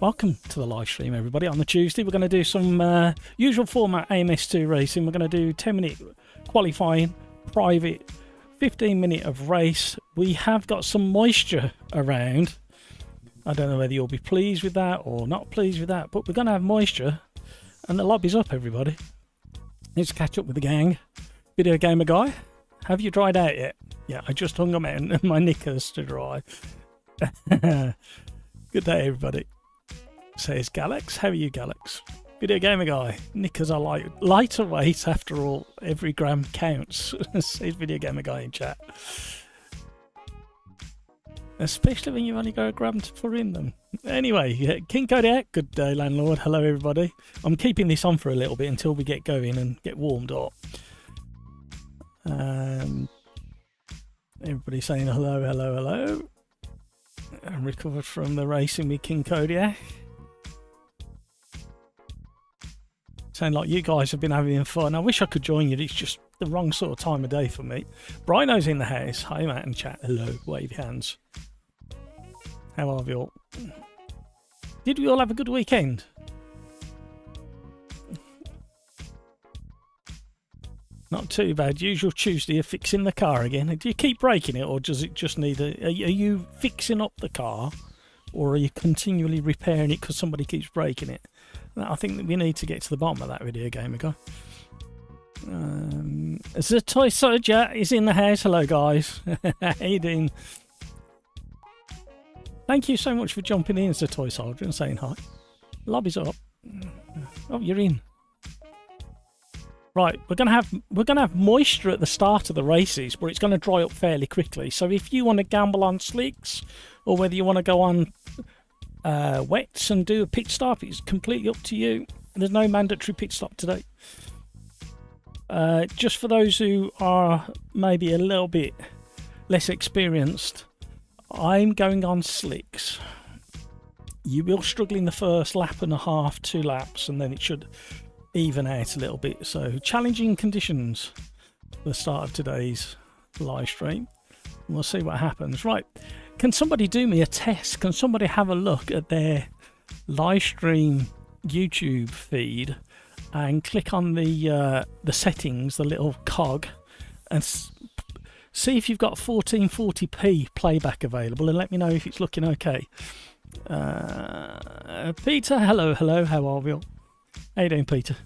Welcome to the live stream, everybody. On the Tuesday, we're going to do some usual format AMS2 racing. We're going to do 10-minute qualifying, private, 15-minute of race. We have got some moisture around. I don't know whether you'll be pleased with that or not pleased with that, but we're going to have moisture, and the lobby's up, everybody. Need to catch up with the gang. Video Gamer Guy, have you dried out yet? Yeah, I just hung them out and my knickers to dry. Good day, everybody. Says Galax. How are you, Galax? Video Gamer Guy. Knickers are lighter weight after all. Every gram counts. Says Video Gamer Guy in chat. Especially when you only got a gram to put in them. Anyway, yeah, King Kodiak. Good day, landlord. Hello, everybody. I'm keeping this on for a little bit until we get going and get warmed up. Everybody saying hello, hello, hello. I'm recovered from the racing with King Kodiak. Sound like you guys have been having fun. I wish I could join you. It's just the wrong sort of time of day for me. Brino's in the house. Hi, Matt and chat. Hello. Wave your hands. How are we all? Did we all have a good weekend? Not too bad. Usual Tuesday of fixing the car again. Do you keep breaking it, or does it just need a... Are you fixing up the car, or are you continually repairing it because somebody keeps breaking it? I think that we need to get to the bottom of that, Video Gamer Guy. The Toy Soldier is in the house. Hello, guys. How you doing? Thank you so much for jumping in as a Toy Soldier and saying hi. Lobby's up. Oh, you're in. Right, we're gonna have moisture at the start of the races, where it's going to dry up fairly quickly. So if you want to gamble on slicks, or whether you want to go on wets and do a pit stop, it's completely up to you. There's no mandatory pit stop today. Just for those who are maybe a little bit less experienced, I'm going on slicks. You will struggle in the first lap and a half, 2 laps, and then it should even out a little bit. So challenging conditions for the start of today's live stream, and we'll see what happens. Right, can somebody do me a test? Can somebody have a look at their live stream YouTube feed and click on the settings, the little cog, and see if you've got 1440p playback available, and let me know if it's looking okay. Peter, hello, how are we all? How you doing, Peter?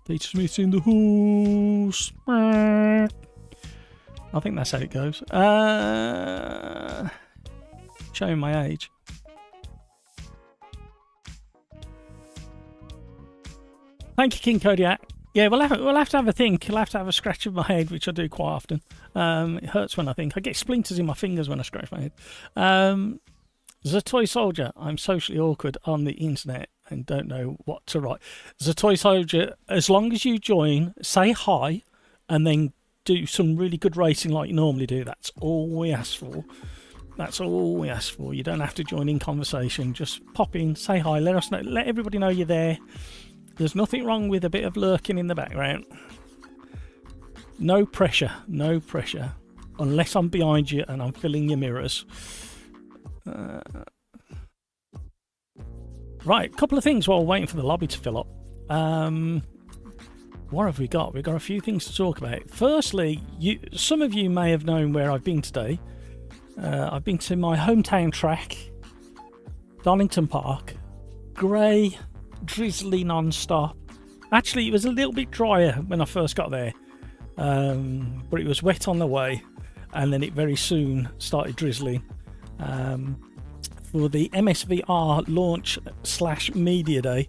Peter Smith's in the house. I think that's how it goes. Showing my age. Thank you, King Kodiak. Yeah, we'll have to have a think. We'll have to have a scratch of my head, which I do quite often. It hurts when I think. I get splinters in my fingers when I scratch my head. The Toy Soldier. I'm socially awkward on the internet and don't know what to write. The Toy Soldier, as long as you join, say hi, and then do some really good racing like you normally do. That's all we ask for. That's all we ask for. You don't have to join in conversation. Just pop in, say hi, let us know, let everybody know you're there. There's nothing wrong with a bit of lurking in the background. No pressure, no pressure. Unless I'm behind you and I'm filling your mirrors. Right, a couple of things while we're waiting for the lobby to fill up. What have we got? We've got a few things to talk about. Firstly, some of you may have known where I've been today. I've been to my hometown track, Donington Park. Grey, drizzly non-stop. Actually, it was a little bit drier when I first got there, but it was wet on the way, and then it very soon started drizzling. For the MSVR launch / media day,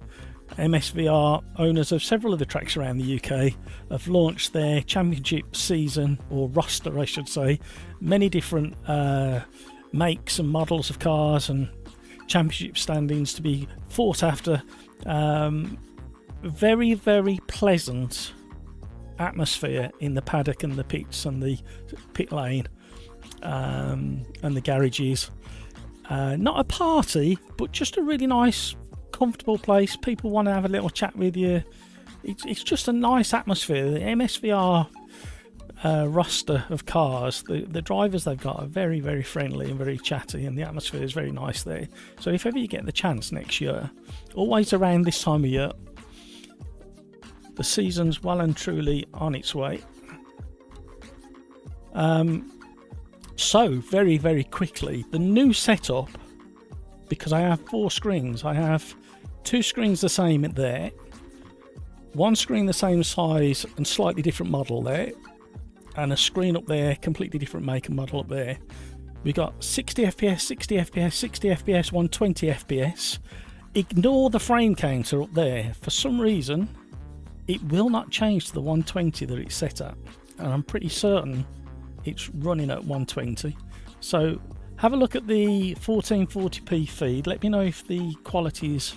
MSVR, owners of several of the tracks around the UK, have launched their championship season, or roster I should say, many different makes and models of cars and championship standings to be fought after. Very, very pleasant atmosphere in the paddock and the pits and the pit lane and the garages. Not a party, but just a really nice, comfortable place. People want to have a little chat with you. It's just a nice atmosphere. The MSVR roster of cars. The drivers they've got are very, very friendly and very chatty, and the atmosphere is very nice there. So if ever you get the chance next year, always around this time of year, the season's well and truly on its way. So very, very quickly, the new setup, because I have 4 screens. I have 2 screens the same there, 1 screen the same size and slightly different model there, and a screen up there, completely different make and model up there. We got 60 FPS, 60 FPS, 60 FPS, 120 FPS. Ignore the frame counter up there. For some reason, it will not change to the 120 that it's set at, and I'm pretty certain it's running at 120. So have a look at the 1440p feed. Let me know if the quality is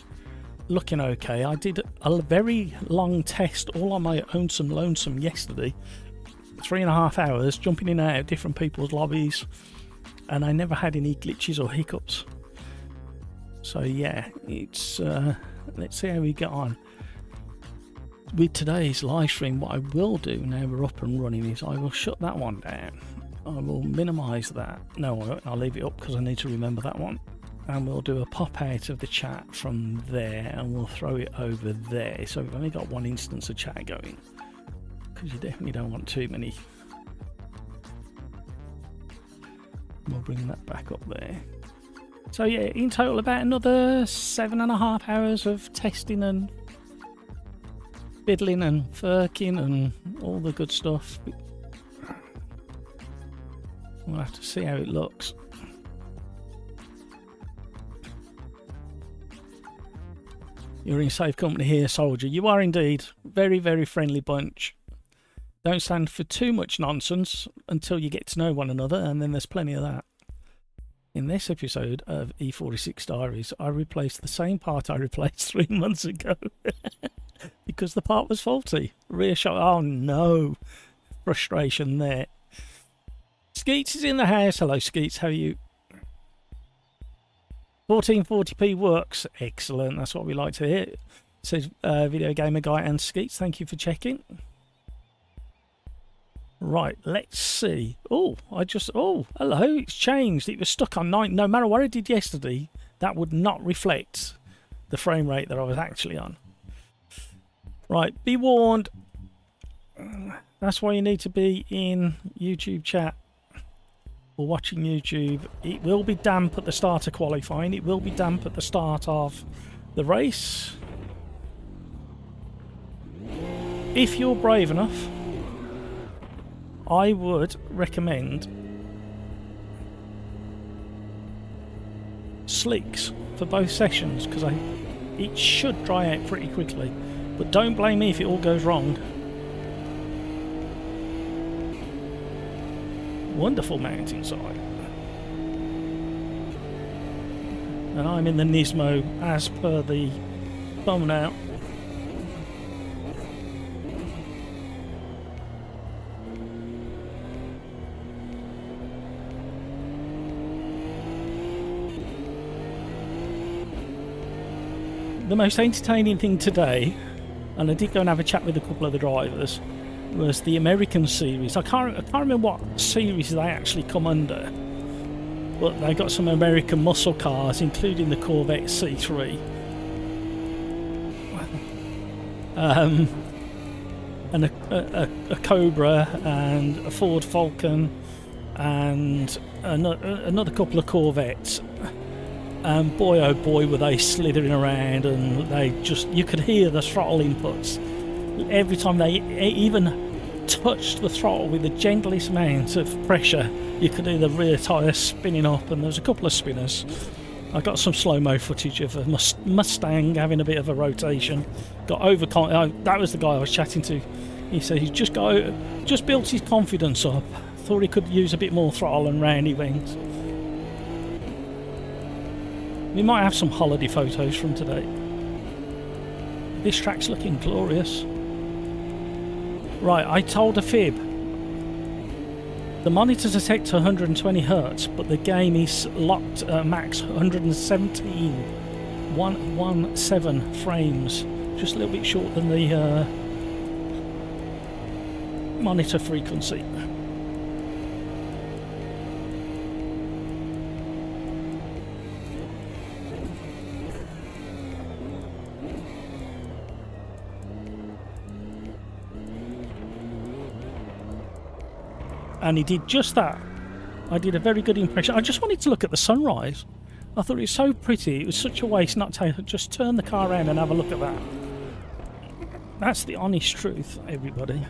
looking okay. I did a very long test all on my lonesome yesterday, 3.5 hours, jumping in and out of different people's lobbies, and I never had any glitches or hiccups. So yeah, it's let's see how we get on with today's live stream. What I will do now we're up and running is I will shut that one down. I will minimize that. No, I won't. I'll leave it up because I need to remember that one. And we'll do a pop out of the chat from there, and we'll throw it over there. So we've only got 1 instance of chat going, because you definitely don't want too many. We'll bring that back up there. So yeah, in total about another 7.5 hours of testing and fiddling and furking and all the good stuff. We'll have to see how it looks. You're in safe company here, soldier. You are indeed. Very, very friendly bunch. Don't stand for too much nonsense until you get to know one another, and then there's plenty of that. In this episode of E46 Diaries, I replaced the same part I replaced 3 months ago. Because the part was faulty. Reassure. Oh no. Frustration there. Skeets is in the house. Hello Skeets, how are you? 1440p works. Excellent, that's what we like to hear. Says Video Gamer Guy and Skeets, thank you for checking. Right, let's see. Oh, hello, it's changed. It was stuck on 9. No matter what I did yesterday, that would not reflect the frame rate that I was actually on. Right, be warned. That's why you need to be in YouTube chat or watching YouTube. It will be damp at the start of qualifying. It will be damp at the start of the race. If you're brave enough, I would recommend slicks for both sessions, because it should dry out pretty quickly. But don't blame me if it all goes wrong. Wonderful mountainside. And I'm in the Nismo as per the thumbnail. The most entertaining thing today, and I did go and have a chat with a couple of the drivers, was the American series. I can't remember what series they actually come under, but they got some American muscle cars, including the Corvette C3, and a Cobra and a Ford Falcon and another couple of Corvettes. And boy oh boy were they slithering around, and you could hear the throttle inputs. Every time they even touched the throttle with the gentlest amount of pressure, you could hear the rear tyre spinning up, and there was a couple of spinners. I got some slow-mo footage of a Mustang having a bit of a rotation. Got that was the guy I was chatting to. He said he's just built his confidence up. Thought he could use a bit more throttle, and round he went. We might have some holiday photos from today. This track's looking glorious. Right, I told a fib. The monitors are set to 120 Hz, but the game is locked at max 117 frames. Just a little bit short than the monitor frequency. And he did just that. I did a very good impression. I just wanted to look at the sunrise. I thought it was so pretty. It was such a waste not to just turn the car around and have a look at that. That's the honest truth, everybody.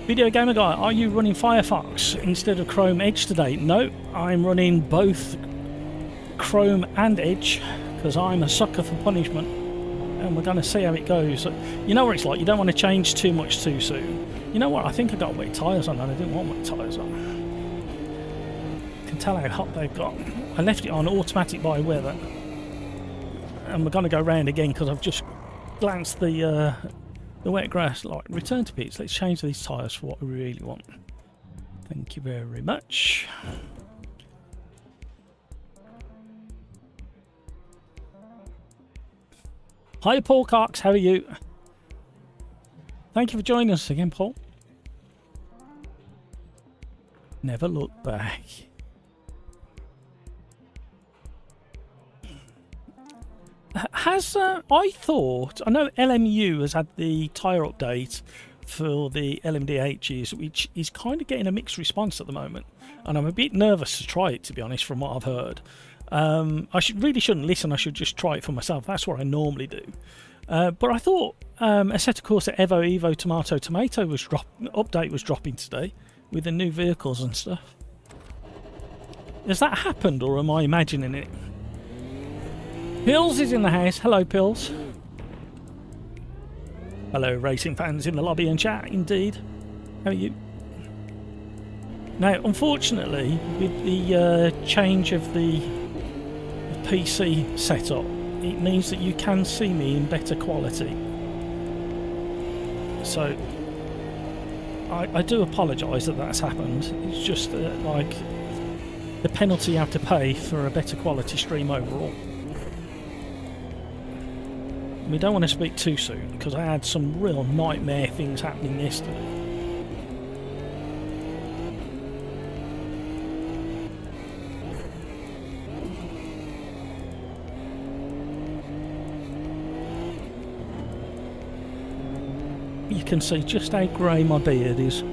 Video Gamer Guy, are you running Firefox instead of Chrome Edge today? No, I'm running both Chrome and Edge because I'm a sucker for punishment. And we're going to see how it goes. You know what it's like, you don't want to change too much too soon. You know what, I think I got wet tyres on and I didn't want wet tyres on. You can tell how hot they've got. I left it on automatic by weather. And we're going to go round again because I've just glanced the wet grass. Like, return to pits, let's change these tyres for what we really want. Thank you very much. Hi Paul Cox, how are you? Thank you for joining us again, Paul. Never look back. Has I know LMU has had the tyre update for the LMDHs, which is kind of getting a mixed response at the moment, and I'm a bit nervous to try it, to be honest, from what I've heard. I really shouldn't listen, I should just try it for myself. That's what I normally do. But I thought Assetto Corsa Evo Tomato update was dropping today with the new vehicles and stuff. Has that happened, or am I imagining it? Pills is in the house. Hello, Pills. Hello, racing fans in the lobby and chat, indeed. How are you? Now, unfortunately, with the change of the PC setup, it means that you can see me in better quality. So, I do apologise that that's happened. It's just like the penalty you have to pay for a better quality stream overall. We don't want to speak too soon because I had some real nightmare things happening yesterday. You can see just how grey my beard is.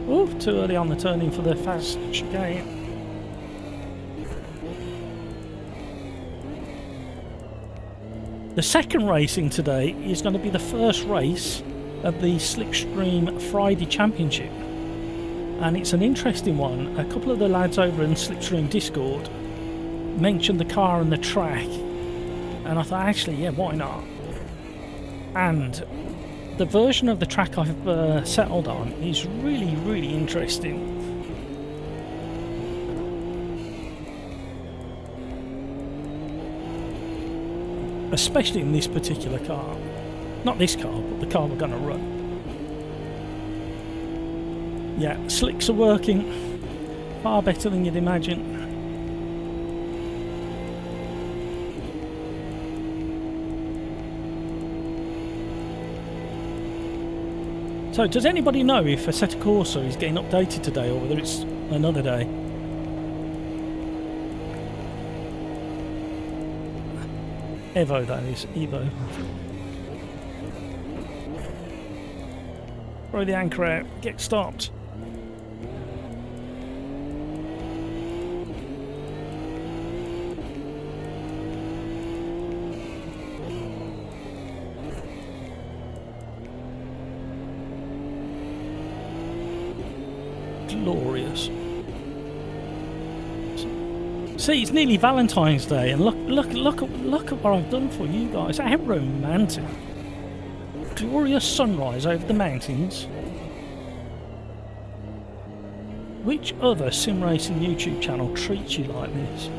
Oh, too early on the turning for the fast chicane. The second racing today is going to be the first race of the Slipstream Friday Championship. And it's an interesting one. A couple of the lads over in Slipstream Discord mentioned the car and the track. And I thought, actually, yeah, why not? And the version of the track I've settled on is really, really interesting. Especially in this particular car. Not this car, but the car we're going to run. Yeah, slicks are working far better than you'd imagine. So, does anybody know if Assetto Corsa is getting updated today or whether it's another day? Evo, that is. Evo. Throw the anchor out. Get stopped. Glorious. See, it's nearly Valentine's Day, and look at what I've done for you guys. How romantic! Glorious sunrise over the mountains. Which other sim racing YouTube channel treats you like this?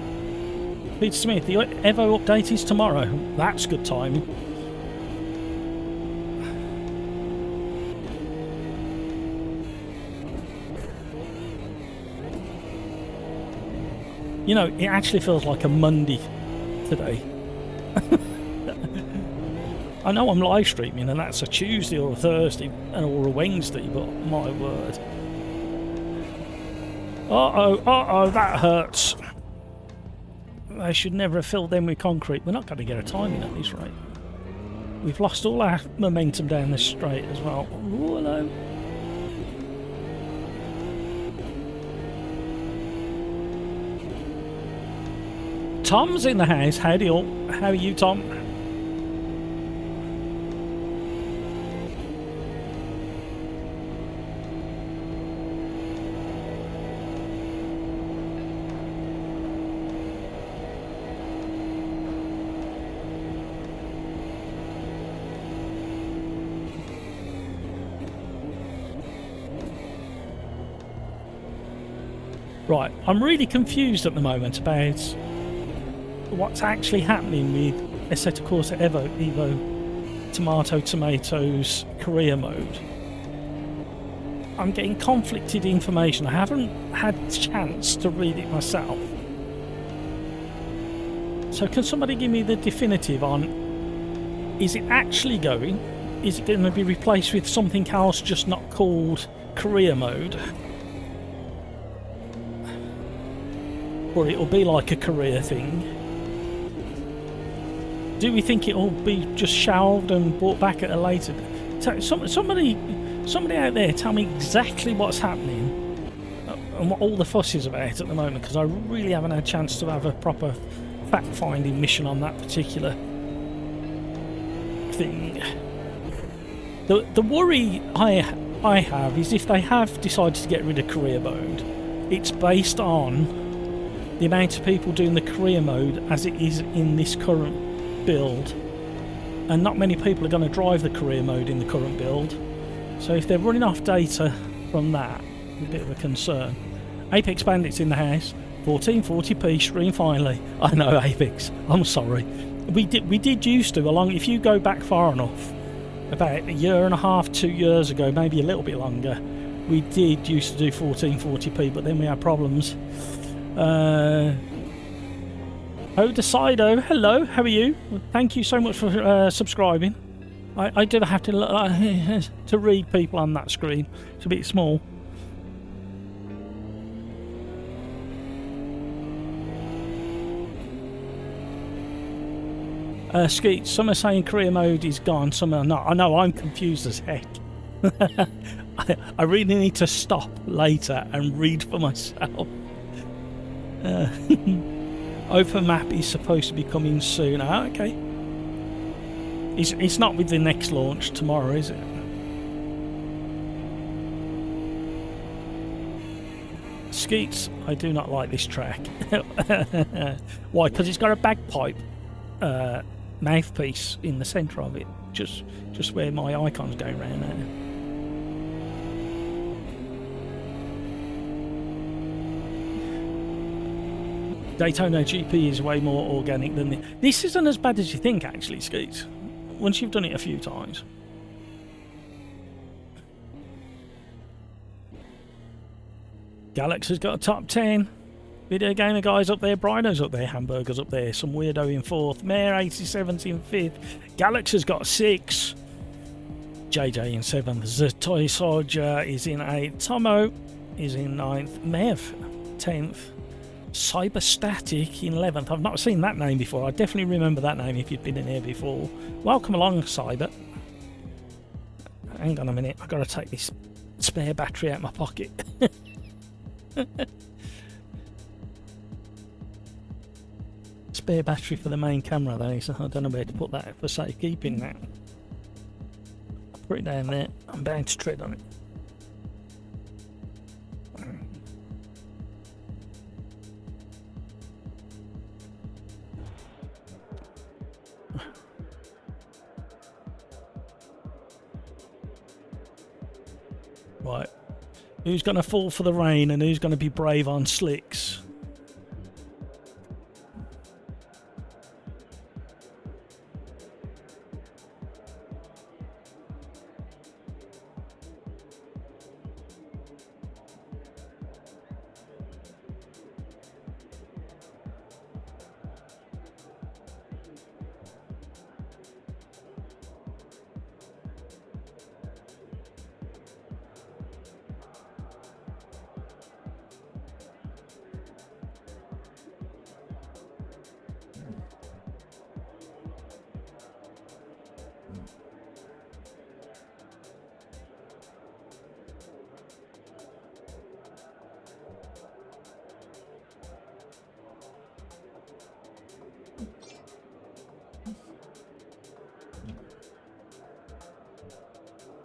Peter Smith, the Evo update is tomorrow. That's good timing. You know, it actually feels like a Monday today. I know I'm live streaming and that's a Tuesday or a Thursday or a Wednesday, but my word. Uh-oh, that hurts. They should never have filled them with concrete. We're not going to get a timing at this rate. We've lost all our momentum down this straight as well. Ooh, hello. Tom's in the house. Howdy all. How are you, Tom? Right, I'm really confused at the moment about what's actually happening with Assetto Corsa Evo Tomatoes career mode. I'm getting conflicted information. I haven't had a chance to read it myself. So can somebody give me the definitive on, is it actually going? Is it going to be replaced with something else just not called career mode? Or it'll be like a career thing? Do we think it'll be just shelved and brought back at a later? Somebody out there, tell me exactly what's happening and what all the fuss is about at the moment, because I really haven't had a chance to have a proper fact-finding mission on that particular thing. The worry I have is if they have decided to get rid of career mode, it's based on the amount of people doing the career mode as it is in this current build, and not many people are going to drive the career mode in the current build. So if they're running off data from that, it's a bit of a concern. Apex Bandits in the house. 1440p stream finally. I know, Apex, I'm sorry. We did used to, if you go back far enough, about a year and a half, 2 years ago, maybe a little bit longer, we did used to do 1440p, but then we had problems. Decido, hello, how are you? Thank you so much for subscribing. I do have to read people on that screen. It's a bit small. Skeet, some are saying career mode is gone, some are not. I know, I'm confused as heck. I really need to stop later and read for myself. Open map is supposed to be coming soon. Ah, okay. It's not with the next launch tomorrow, is it? Skeets, I do not like this track. Why? Because it's got a bagpipe mouthpiece in the centre of it, just where my icon's going around now. Daytona GP is way more organic than this. Isn't as bad as you think, actually, Skeets, once you've done it a few times. Galax has got a top 10. Video Gamer Guys up there, Brino's up there, Hamburger's up there, some weirdo in 4th, Mayor 87's in 5th, Galax has got 6, JJ in 7th, The Toy Soldier is in 8th, Tomo is in 9th, Mev 10th, Cyberstatic in 11th. I've not seen that name before. I definitely remember that name if you'd been in here before. Welcome along, Cyber. Hang on a minute, I've got to take this spare battery out of my pocket. Spare battery for the main camera though, so I don't know where to put that for safekeeping now. I'll put it down there. I'm bound to tread on it. Right, who's going to fall for the rain and who's going to be brave on slicks?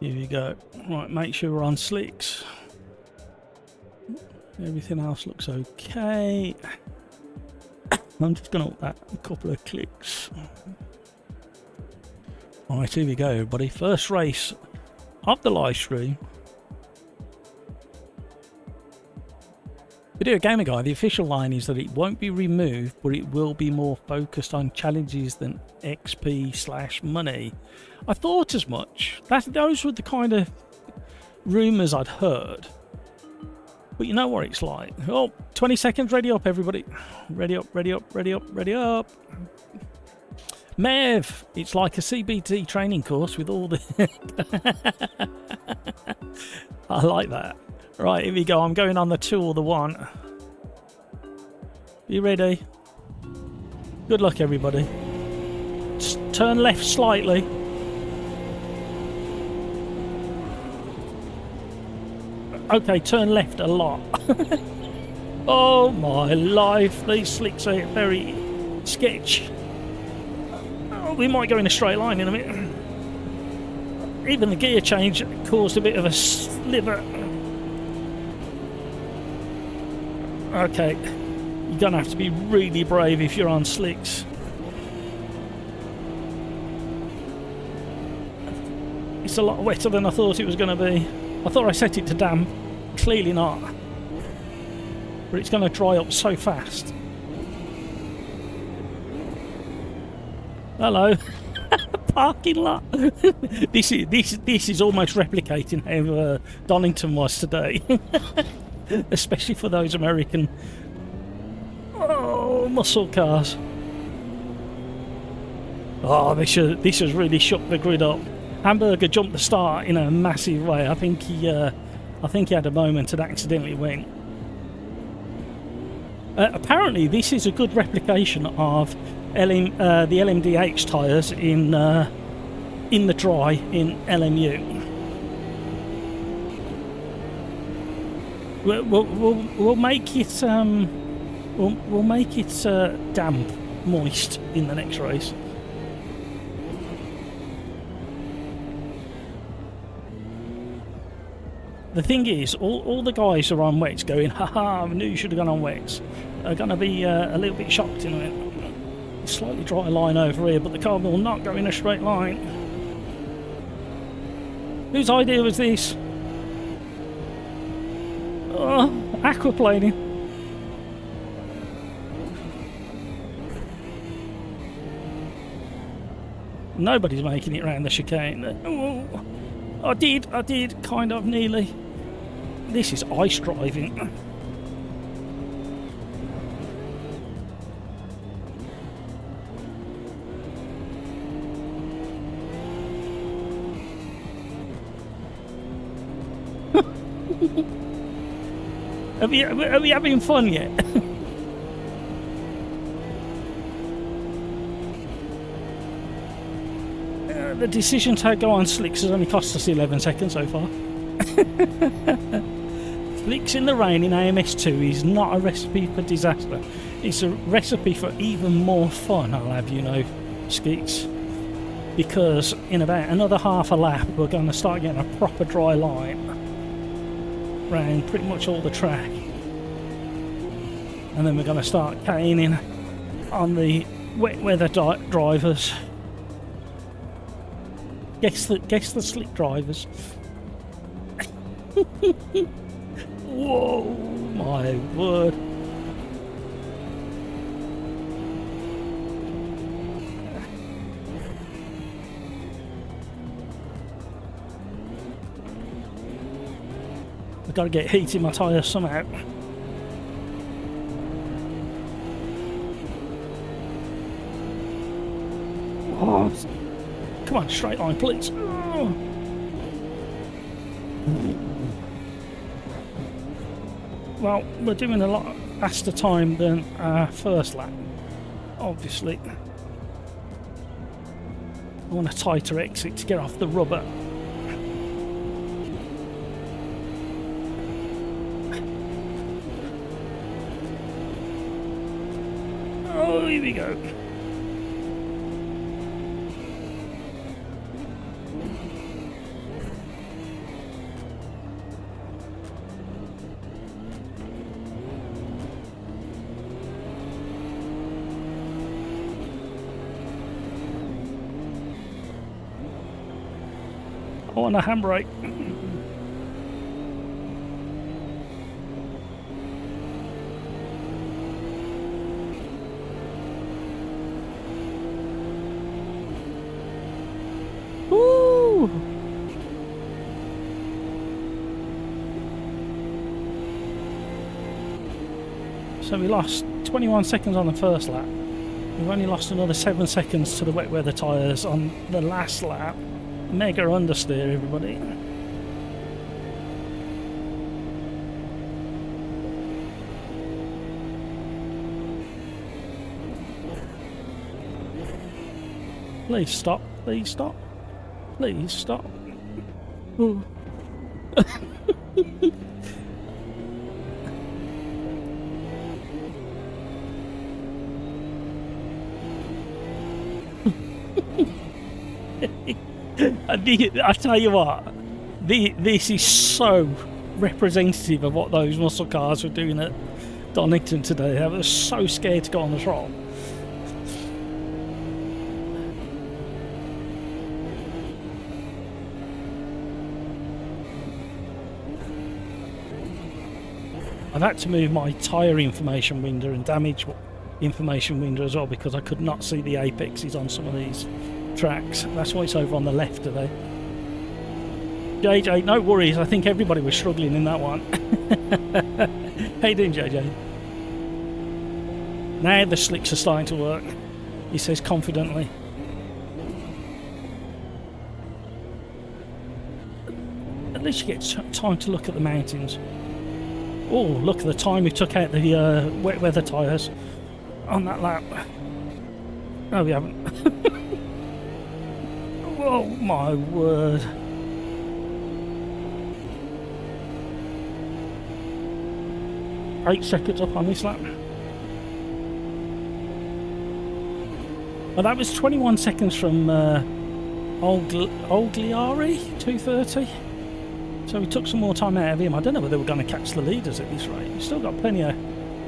Here we go. Right, make sure we're on slicks. Everything else looks okay. I'm just going to up that a couple of clicks. Alright, here we go, everybody. First race of the live stream. Video Gamer Guy, the official line is that it won't be removed, but it will be more focused on challenges than XP/money. I thought as much. Those were the kind of rumours I'd heard. But you know what it's like. Oh, 20 seconds, ready up, everybody. Ready up, ready up, ready up, ready up. Mev, it's like a CBT training course with all the... I like that. Right, here we go. I'm going on the 2 or the 1. Be ready. Good luck, everybody. Just turn left slightly. Okay, turn left a lot. Oh my life, these slicks are very sketch. Oh, we might go in a straight line in a minute. Even the gear change caused a bit of a sliver. Okay, you're gonna have to be really brave if you're on slicks. It's a lot wetter than I thought it was going to be. I thought I set it to damp. Clearly not. But it's going to dry up so fast. Hello. Parking lot. This is almost replicating how Donington was today. Especially for those American muscle cars. Oh, this has really shook the grid up. Hamburger jumped the start in a massive way. I think he had a moment and accidentally went. Apparently, this is a good replication of the LMDH tyres in the dry in LMU. We'll make it we'll make it damp, moist in the next race. The thing is, all the guys who are on wets going, haha, I knew you should have gone on wets, are going to be a little bit shocked in it. Slightly dry line over here, but the car will not go in a straight line. Whose idea was this? Oh, aquaplaning. Nobody's making it round the chicane. Oh, I did, kind of nearly. This is ice driving. Are we having fun yet? The decision to go on slicks has only cost us 11 seconds so far. Slicks in the rain in AMS2 is not a recipe for disaster. It's a recipe for even more fun, I'll have you know, Skeets. Because in about another half a lap, we're going to start getting a proper dry line around pretty much all the track. And then we're going to start caning on the wet weather drivers. Guess the slick drivers. Whoa, my word. I've got to get heat in my tyres somehow. Oh, come on, straight line, please. Oh. Well, we're doing a lot faster time than our first lap, obviously. I want a tighter exit to get off the rubber. Oh, here we go. on a handbrake. Woo! So we lost 21 seconds on the first lap. We've only lost another 7 seconds to the wet weather tyres on the last lap. Mega understeer, everybody. Please stop, please stop, please stop. Ooh. I tell you what, this is so representative of what those muscle cars were doing at Donington today. They were so scared to go on the throttle. I've had to move my tyre information window and damage information window as well because I could not see the apexes on some of these tracks. That's why it's over on the left today. JJ, no worries, I think everybody was struggling in that one. How you doing, JJ? Now the slicks are starting to work, he says confidently. At least you get time to look at the mountains. Oh, look at the time we took out the wet weather tyres on that lap. No, we haven't. Oh my word. Eight seconds up on this lap. Well, that was 21 seconds from Ogliari, 2:30. So we took some more time out of him. I don't know whether we're going to catch the leaders at this rate. We've still got plenty of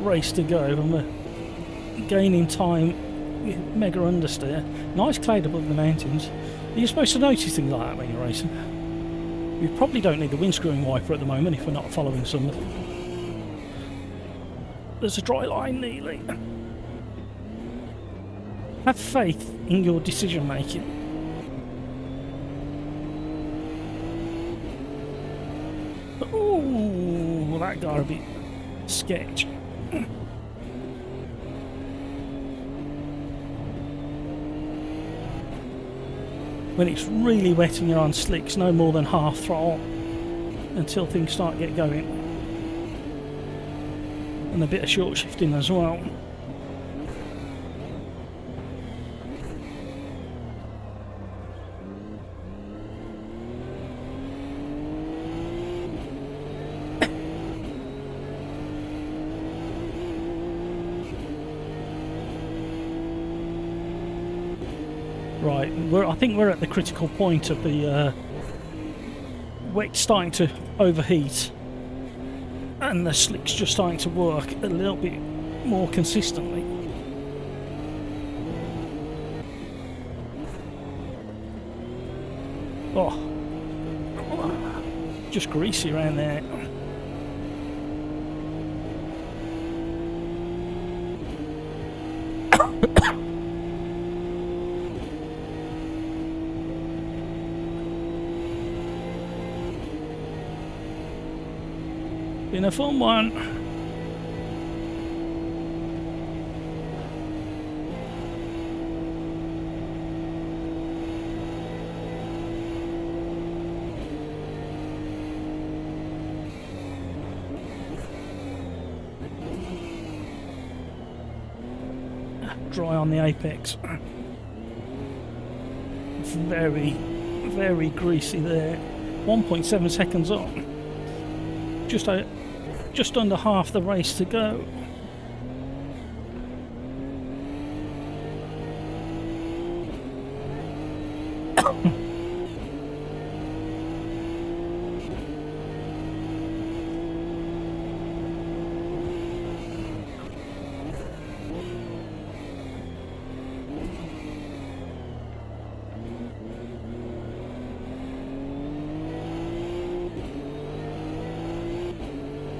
race to go and we're gaining time with mega understeer. Nice cloud above the mountains. You're supposed to notice things like that when you're racing. We probably don't need the windscreen wiper at the moment if we're not following some. There's a dry line nearly. Have faith in your decision making. Oh, that got a bit sketch. When it's really wet and you're on slicks, no more than half throttle until things start to get going. And a bit of short shifting as well. Right, I think we're at the critical point of the wet starting to overheat and the slick's just starting to work a little bit more consistently. Oh, just greasy around there. Been a fun one. Dry on the apex. Very, very greasy there. 1.7 seconds up. Just under half the race to go.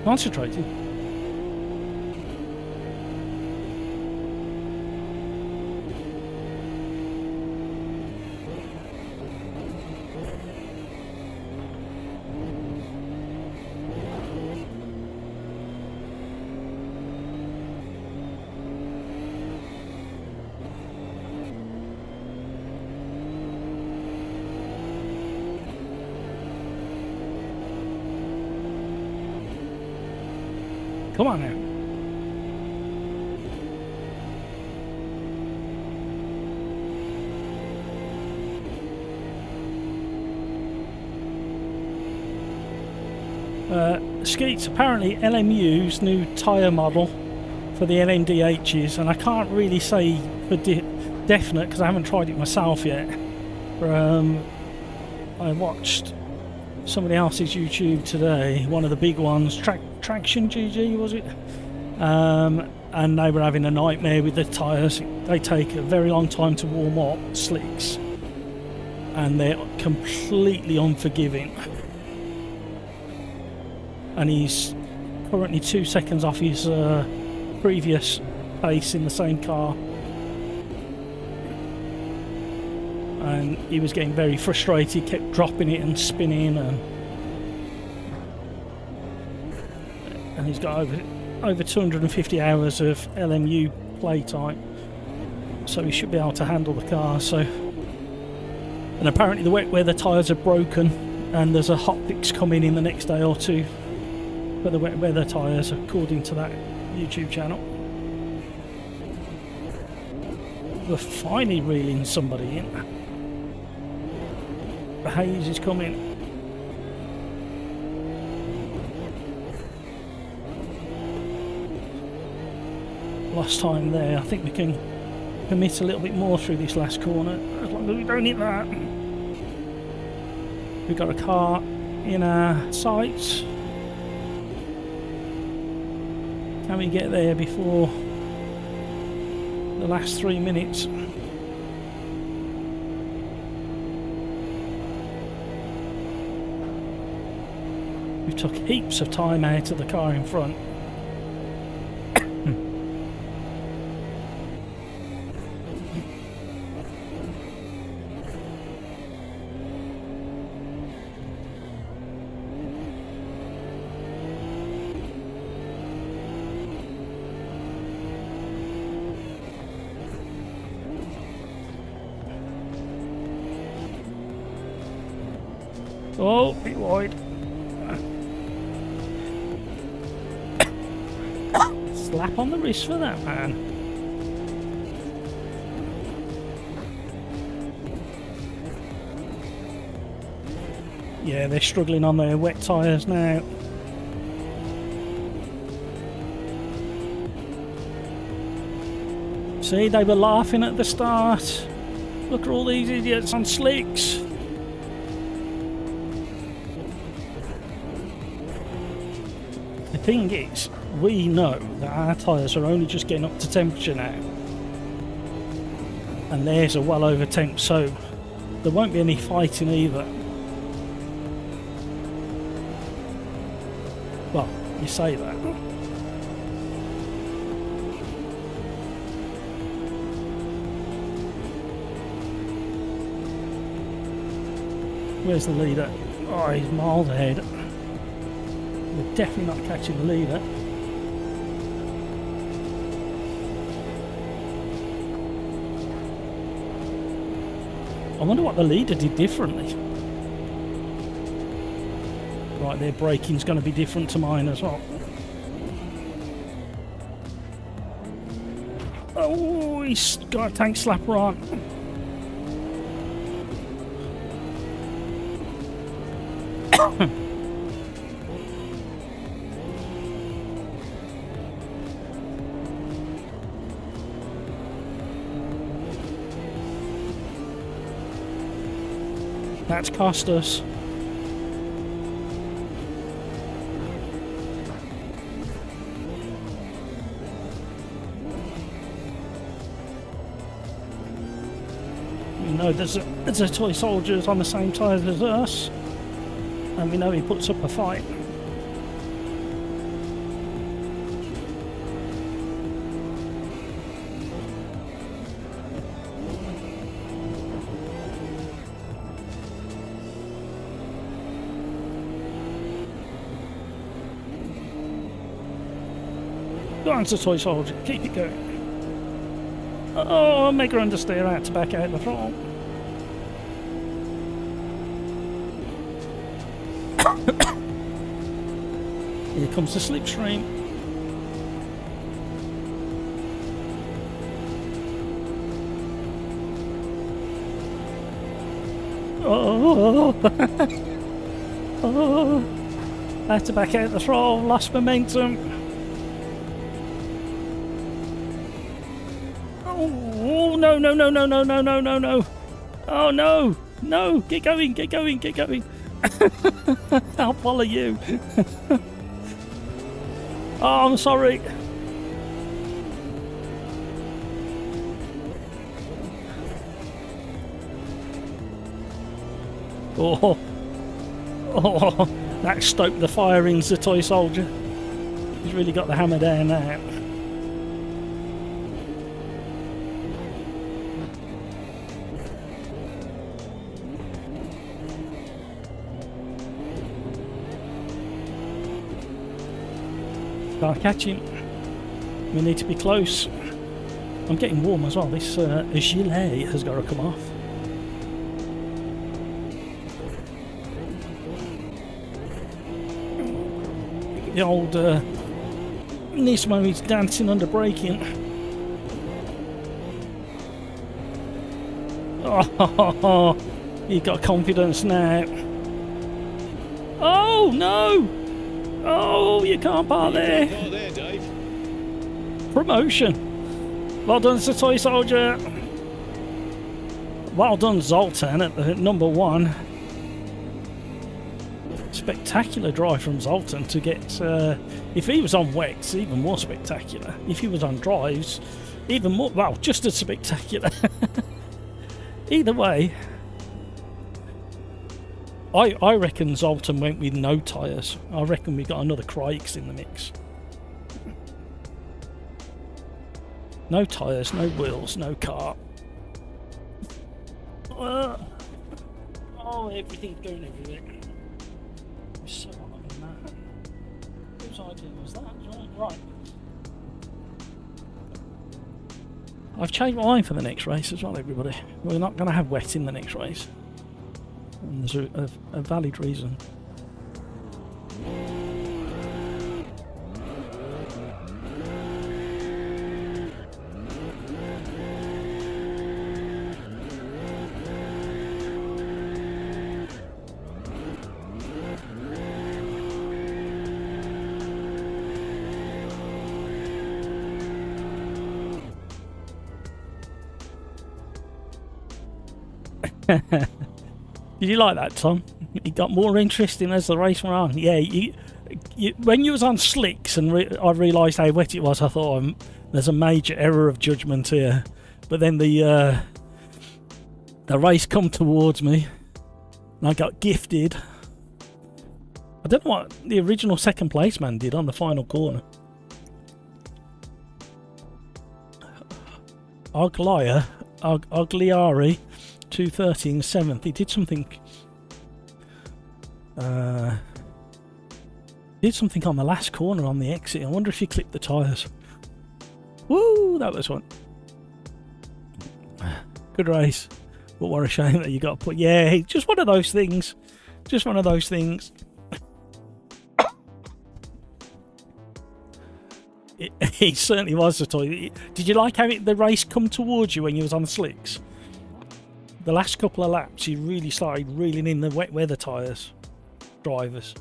Concentrating. Come on now. Skeets, apparently LMU's new tyre model for the LMDHs, and I can't really say for definite because I haven't tried it myself yet. I watched somebody else's YouTube today, one of the big ones, Traction GG was it? And they were having a nightmare with the tyres. They take a very long time to warm up, slicks, and they're completely unforgiving. And he's currently 2 seconds off his previous pace in the same car. And he was getting very frustrated, kept dropping it and spinning, and he's got over 250 hours of LMU playtime, so he should be able to handle the car. So, and apparently the wet weather tyres are broken, and there's a hot fix coming in the next day or two for the wet weather tyres, according to that YouTube channel. We're finally reeling somebody in. The haze is coming. Lost time there. I think we can commit a little bit more through this last corner, as long as we don't hit that. We've got a car in our sights. Can we get there before the last 3 minutes? We took heaps of time out of the car in front. Oh, bit wide. Slap on the wrist for that, man. Yeah, they're struggling on their wet tyres now. See, they were laughing at the start. Look at all these idiots on slicks. The thing is, we know that our tyres are only just getting up to temperature now, and theirs are well over temp, so there won't be any fighting either. Well, you say that. Where's the leader? Oh, he's miles ahead. We're definitely not catching the leader. I wonder what the leader did differently. Right, their braking's going to be different to mine as well. Oh, he's got a tank slapper on. That's cost us. We know there's a toy soldiers on the same tyres as us, and we know he puts up a fight. Go on to toy soldier, keep it going. Oh, make her understeer out to back out the throttle. Here comes the slipstream. Oh, oh, I had to back out the throttle, lost momentum. Oh, no, no, no, no, no, no, no, no, no. Oh, no, no, get going, get going, get going. I'll follow you. Oh, I'm sorry. Oh, oh, that stoked the fire in the toy soldier. He's really got the hammer down now. Can't catch him. We need to be close. I'm getting warm as well. This gilet has got to come off. The old Nismo is dancing under braking. Oh, you got confidence now. Oh no! Oh, you can't park there. Dave. Promotion. Well done, Toy Soldier. Well done, Zoltan at the number 1. Spectacular drive from Zoltan to get. If he was on wets, even more spectacular. If he was on drives, even more. Well, just as spectacular. Either way. I reckon Zoltan went with no tyres. I reckon we got another Crikes in the mix. No tyres, no wheels, no car. Oh, everything's going everywhere. It's so hot in that. Whose idea was that? Right. I've changed my mind for the next race as well, everybody. We're not going to have wet in the next race. And there's a valid reason. Did you like that, Tom? It got more interesting as the race went on. Yeah, when you was on slicks and I realised how wet it was, I thought there's a major error of judgment here. But then the race come towards me, and I got gifted. I don't know what the original second place man did on the final corner. Ogliari 2:30 7th. He did something. Did something on the last corner on the exit. I wonder if he clipped the tyres. Woo! That was one. Good race. But what a shame that you got to put. Yeah, just one of those things. Just one of those things. He certainly was a toy. Did you like how the race come towards you when you was on the slicks? The last couple of laps, you really started reeling in the wet weather tyres. Drivers.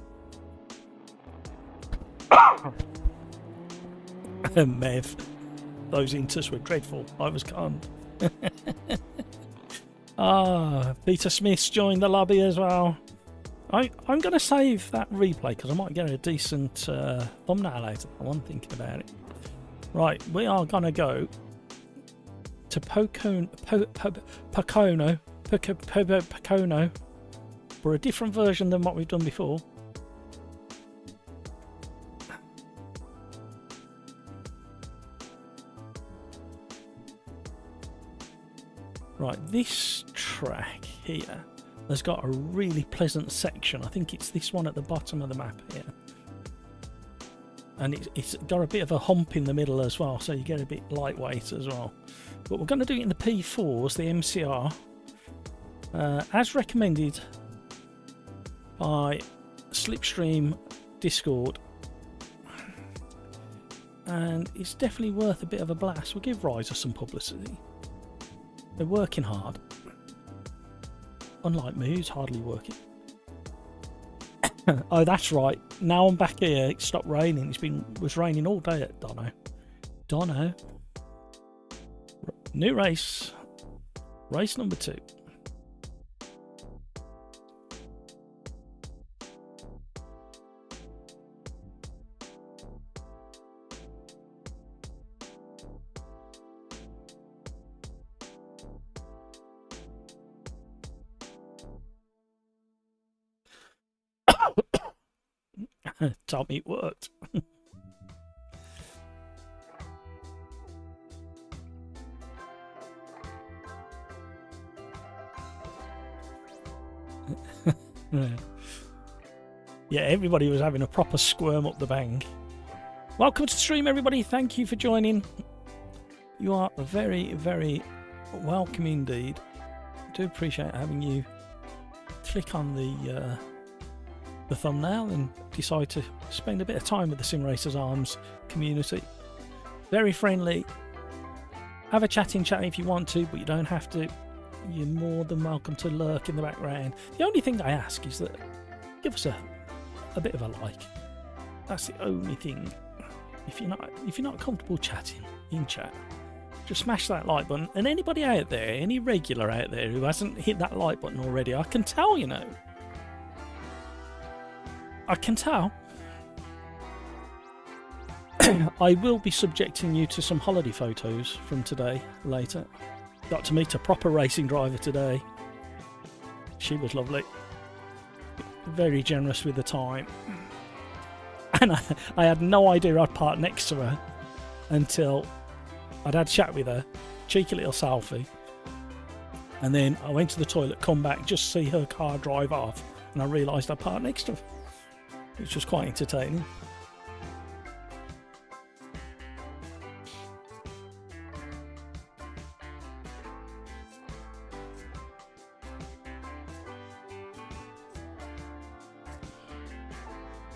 Mev. Those inters were dreadful. I was conned. Peter Smith's joined the lobby as well. I'm going to save that replay because I might get a decent thumbnail out of that one, thinking about it. Right, we are going to go to Pocono for a different version than what we've done before. Right, this track here has got a really pleasant section. I think it's this one at the bottom of the map here. and it's got a bit of a hump in the middle as well, so you get a bit lightweight as well. But we're going to do it in the P4s, the MCR, as recommended by Slipstream Discord, and it's definitely worth a bit of a blast. We'll give Riser some publicity. They're working hard, unlike me, who's hardly working. Oh, that's right. Now I'm back here. It stopped raining. It was raining all day at Dono. New race. Race number 2. Tell me it worked. Yeah, everybody was having a proper squirm up the bank. Welcome to the stream, everybody. Thank you for joining. You are very, very welcome indeed. I do appreciate having you click on the thumbnail and decide to spend a bit of time with the Sim Racers Arms community. Very friendly. Have a chat if you want to, but you don't have to. You're more than welcome to lurk in the background. The only thing I ask is that give us a bit of a like. That's the only thing. If you're not comfortable chatting in chat, just smash that like button. And anybody out there, any regular out there who hasn't hit that like button already, I can tell, you know. I can tell. I will be subjecting you to some holiday photos from today later. Got to meet a proper racing driver today. She was lovely. Very generous with the time. And I had no idea I'd park next to her until I'd had a chat with her. Cheeky little selfie. And then I went to the toilet, come back, just see her car drive off, and I realised I parked next to her. Which was quite entertaining.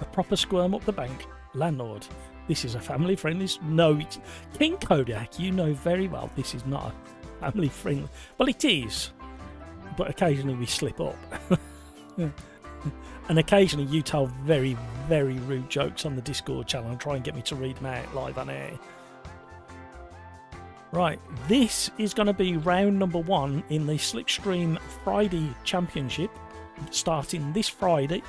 A proper squirm up the bank. Landlord, this is a family friendly... No, it's... King Kodiak, you know very well this is not a family friendly... Well, it is. But occasionally we slip up. And occasionally you tell very, very rude jokes on the Discord channel and try and get me to read them out live on air. Right, this is going to be round number 1 in the Slipstream Friday Championship, starting this Friday.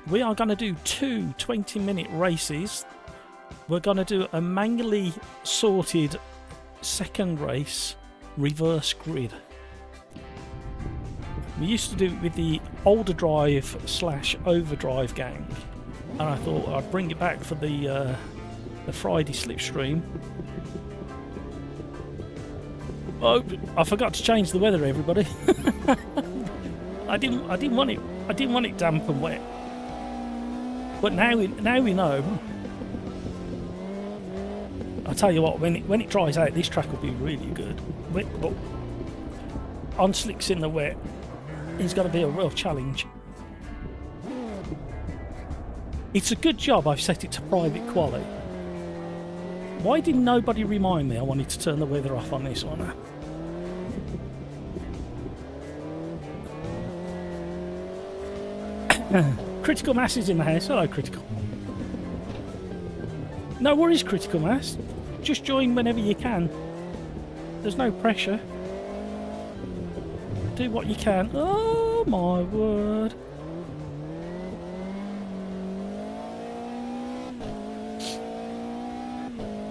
We are going to do 2 20-minute races. We're going to do a manually sorted second race, reverse grid. We used to do it with the older drive / overdrive gang, and I thought I'd bring it back for the Friday Slipstream. Oh, I forgot to change the weather, everybody. I didn't want it damp and wet. But now we know. I'll tell you what, when it dries out, this track will be really good. But on slicks in the wet, it's got to be a real challenge. It's a good job I've set it to private Quali. Why didn't nobody remind me I wanted to turn the weather off on this one? Critical Mass is in the house. Hello, Critical. No worries, Critical Mass. Just join whenever you can. There's no pressure. Do what you can. Oh my word.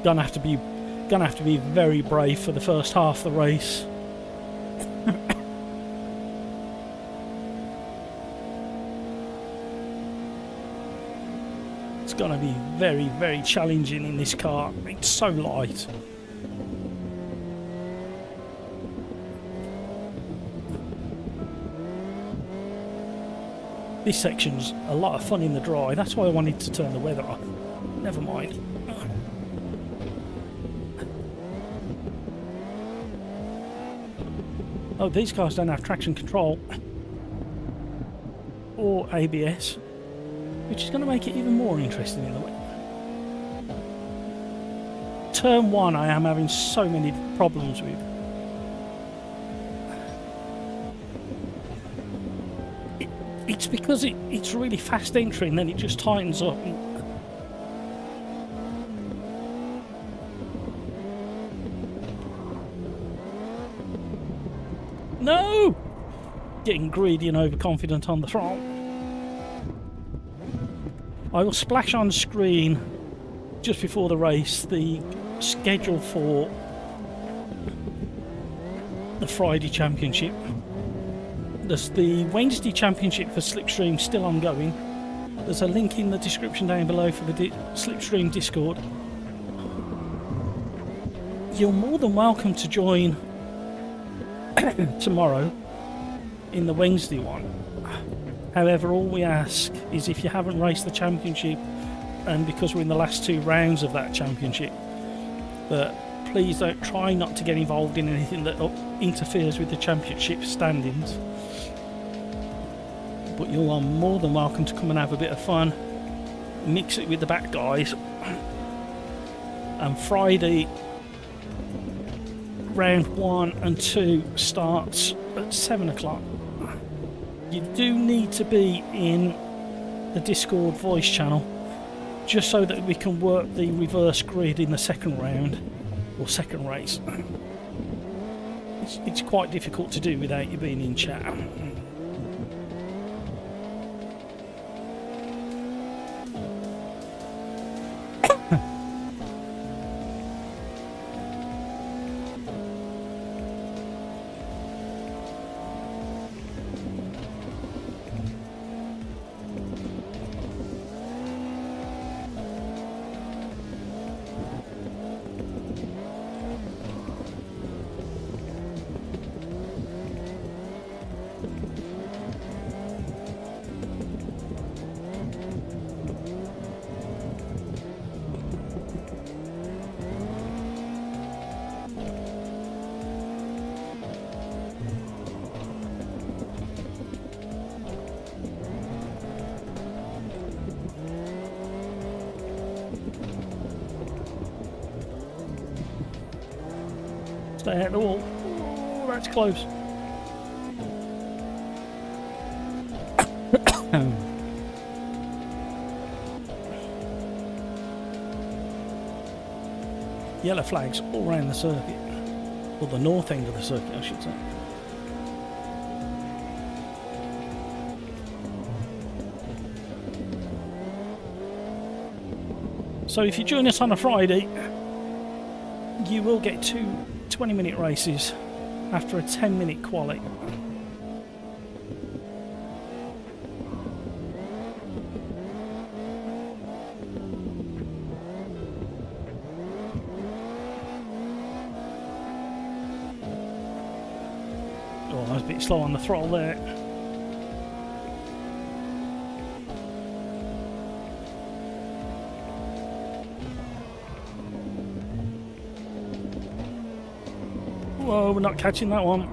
Gonna have to be very brave for the first half of the race. It's gonna be very, very challenging in this car. It's so light. This section's a lot of fun in the dry. That's why I wanted to turn the weather off. Never mind. Oh, these cars don't have traction control or ABS, which is going to make it even more interesting in the way. Turn 1 I am having so many problems with. It's because it's really fast entry and then it just tightens up. No! Getting greedy and overconfident on the throttle. I will splash on screen just before the race the schedule for the Friday Championship. There's the Wednesday Championship for Slipstream still ongoing. There's a link in the description down below for the Slipstream Discord. You're more than welcome to join tomorrow in the Wednesday one. However, all we ask is if you haven't raced the championship, and because we're in the last 2 rounds of that championship, that please don't try not to get involved in anything that interferes with the championship standings. But you are more than welcome to come and have a bit of fun, mix it with the back guys. And Friday, round 1 and 2 starts at 7 o'clock. You do need to be in the Discord voice channel just so that we can work the reverse grid in the second round or second race. It's quite difficult to do without you being in chat. Stay out the wall. Oh, that's close. Yellow flags all around the circuit, or the north end of the circuit, I should say. So if you join us on a Friday, you will get 2 20-minute races after a 10-minute quali. Oh, I was a bit slow on the throttle there. Whoa, we're not catching that one.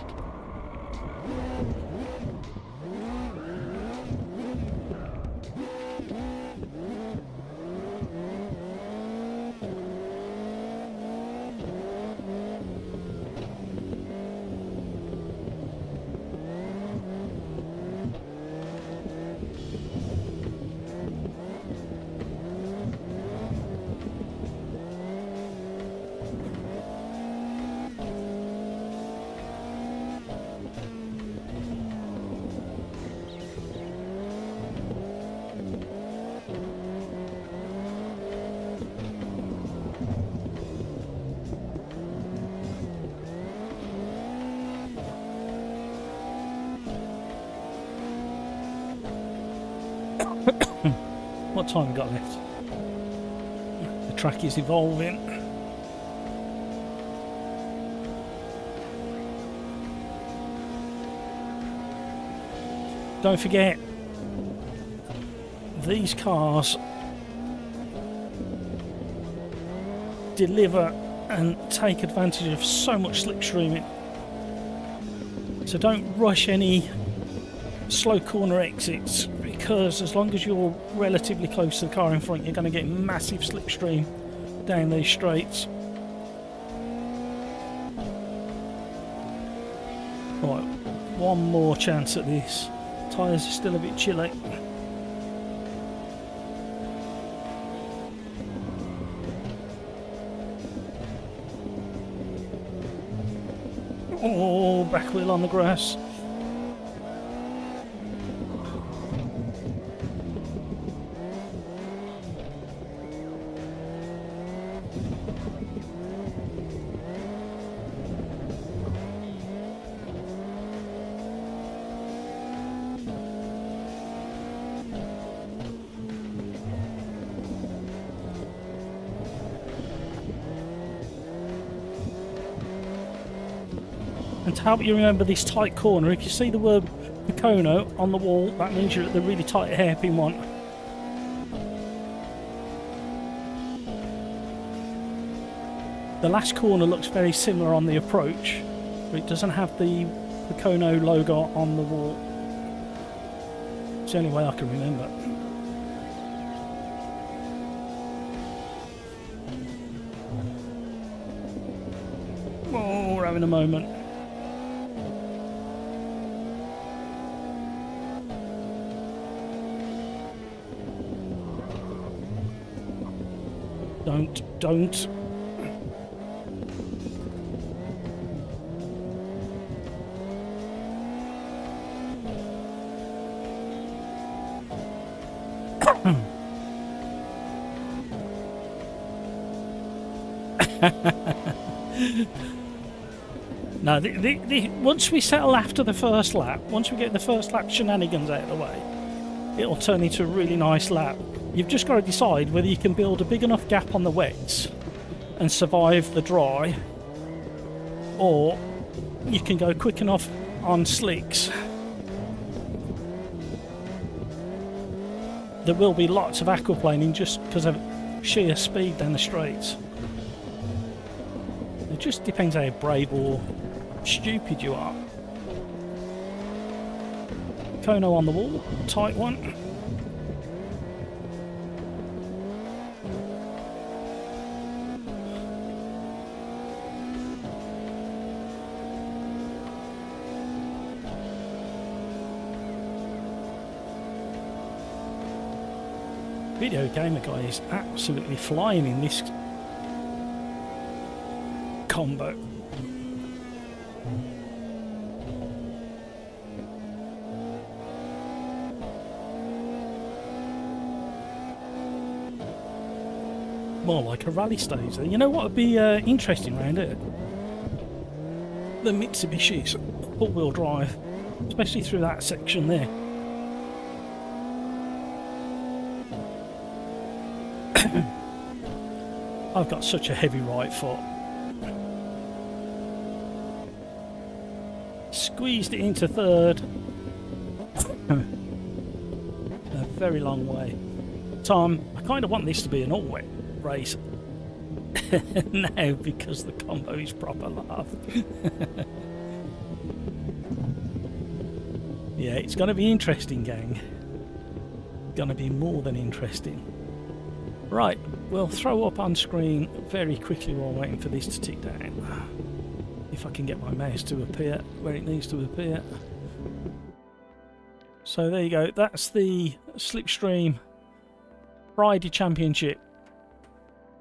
What time have we got left? The track is evolving. Don't forget, these cars deliver and take advantage of so much slipstreaming. So don't rush any slow corner exits, because as long as you're relatively close to the car in front, you're going to get massive slipstream down these straights. Right, one more chance at this. Tyres are still a bit chilly. Oh, back wheel on the grass. And to help you remember this tight corner, if you see the word Picono on the wall, that means you're at the really tight hairpin one. The last corner looks very similar on the approach, but it doesn't have the Picono logo on the wall. It's the only way I can remember. Oh, we're having a moment. Don't. No, once we settle after the first lap, once we get the first lap shenanigans out of the way, it'll turn into a really nice lap. You've just got to decide whether you can build a big enough gap on the wets and survive the dry, or you can go quick enough on slicks. There will be lots of aquaplaning just because of sheer speed down the straights. It just depends how brave or stupid you are. Kono on the wall, tight one. Video gamer guy is absolutely flying in this combo. More like a rally stage there. You know what would be interesting around here? The Mitsubishi's all-wheel drive, especially through that section there. I've got such a heavy right foot. Squeezed it into third. A very long way. Tom, I kind of want this to be an all-wet race now because the combo is proper laugh. Yeah, it's going to be interesting, gang. Going to be more than interesting. Right, we'll throw up on screen very quickly while waiting for this to tick down. If I can get my mouse to appear where it needs to appear. So there you go, that's the Slipstream Friday Championship.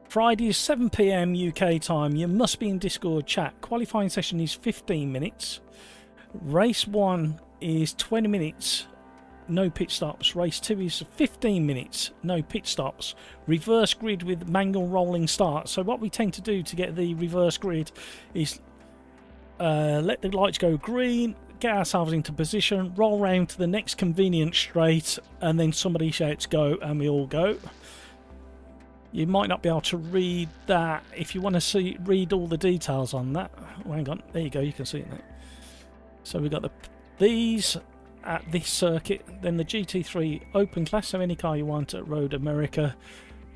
Friday is 7 PM UK time. You must be in Discord chat. Qualifying session is 15 minutes. Race 1 is 20 minutes. No pit stops. Race 2 is 15 minutes, no pit stops. Reverse grid with manual rolling start. So what we tend to do to get the reverse grid is let the lights go green, get ourselves into position, roll round to the next convenient straight, and then somebody shouts go and we all go. You might not be able to read that. If you want to read all the details on that, oh, hang on, there you go, you can see it now. So we've got these at this circuit, then the GT3 open class, so any car you want at Road America,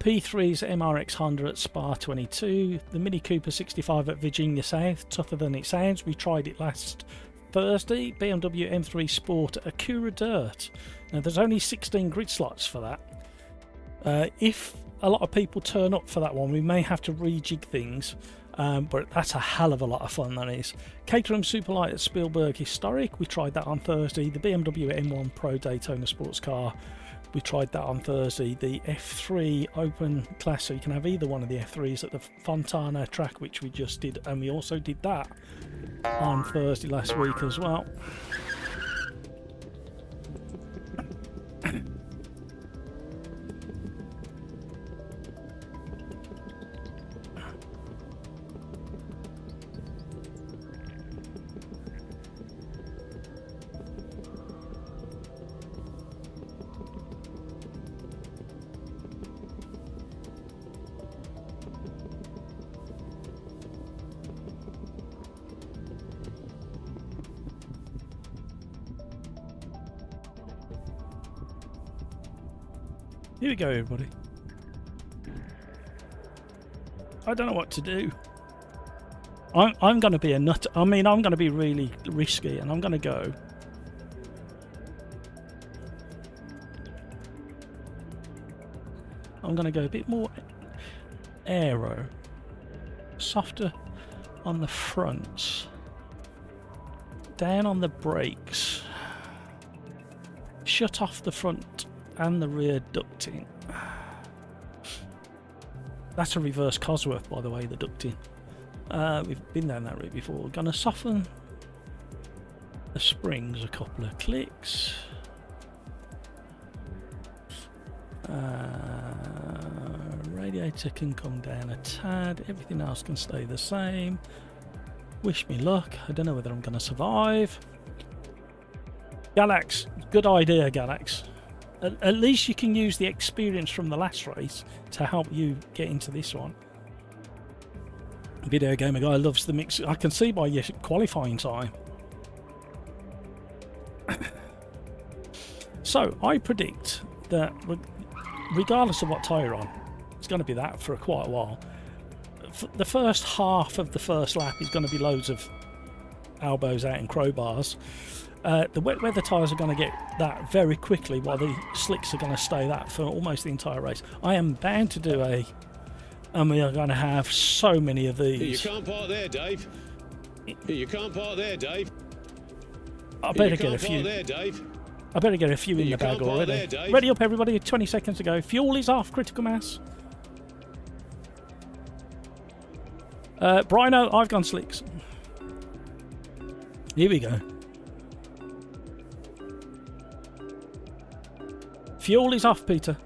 P3's MRX Honda at Spa 22, the Mini Cooper 65 at Virginia South, tougher than it sounds. We tried it last Thursday. BMW M3 Sport at Acura Dirt. Now there's only 16 grid slots for that. If a lot of people turn up for that one, we may have to rejig things, but that's a hell of a lot of fun, that is. Caterham Superlight at Spielberg Historic, we tried that on Thursday. The BMW M1 Pro Daytona Sports Car, we tried that on Thursday. The F3 Open Class, so you can have either one of the F3s at the Fontana track, which we just did, and we also did that on Thursday last week as well. Here we go, everybody. I don't know what to do. I'm going to be a nut. I mean, I'm going to be really risky, and I'm going to go. I'm going to go a bit more aero, softer on the fronts, down on the brakes, shut off the front and the rear ducting. That's a reverse Cosworth, by the way, the ducting. We've been down that route before. We're going to soften the springs a couple of clicks. Radiator can come down a tad. Everything else can stay the same. Wish me luck. I don't know whether I'm going to survive. Galax, good idea, Galax. At least you can use the experience from the last race to help you get into this one. Video gamer guy loves the mix. I can see by your qualifying time. So I predict that regardless of what tyre you're on, it's going to be that for quite a while. The first half of the first lap is going to be loads of elbows out and crowbars. The wet weather tyres are going to get that very quickly, while the slicks are going to stay that for almost the entire race. I am bound to do and we are going to have so many of these. You can't park there, Dave. You can't park there, Dave. I better get a few. There, Dave. I better get a few in the bag already. There, Ready up, everybody. 20 seconds to go. Fuel is off. Critical mass. Brino, I've gone slicks. Here we go. Fuel is off, Peter.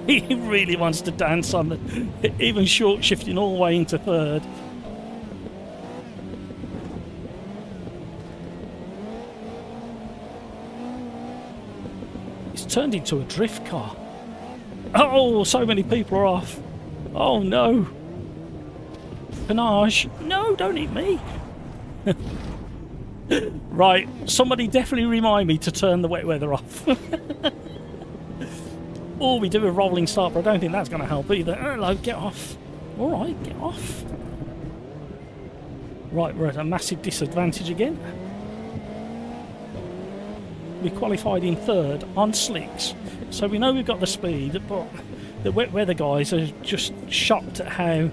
He really wants to dance on the, even short shifting all the way into third. Turned into a drift car. Oh, so many people are off. Oh no. Panache. No, don't eat me. Right, somebody definitely remind me to turn the wet weather off. Or we do a rolling start, but I don't think that's going to help either. Hello, get off. Alright, get off. Right, we're at a massive disadvantage again. We qualified in third on slicks, so we know we've got the speed, but the wet weather guys are just shocked at how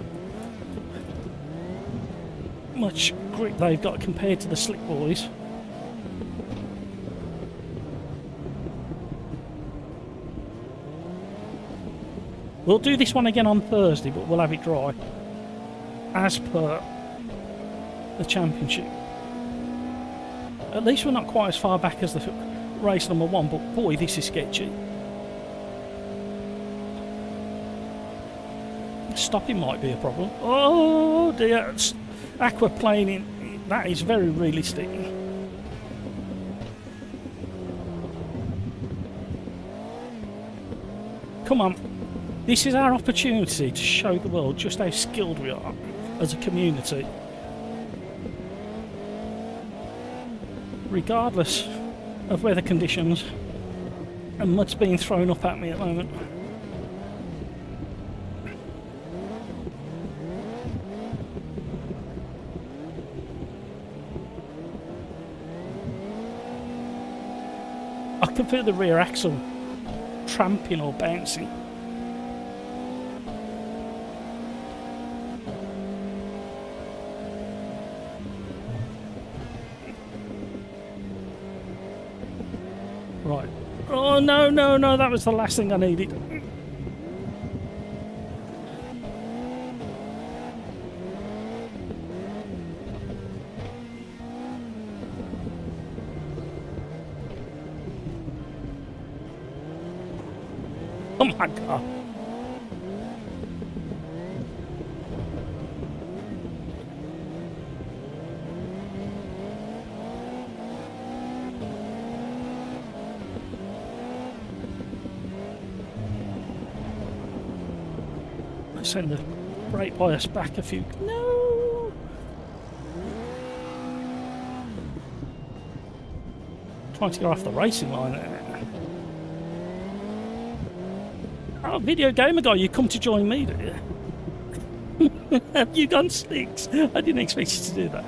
much grip they've got compared to the slick boys. We'll do this one again on Thursday, but we'll have it dry as per the championship. At least we're not quite as far back as the race number one, but boy, this is sketchy. Stopping might be a problem. Oh dear, it's aquaplaning, that is very realistic. Come on. This is our opportunity to show the world just how skilled we are as a community. Regardless of weather conditions, and mud's being thrown up at me at the moment. I can feel the rear axle tramping or bouncing. Right. Oh, no, no, no, that was the last thing I needed. Oh my God. Send the brake bias back a few. No! Trying to go off the racing line there. Oh, video gamer guy, you come to join me, do you? Have you gone 6? I didn't expect you to do that.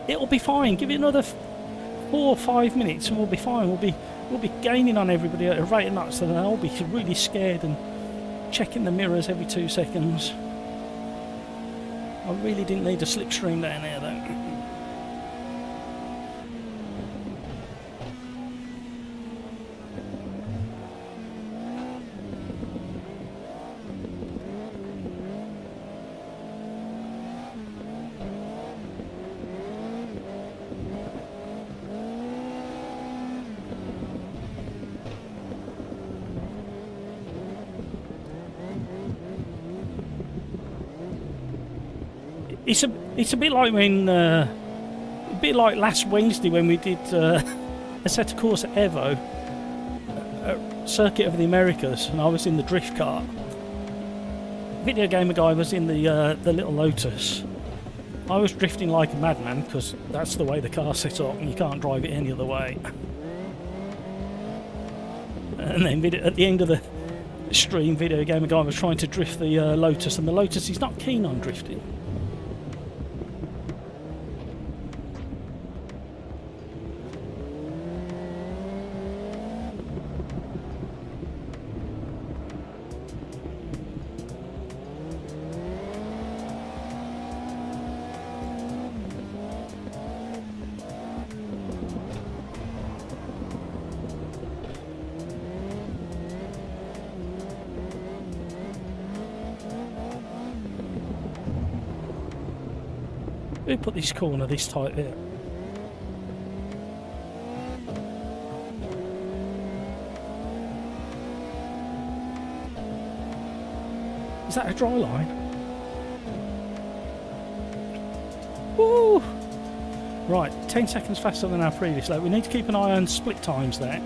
It'll be fine. Give it another 4 or 5 minutes and we'll be fine. We'll be gaining on everybody at a rate of knots, so they'll be really scared and checking the mirrors every 2 seconds. I really didn't need a slipstream down there though. It's a bit like when a bit like last Wednesday when we did a set of course at Evo, Circuit of the Americas, and I was in the drift car. Video gamer guy was in the little Lotus. I was drifting like a madman because that's the way the car's set up and you can't drive it any other way. And then at the end of the stream, video gamer guy was trying to drift the Lotus, and the Lotus is not keen on drifting. Who put this corner this tight here? Is that a dry line? Woo! Right, 10 seconds faster than our previous lap. We need to keep an eye on split times there.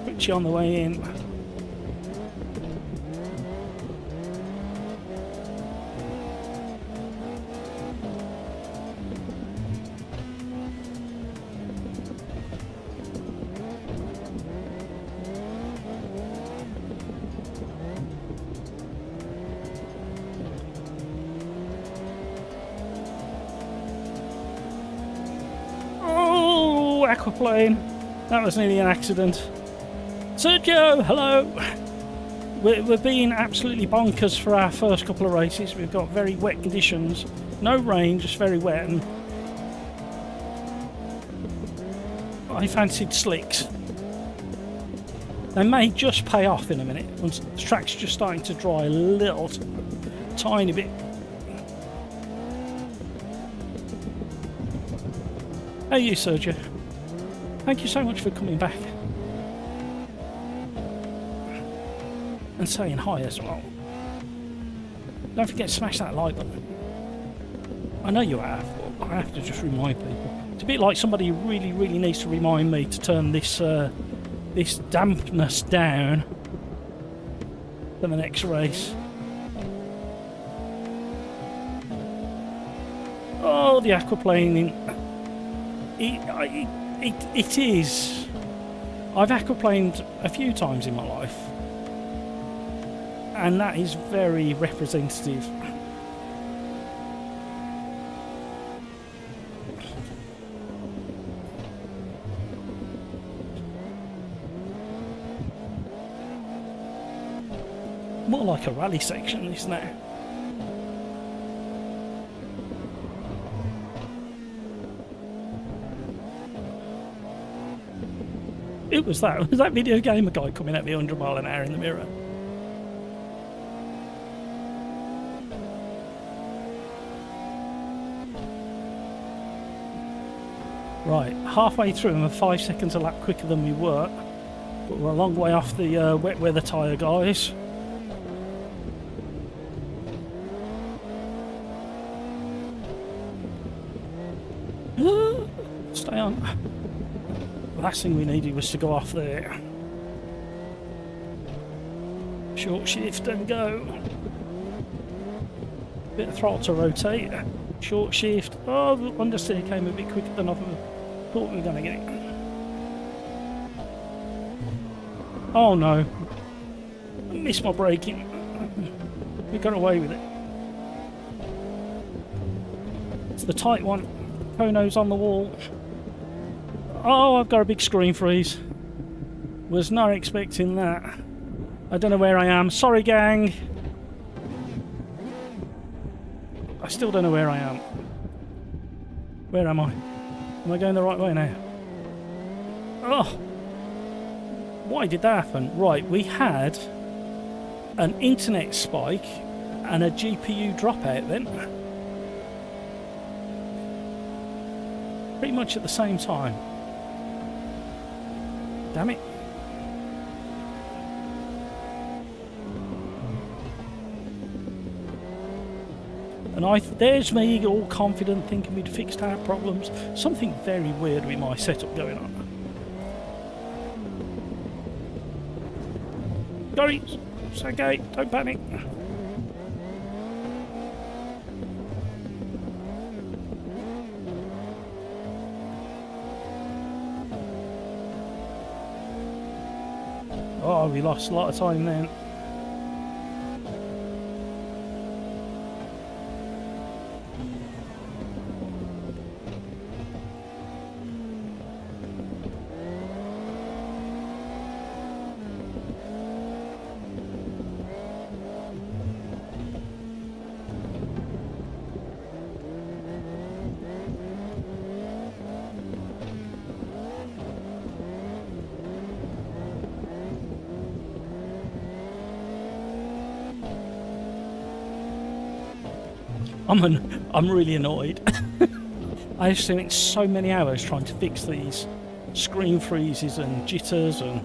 Richie on the way in. Aquaplane, that was nearly an accident. Sergio, hello. We're being absolutely bonkers for our first couple of races. We've got very wet conditions, no rain, just very wet, and I fancied slicks. They may just pay off in a minute once the track's just starting to dry a little tiny bit. How are you, Sergio? Thank you so much for coming back and saying hi as well. Don't forget to smash that like button. I know you have, but I have to just remind people. It's a bit like somebody who really, really needs to remind me to turn this this dampness down for the next race. Oh, the aquaplaning. It is. I've aquaplaned a few times in my life, and that is very representative. More like a rally section, isn't it? It was that video gamer guy coming at me 100 mile an hour in the mirror. Right, halfway through and we're 5 seconds a lap quicker than we were, but we're a long way off the wet weather tyre guys. Stay on. The last thing we needed was to go off there. Short shift and go. Bit of throttle to rotate. Short shift. Oh, the understeer came a bit quicker than I thought we were going to get it. Oh no. I missed my braking. We got away with it. It's the tight one. Kono's on the wall. Oh, I've got a big screen freeze. Was not expecting that. I don't know where I am. Sorry, gang. I still don't know where I am. Where am I? Am I going the right way now? Oh! Why did that happen? Right, we had an internet spike and a GPU dropout then. Pretty much at the same time. Damn it. And there's me all confident thinking we'd fixed our problems. Something very weird with my setup going on. Sorry, it's okay, don't panic. Oh, we lost a lot of time then. I'm really annoyed. I spent so many hours trying to fix these screen freezes and jitters and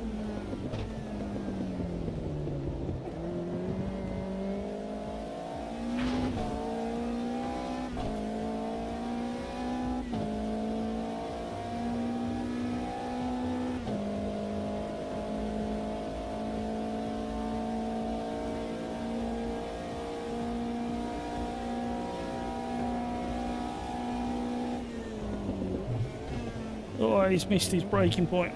oh, he's missed his braking point.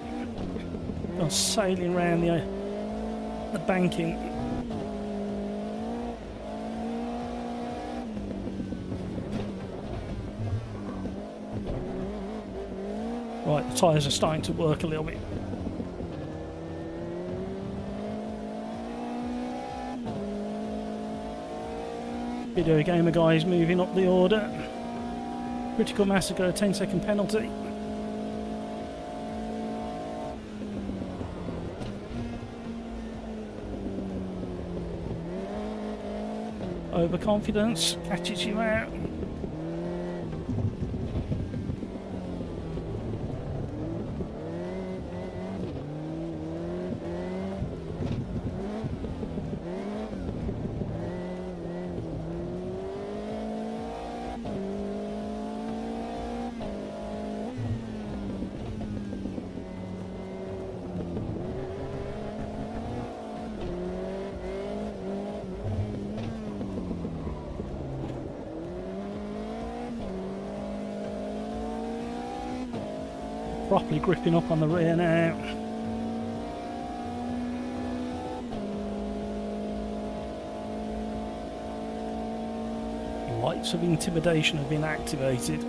Gone sailing around the banking. Right, the tyres are starting to work a little bit. Video gamer guys moving up the order. Critical massacre, a 10-second penalty. Overconfidence catches you out. properly gripping up on the rear now. Lights of intimidation have been activated.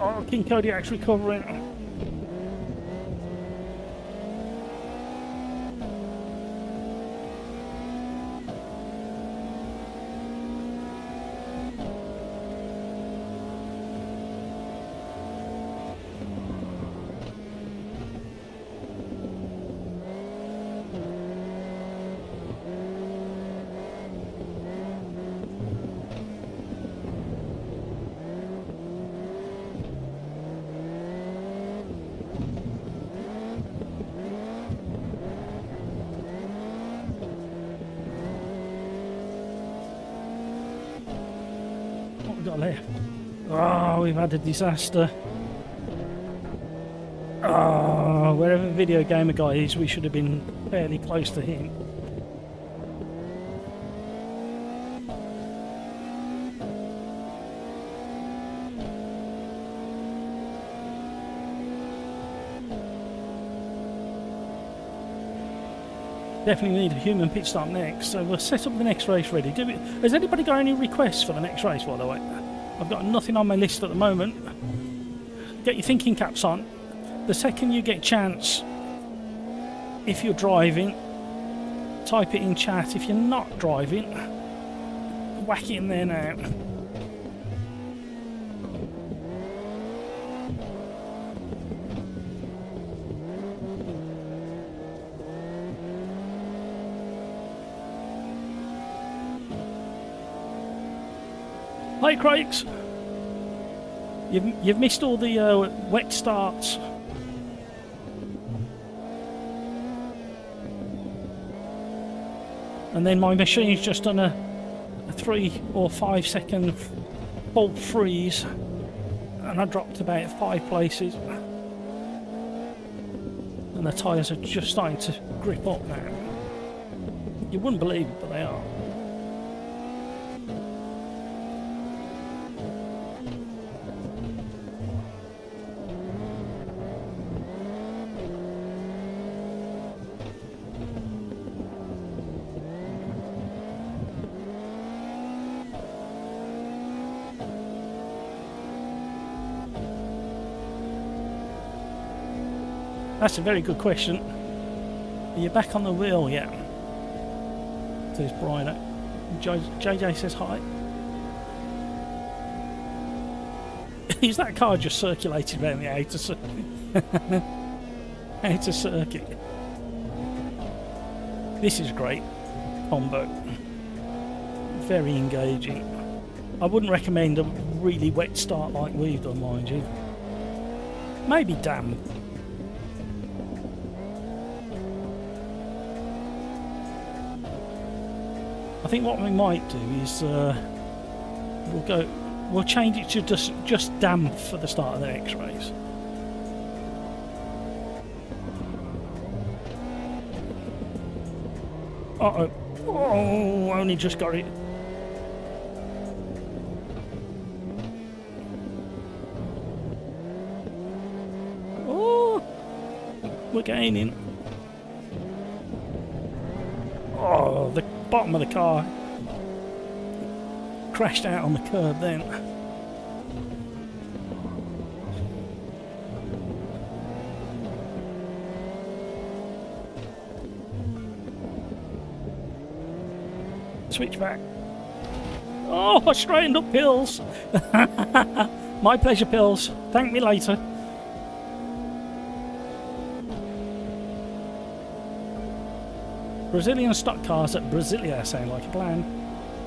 Oh, King Kodiak's recovering. What we got left? Oh, we've had a disaster. Oh, wherever Video Gamer Guy is, we should have been fairly close to him. Definitely need a human pit stop next, so we'll set up the next race ready. Has anybody got any requests for the next race, by the way? I've got nothing on my list at the moment. Get your thinking caps on. The second you get a chance, if you're driving, type it in chat. If you're not driving, whack it in there now. Hi, Crakes. You've missed all the wet starts. And then my machine's just done a 3 or 5 second fault freeze, and I dropped about 5 places. And the tyres are just starting to grip up now. You wouldn't believe it, but they are. That's a very good question. Are you back on the wheel yet? Says Brian. JJ says hi. Is that car just circulating around the outer circuit? This is great combo. Very engaging. I wouldn't recommend a really wet start like we've done, mind you. Maybe damp. I think what we might do is we'll change it to just damp for the start of the next race. Uh-oh. Oh, only just got it. Oh, we're gaining. Oh, the bottom of the car crashed out on the curb then. Switch back. Oh, I straightened up, Pills. My pleasure, Pills. Thank me later. Brazilian stock cars at Brasilia sound like a plan.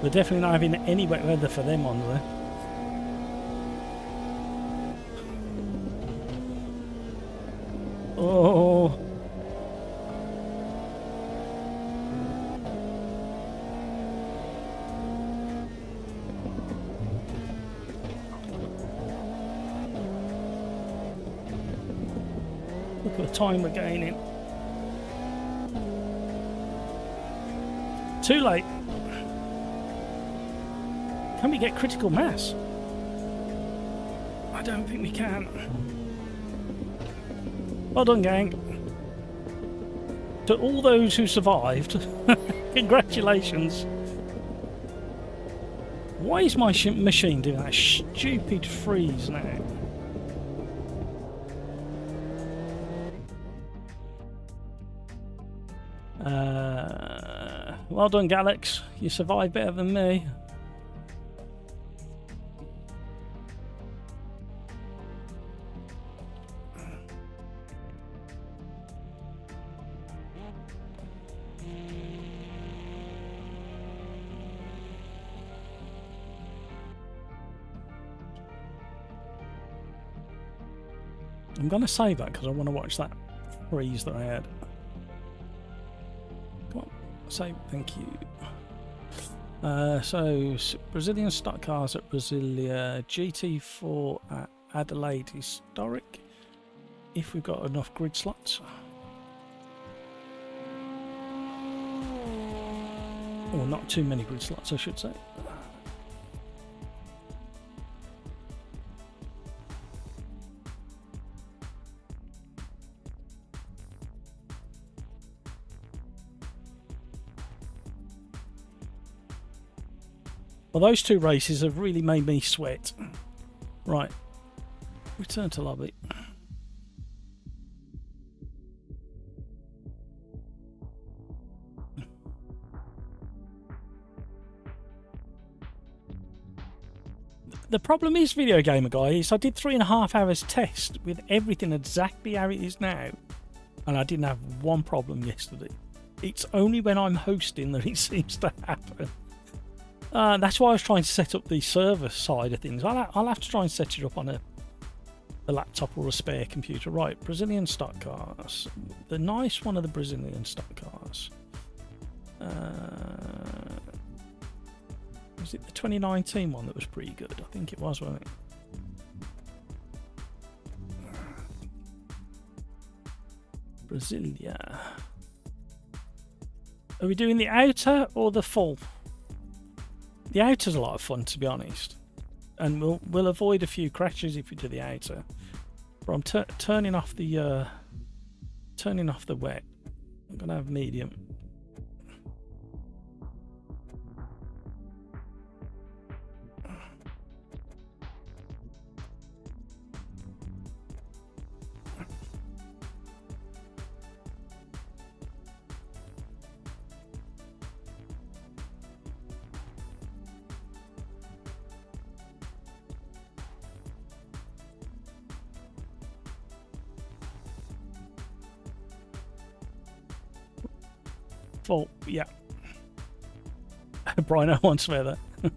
We're definitely not having any wet weather for them on there. Oh. for the time we're gaining. Too late. Can we get critical mass? I don't think we can. Well done, gang. To all those who survived, congratulations. Why is my machine doing that stupid freeze now? Well done, Galax. You survived better than me. I'm going to save that because I want to watch that freeze that I had. Come on, save, thank you. So, Brazilian stock cars at Brasilia, GT4 at Adelaide Historic, if we've got enough grid slots. Or not too many grid slots, I should say. Well, those two races have really made me sweat. Right, return to lobby. The problem is, Video Gamer Guy, is I did 3.5 hours test with everything exactly how it is now, and I didn't have one problem yesterday. It's only when I'm hosting that it seems to happen. That's why I was trying to set up the server side of things. I'll have to try and set it up on a laptop or a spare computer. Right, Brazilian stock cars. The nice one of the Brazilian stock cars. Was it the 2019 one that was pretty good? I think it was, wasn't it? Brasilia. Are we doing the outer or the full? The outer's a lot of fun, to be honest, and we'll avoid a few crashes if we do the outer. But I'm turning off the wet. I'm gonna have medium. Full, yeah. Brian, I won't swear that. Are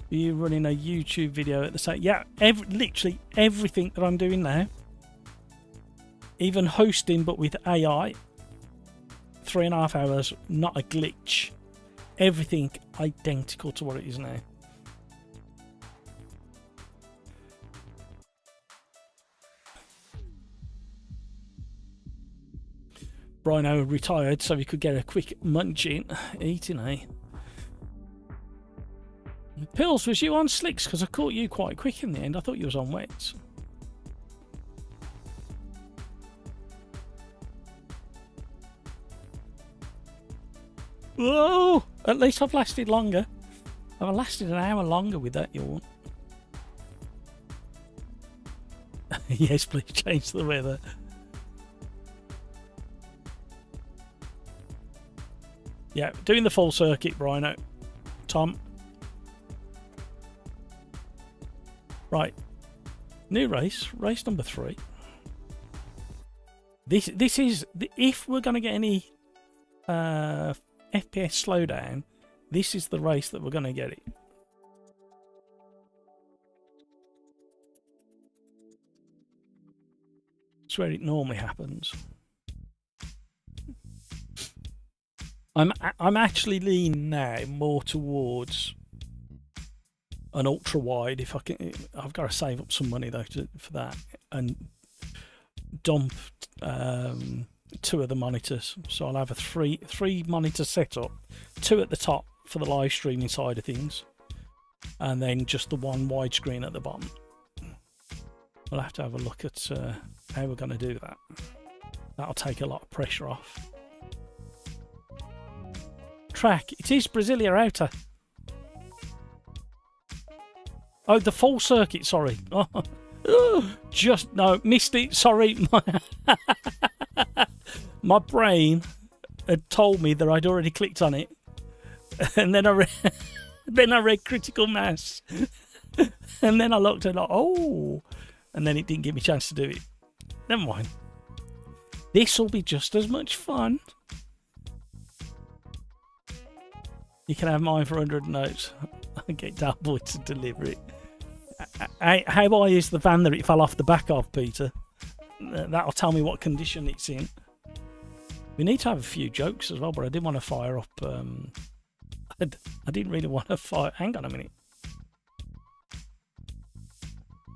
you running a YouTube video at the same? Yeah, literally everything that I'm doing now. Even hosting, but with AI. 3.5 hours, not a glitch. Everything identical to what it is now. Rhino retired so he could get a quick munching, eating, eh? Pills, was you on slicks? Because I caught you quite quick in the end. I thought you was on wets. Whoa! At least I've lasted longer. I've lasted an hour longer with that yawn. Yes, please change the weather. Yeah, doing the full circuit, Brino. Tom. Right. New race. Race number 3. This is... If we're going to get any FPS slowdown, this is the race that we're going to get it. It's where it normally happens. I'm actually leaning now more towards an ultra wide. If I can, I've got to save up some money though for that, and dump 2 of the monitors. So I'll have a three monitor setup, 2 at the top for the live streaming side of things, and then just the 1 widescreen at the bottom. We'll have to have a look at how we're going to do that. That'll take a lot of pressure off. Track, it is Brasilia Outer. Oh, the full circuit, sorry. Oh, just, no, missed it, sorry. My brain had told me that I'd already clicked on it. And then I read critical mass. And then I looked at it like, oh. And then it didn't give me a chance to do it. Never mind. This will be just as much fun. You can have mine for 100 notes. I'll get Dalboy to deliver it. How high is the van that it fell off the back of, Peter? That'll tell me what condition it's in. We need to have a few jokes as well, but I didn't want to fire up... I didn't really want to fire... Hang on a minute.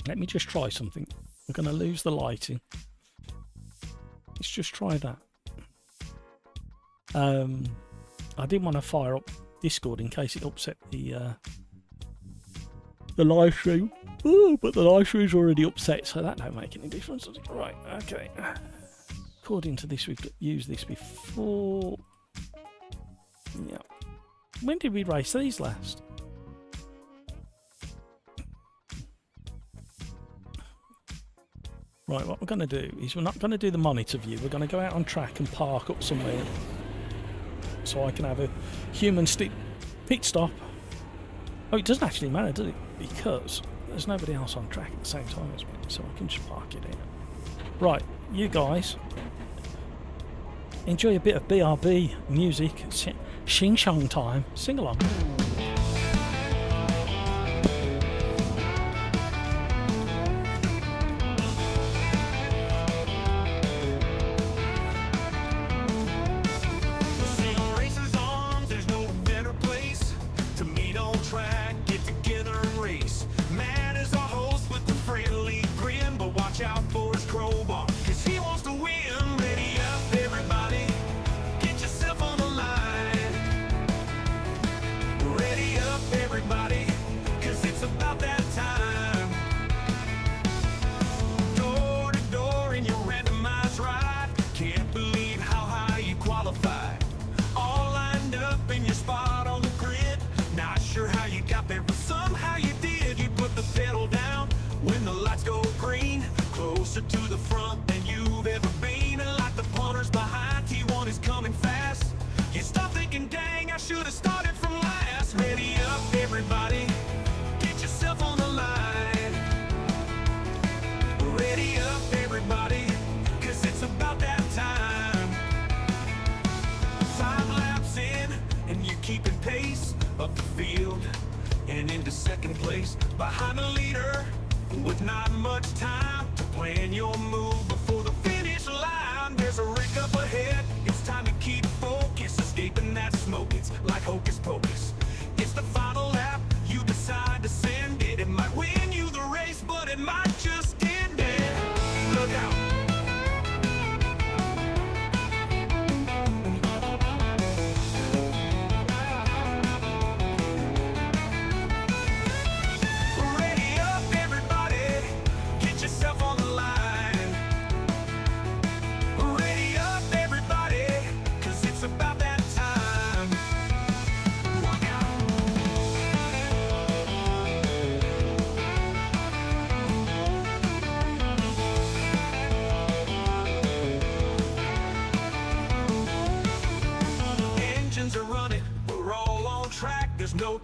Let me just try something. I'm going to lose the lighting. Let's just try that. I didn't want to fire up Discord in case it upset the live stream. Ooh, but the live stream's already upset, so that don't make any difference, does it? Right, okay. According to this, we've used this before. Yeah. When did we race these last? Right, what we're going to do is we're not going to do the monitor view. We're going to go out on track and park up somewhere so I can have a human pit stop. Oh, it doesn't actually matter, does it? Because there's nobody else on track at the same time as me, so I can just park it in. Right, you guys enjoy a bit of BRB music. Shing Shong time. Sing along.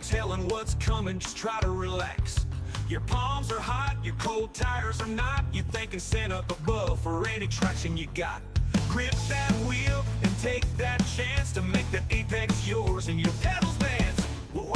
Telling what's coming, just try to relax. Your palms are hot, your cold tires are not. You're thanking Santa above for any traction you got. Grip that wheel and take that chance to make the apex yours and your pedals dance. Whoa!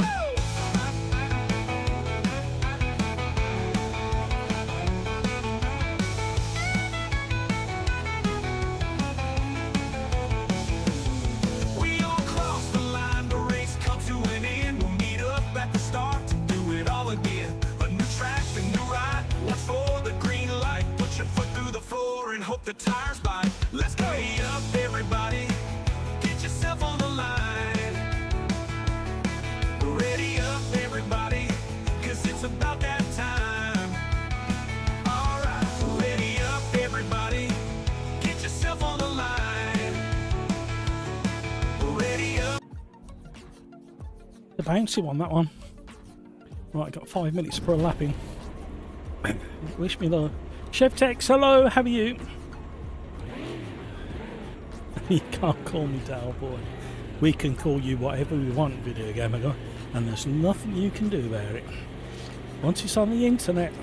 Hope the The bouncy one, that one. Right, got 5 minutes to put a lap in. Wish me luck. Chef Tex, hello, how are you? You can't call me Dale Boy. We can call you whatever we want, Video Gamer Guy, and there's nothing you can do about it. Once it's on the internet.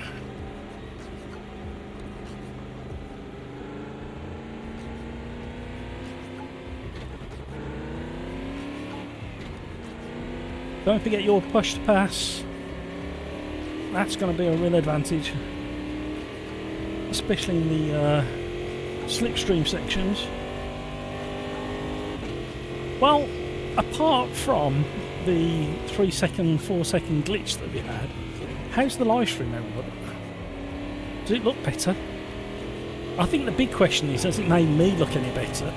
Don't forget your push to pass. That's going to be a real advantage, especially in the slipstream sections. Well, apart from the 3 second, 4 second glitch that we had, how's the live stream, everybody? Does it look better? I think the big question is, has it made me look any better?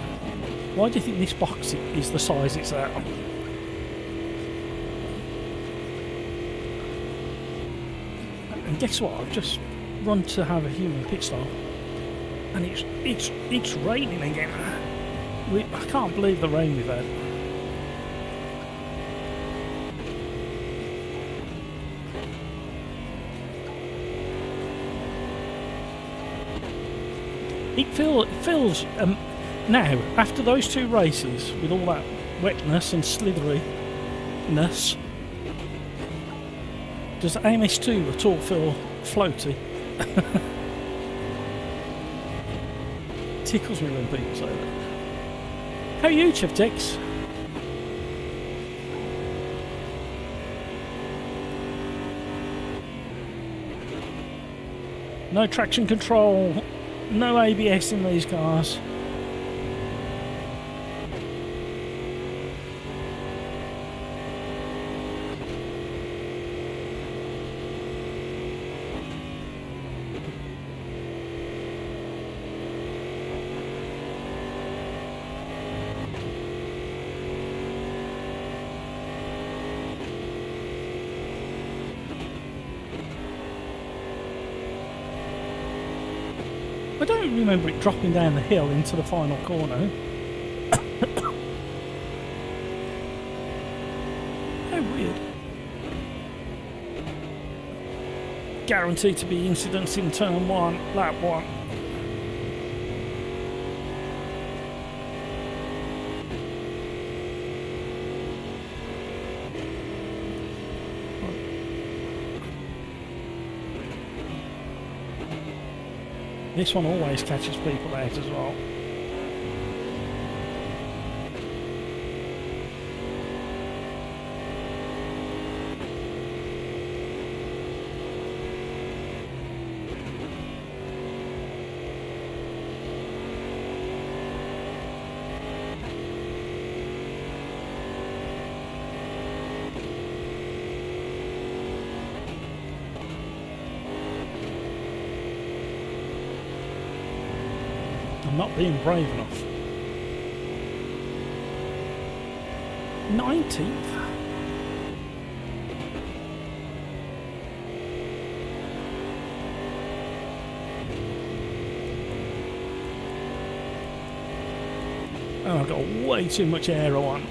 Why do you think this box is the size it's at? And guess what? I've just run to have a human pit stop, and it's raining again. I can't believe the rain we've had. It feels now, after those 2 races with all that wetness and slitheriness, does AMS2 at all feel floaty? Tickles me when people say that. How are you, Chef Tex? No traction control, no ABS in these cars. I don't remember it dropping down the hill into the final corner. How weird. Guaranteed to be incidents in turn 1, lap 1. This one always catches people out as well. I'm not being brave enough. 19th? Oh, I've got way too much aero on.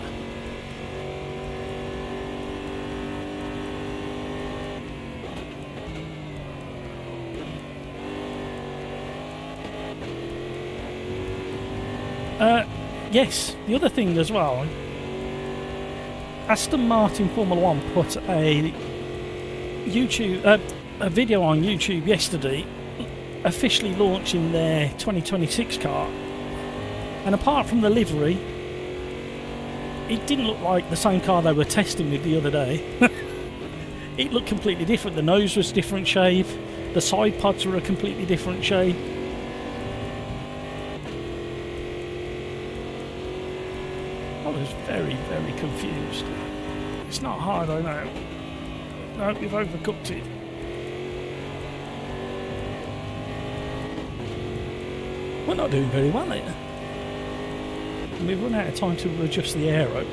Yes, the other thing as well, Aston Martin Formula 1 put a video on YouTube yesterday officially launching their 2026 car, and apart from the livery, it didn't look like the same car they were testing with the other day. It looked completely different. The nose was different shape, the side pods were a completely different shape. I was very, very confused. It's not hard, I know. No, we've overcooked it. We're not doing very well here. And we've run out of time to adjust the aero.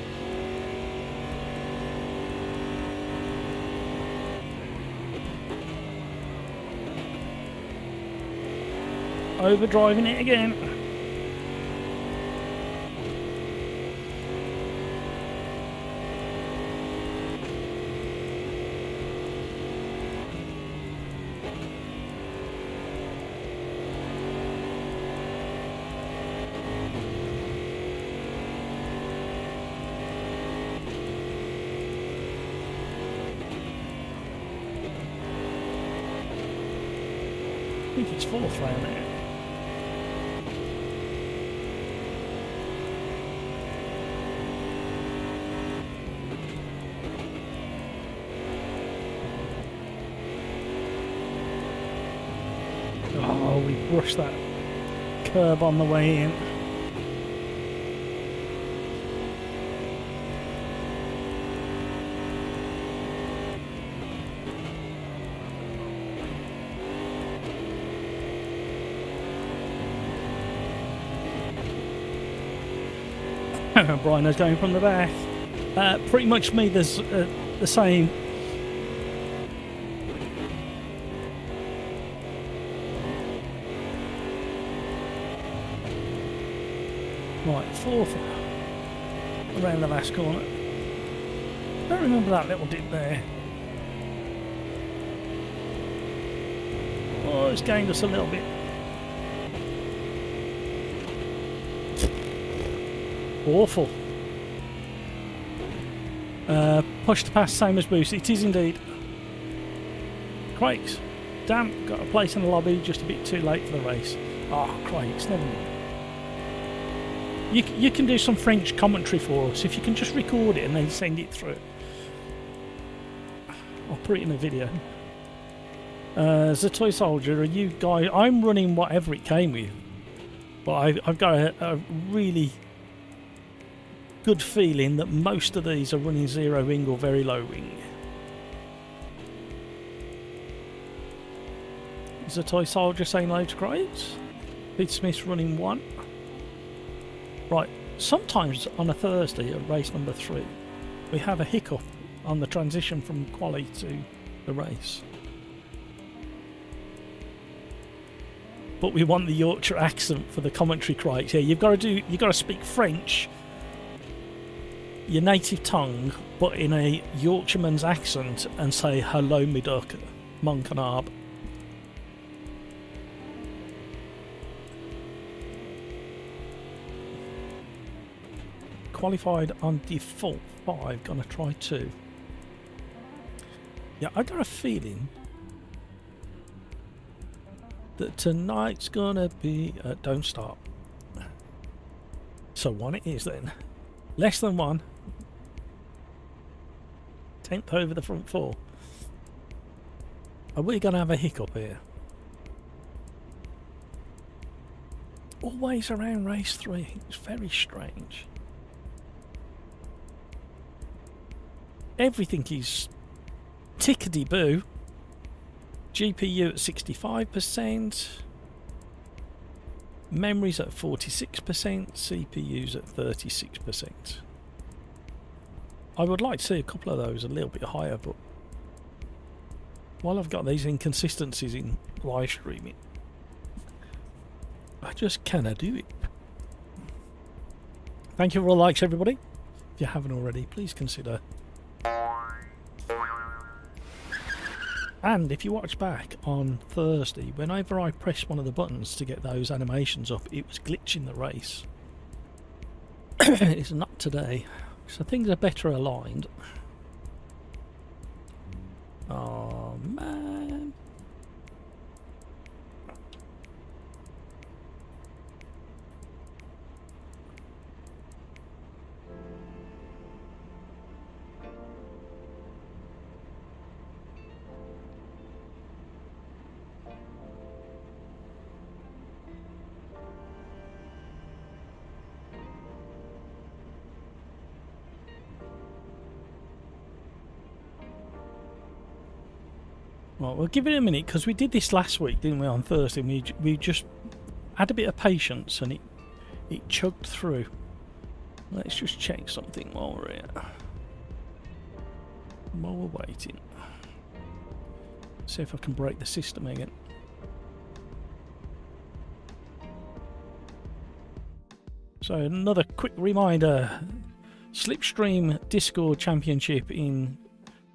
Overdriving it again. think it's fourth round there. Oh, we brushed that curb on the way in. Brino's going from the back. Pretty much me, there's the same. Right, fourth around the last corner. Don't remember that little dip there. Oh, it's gained us a little bit. Awful. Push to pass, same as boost. It is indeed. Crakes. Damn, got a place in the lobby, just a bit too late for the race. Ah, oh, Crakes, never mind. You can do some French commentary for us if you can just record it and then send it through. I'll put it in a video. As a toy soldier, are you guys? I'm running whatever it came with, but I've got a really good feeling that most of these are running zero wing or very low wing. Is a toy soldier saying loads of crates? Pete Smith's running 1. Right, sometimes on a Thursday at race number 3 we have a hiccup on the transition from Quali to the race. But we want the Yorkshire accent for the commentary crates. Yeah, you've got to speak French, your native tongue, but in a Yorkshireman's accent, and say hello me duck, monk and arb. Qualified on default 5, gonna try 2. Yeah, I got a feeling that tonight's gonna be don't start. So 1 it is then. Less than 1. 10th over the front 4. Are we gonna have a hiccup here? Always around race 3. It's very strange. Everything is tickety-boo. GPU at 65%. Memories at 46%. CPU's at 36%. I would like to see a couple of those a little bit higher, but while I've got these inconsistencies in live streaming, I just cannot do it. Thank you for all the likes, everybody. If you haven't already, please consider. And if you watch back on Thursday, whenever I pressed one of the buttons to get those animations up, it was glitching the race. It's not today, so things are better aligned. Oh man. Well, we'll give it a minute, because we did this last week, didn't we, on Thursday? We just had a bit of patience and it chugged through. Let's just check something while we're here. While we're waiting. See if I can break the system again. So another quick reminder. Slipstream Discord Championship in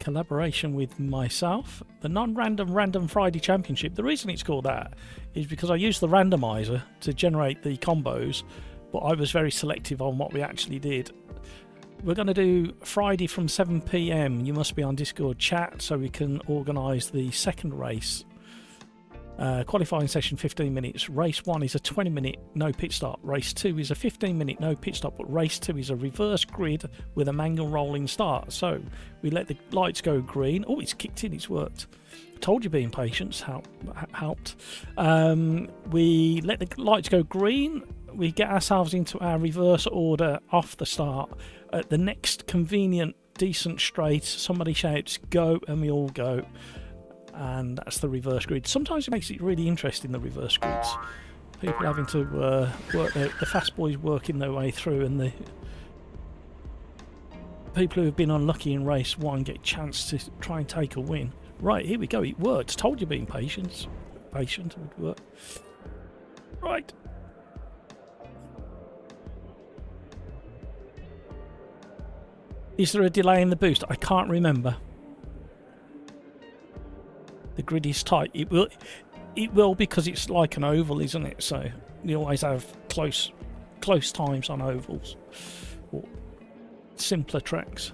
collaboration with myself, the non-random Random Friday Championship. The reason it's called that is because I used the randomizer to generate the combos, but I was very selective on what we actually did. We're going to do Friday from 7 PM. You must be on Discord chat so we can organise the second race Qualifying session 15 minutes. Race 1 is a 20-minute no pit stop. Race 2 is a 15-minute no pit stop, but race 2 is a reverse grid with a manual rolling start. So we let the lights go green. Oh, it's kicked in, it's worked. Told you being patient helped. We let the lights go green. We get ourselves into our reverse order off the start. At the next convenient, decent straight, somebody shouts go, and we all go. And that's the reverse grid. Sometimes it makes it really interesting, the reverse grids. People having to work the fast boys working their way through, and the people who have been unlucky in race 1 get a chance to try and take a win. Right, here we go. It worked. Told you being patient would work. Right. Is there a delay in the boost? I can't remember. The grid is tight. It will because it's like an oval, isn't it? So you always have close times on ovals or simpler tracks.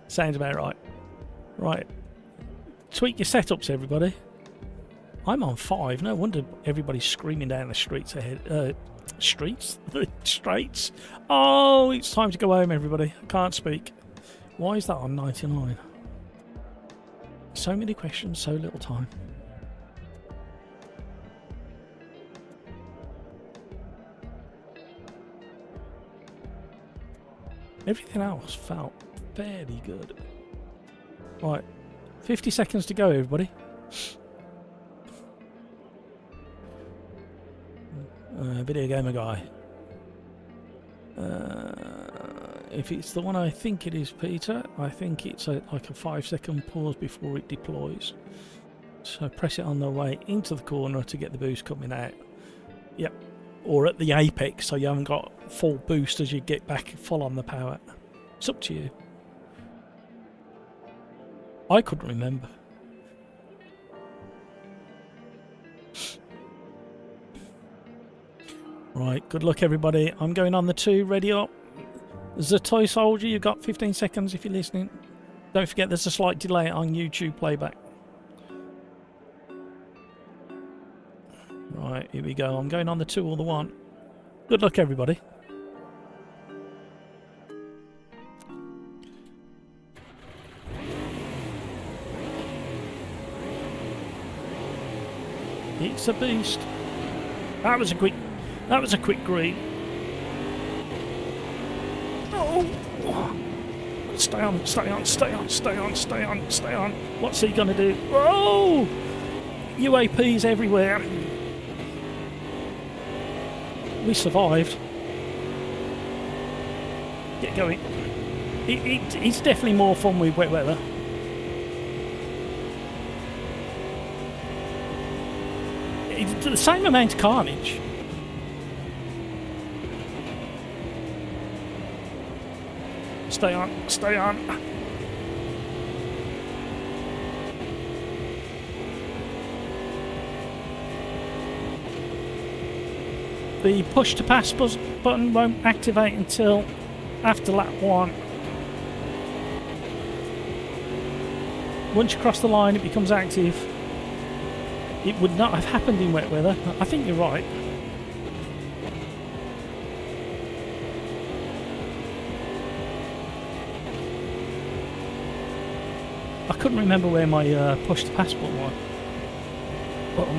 Sounds about right. Right. Tweak your setups, everybody. I'm on 5. No wonder everybody's screaming down the streets ahead. Streets? The straights? Oh, it's time to go home, everybody. I can't speak. Why is that on 99? So many questions, so little time. Everything else felt fairly good. Right, 50 seconds to go, everybody. Video gamer guy. If it's the one I think it is, Peter, I think it's like a 5-second pause before it deploys. So press it on the way into the corner to get the boost coming out. Yep. Or at the apex, so you haven't got full boost as you get back full on the power. It's up to you. I couldn't remember. Right, good luck everybody. I'm going on the 2, ready up. The Toy Soldier, you've got 15 seconds if you're listening. Don't forget there's a slight delay on YouTube playback. Right, here we go. I'm going on the 2 or the 1. Good luck everybody. It's a beast. That was a quick green. Oh! Stay on. What's he gonna do? Oh! UAPs everywhere. We survived. Get going. It's definitely more fun with wet weather. It's the same amount of carnage. Stay on. The push to pass button won't activate until after lap 1. Once you cross the line, it becomes active. It would not have happened in wet weather. I think you're right. I couldn't remember where my push to pass button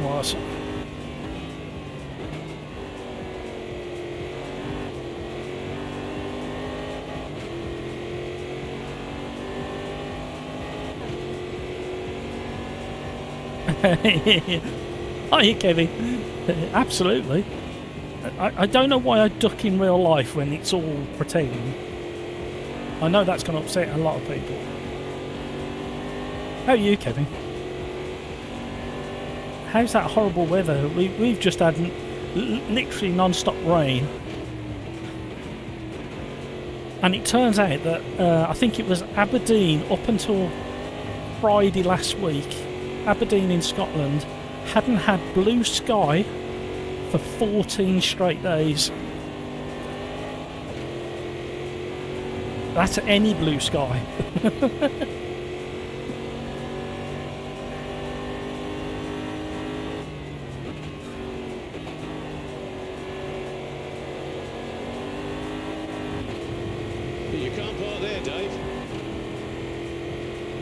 was. Are you, Kevin? Absolutely. I don't know why I duck in real life when it's all pretend. I know that's going to upset a lot of people. How are you, Kevin? How's that horrible weather? We've just had literally non-stop rain. And it turns out that I think it was Aberdeen up until Friday last week. Aberdeen in Scotland hadn't had blue sky for 14 straight days. That's any blue sky. You can't park there, Dave.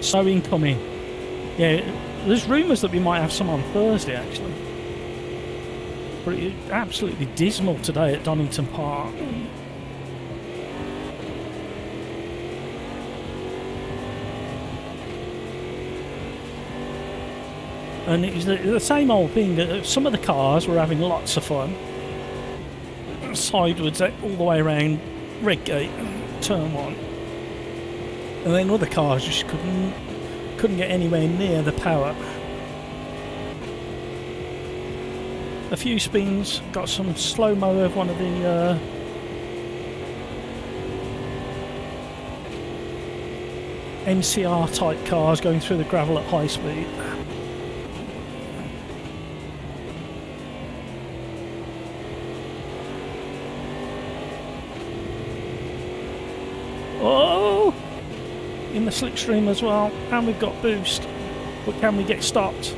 So incoming. Yeah, there's rumours that we might have some on Thursday, actually. But it's absolutely dismal today at Donington Park. And it was the same old thing. Some of the cars were having lots of fun. Sideways all the way around Redgate, turn 1. And then other cars just couldn't get anywhere near the power. A few spins, got some slow-mo of one of the MCR type cars going through the gravel at high speed. Oh! In the slipstream as well, and we've got boost. But can we get stopped?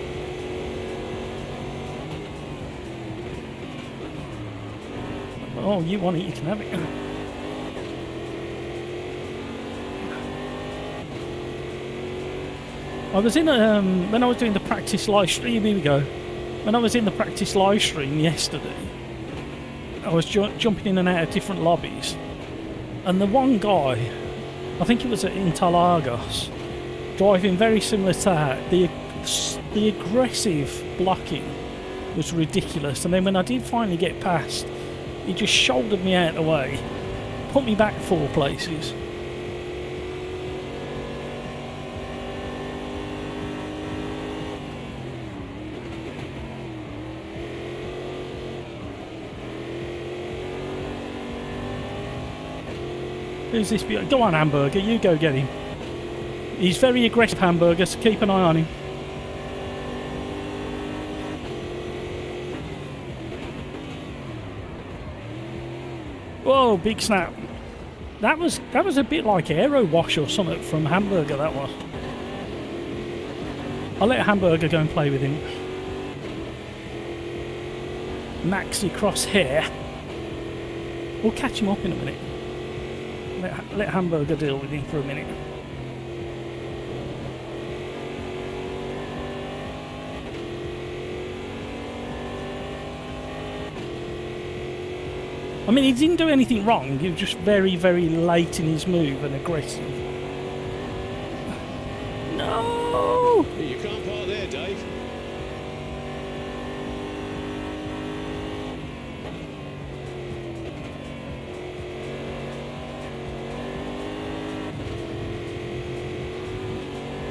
Oh, you want it, you can have it. I was in when I was doing the practice live stream. Here we go. When I was in the practice live stream yesterday, I was jumping in and out of different lobbies, and the one guy, I think it was at Interlagos, driving very similar to that. The aggressive blocking was ridiculous, and then when I did finally get past, he just shouldered me out of the way, put me back 4 places. Who's this? Go on, Hamburger, you go get him. He's very aggressive, Hamburger, so keep an eye on him. Whoa, big snap. That was a bit like Aero Wash or something from Hamburger, that was. I'll let Hamburger go and play with him. Maxi crosshair. We'll catch him up in a minute. Let Hamburger deal with him for a minute. I mean, he didn't do anything wrong. He was just very, very late in his move and aggressive. No! You can't park there, Dave.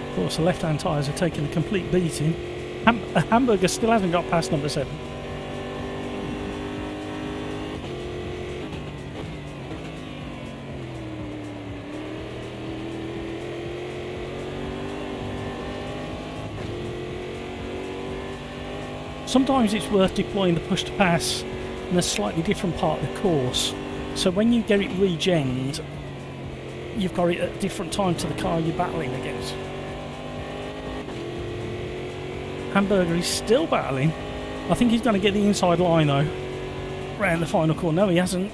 Of course, the left-hand tyres are taking a complete beating. Hamburger still hasn't got past number 7. Sometimes it's worth deploying the push to pass in a slightly different part of the course. So when you get it regened, you've got it at a different time to the car you're battling against. Hamburger is still battling. I think he's going to get the inside line though. Round the final corner. No, he hasn't.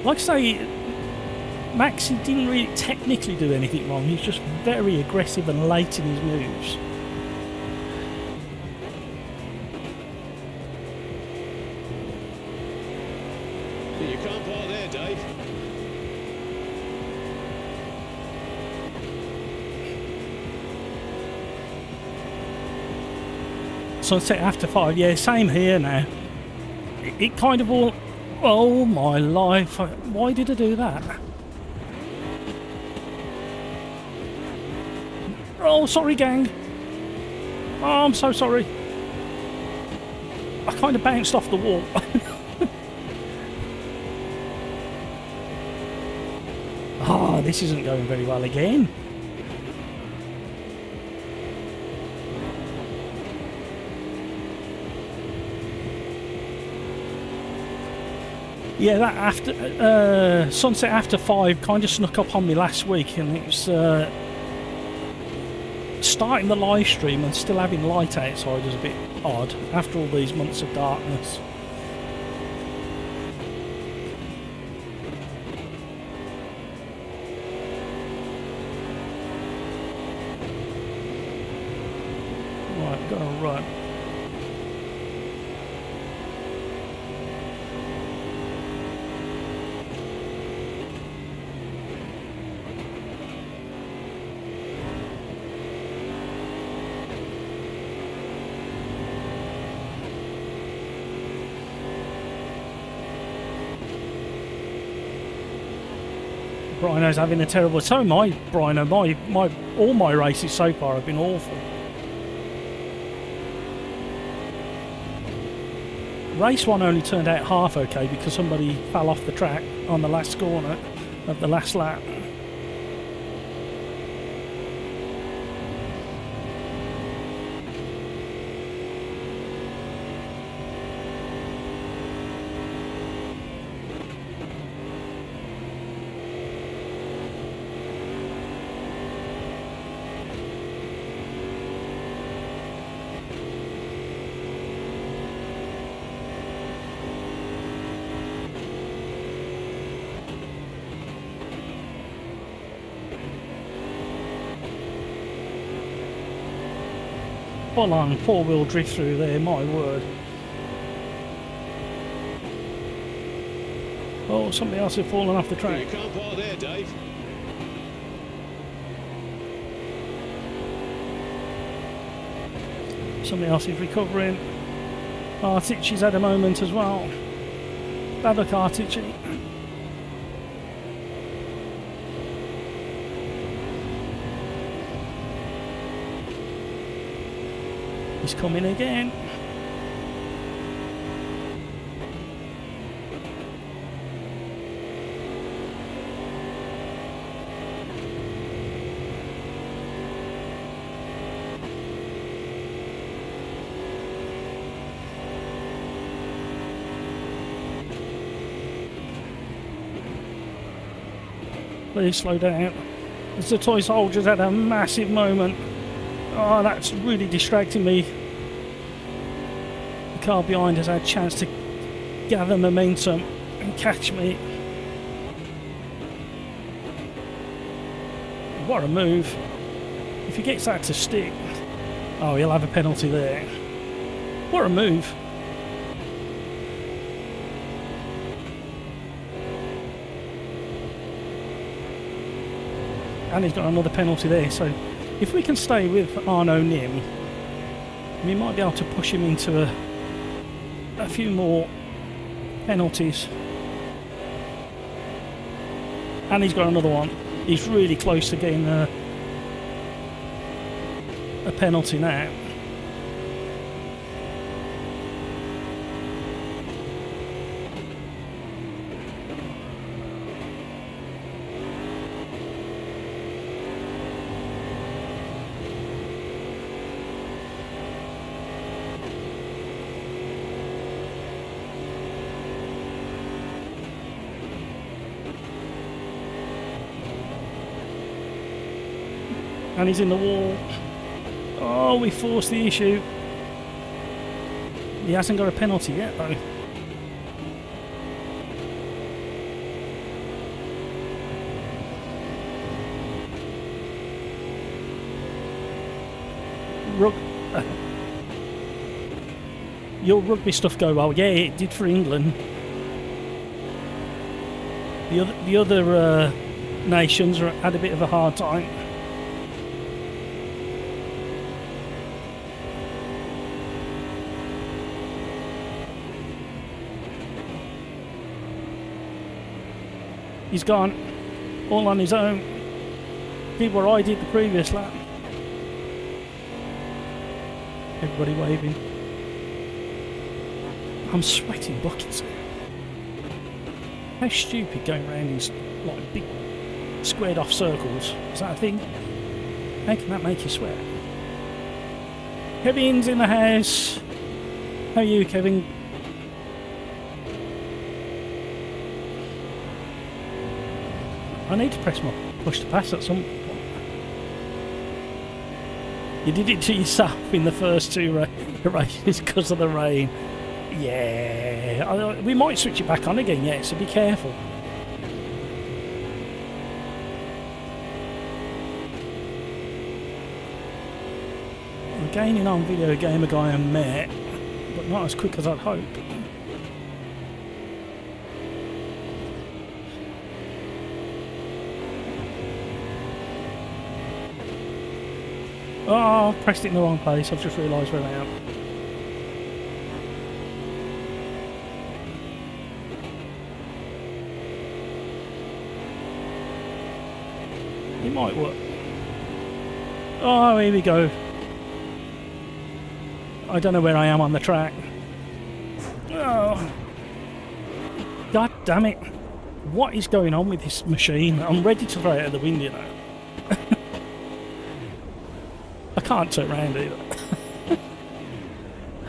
Like I say, Maxi didn't really technically do anything wrong. He's just very aggressive and late in his moves. You can't park there, Dave. Sunset after 5, yeah, same here now. It kind of all... Oh my life, why did I do that? Oh, sorry gang. Oh, I'm so sorry. I kind of bounced off the wall. Ah, this isn't going very well again. Yeah, that after sunset after 5 kind of snuck up on me last week, and it was starting the live stream and still having light outside was a bit odd after all these months of darkness. Right, gotta run. Brino's having a terrible. So my Brino, all my races so far have been awful. Race 1 only turned out half okay because somebody fell off the track on the last corner of the last lap. Full on 4-wheel drift through there, my word. Oh, somebody else has fallen off the track. You can't park there, Dave. Somebody else is recovering. Articci's had a moment as well. Bad luck, Articci. He's coming again. Please slow down. As the toy soldier's had a massive moment. Oh, that's really distracting me. The car behind has had a chance to gather momentum and catch me. What a move. If he gets that to stick, oh, he'll have a penalty there. What a move. And he's got another penalty there, so if we can stay with Arno Nim, we might be able to push him into a few more penalties. And he's got another one. He's really close to getting a penalty now. And he's in the wall. Oh, we forced the issue. He hasn't got a penalty yet, though. Your rugby stuff go well. Yeah, it did for England. The other nations had a bit of a hard time. He's gone all on his own. Did what I did the previous lap. Everybody waving. I'm sweating buckets. How stupid going around in like big squared off circles. Is that a thing? How can that make you sweat? Kevin's in the house. How are you, Kevin? I need to press my push to pass at some point. You did it to yourself in the first two races because of the rain. Yeah, we might switch it back on again, yeah, so be careful. We're gaining on Video Gamer Guy and Mare, but not as quick as I'd hope. Oh, I've pressed it in the wrong place. I've just realised where I am. It might work. Oh, here we go. I don't know where I am on the track. Oh. God damn it. What is going on with this machine? I'm ready to throw it out the window now. I can't turn around either.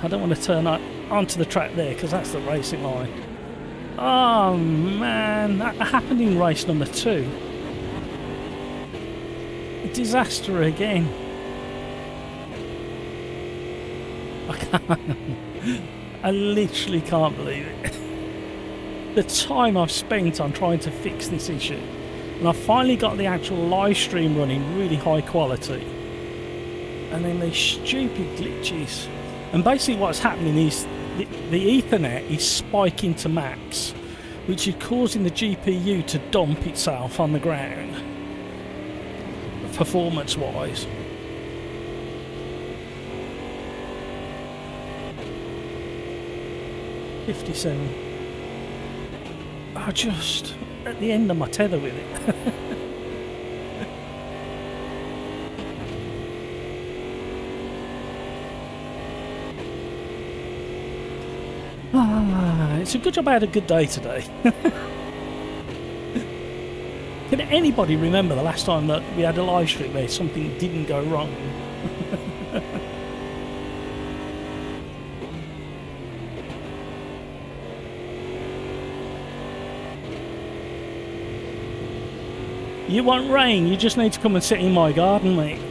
I don't want to turn onto the track there because that's the racing line. Oh man, that happened in race number 2. A disaster again. I can't. I literally can't believe it. The time I've spent on trying to fix this issue, and I finally got the actual live stream running really high quality. And then these stupid glitches. And basically what's happening is the Ethernet is spiking to max, which is causing the GPU to dump itself on the ground, performance wise. $57. I'm just at the end of my tether with it. It's a good job I had a good day today. Can anybody remember the last time that we had a live stream where something didn't go wrong? You want rain, you just need to come and sit in my garden, mate.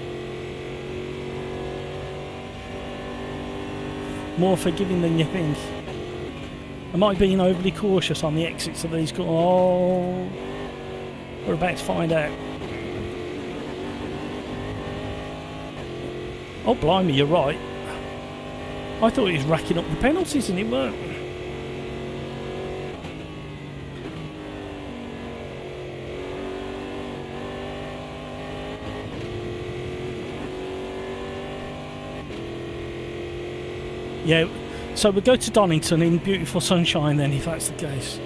More forgiving than you think. Am I being overly cautious on the exits of these? Oh, we're about to find out. Oh, blimey, you're right. I thought he was racking up the penalties and it weren't. Yeah. So we'll go to Donington in beautiful sunshine then, if that's the case.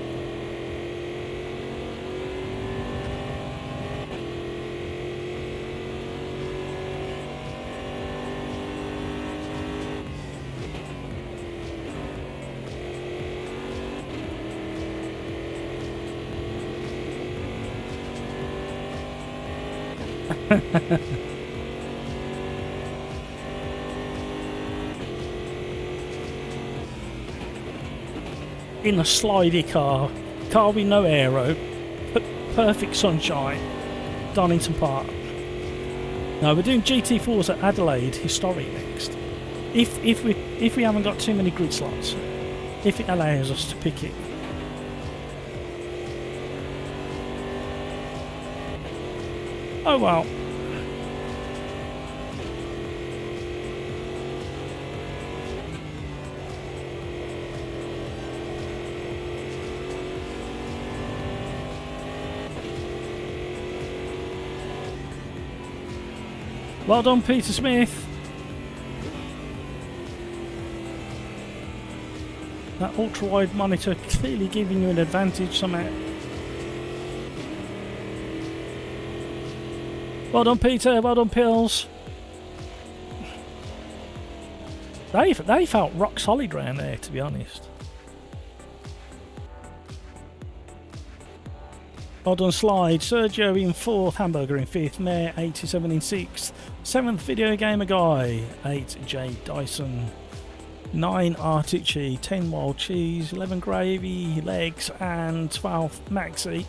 In a slidey car with no aero, perfect sunshine, Donington Park. Now we're doing GT4s at Adelaide Historic next. If we haven't got too many grid slots, if it allows us to pick it. Oh well. Well done, Peter Smith. That ultra-wide monitor clearly giving you an advantage somehow. Well done, Peter. Well done, Pills. They felt rock solid round there, to be honest. Well done, Slide. Sergio in 4th, Hamburger in 5th, Mayor 87 in 6th, 7th Video Gamer Guy, 8 J Dyson, 9 Artici, 10 Wild Cheese, 11 Gravy, Legs, and 12 Maxi.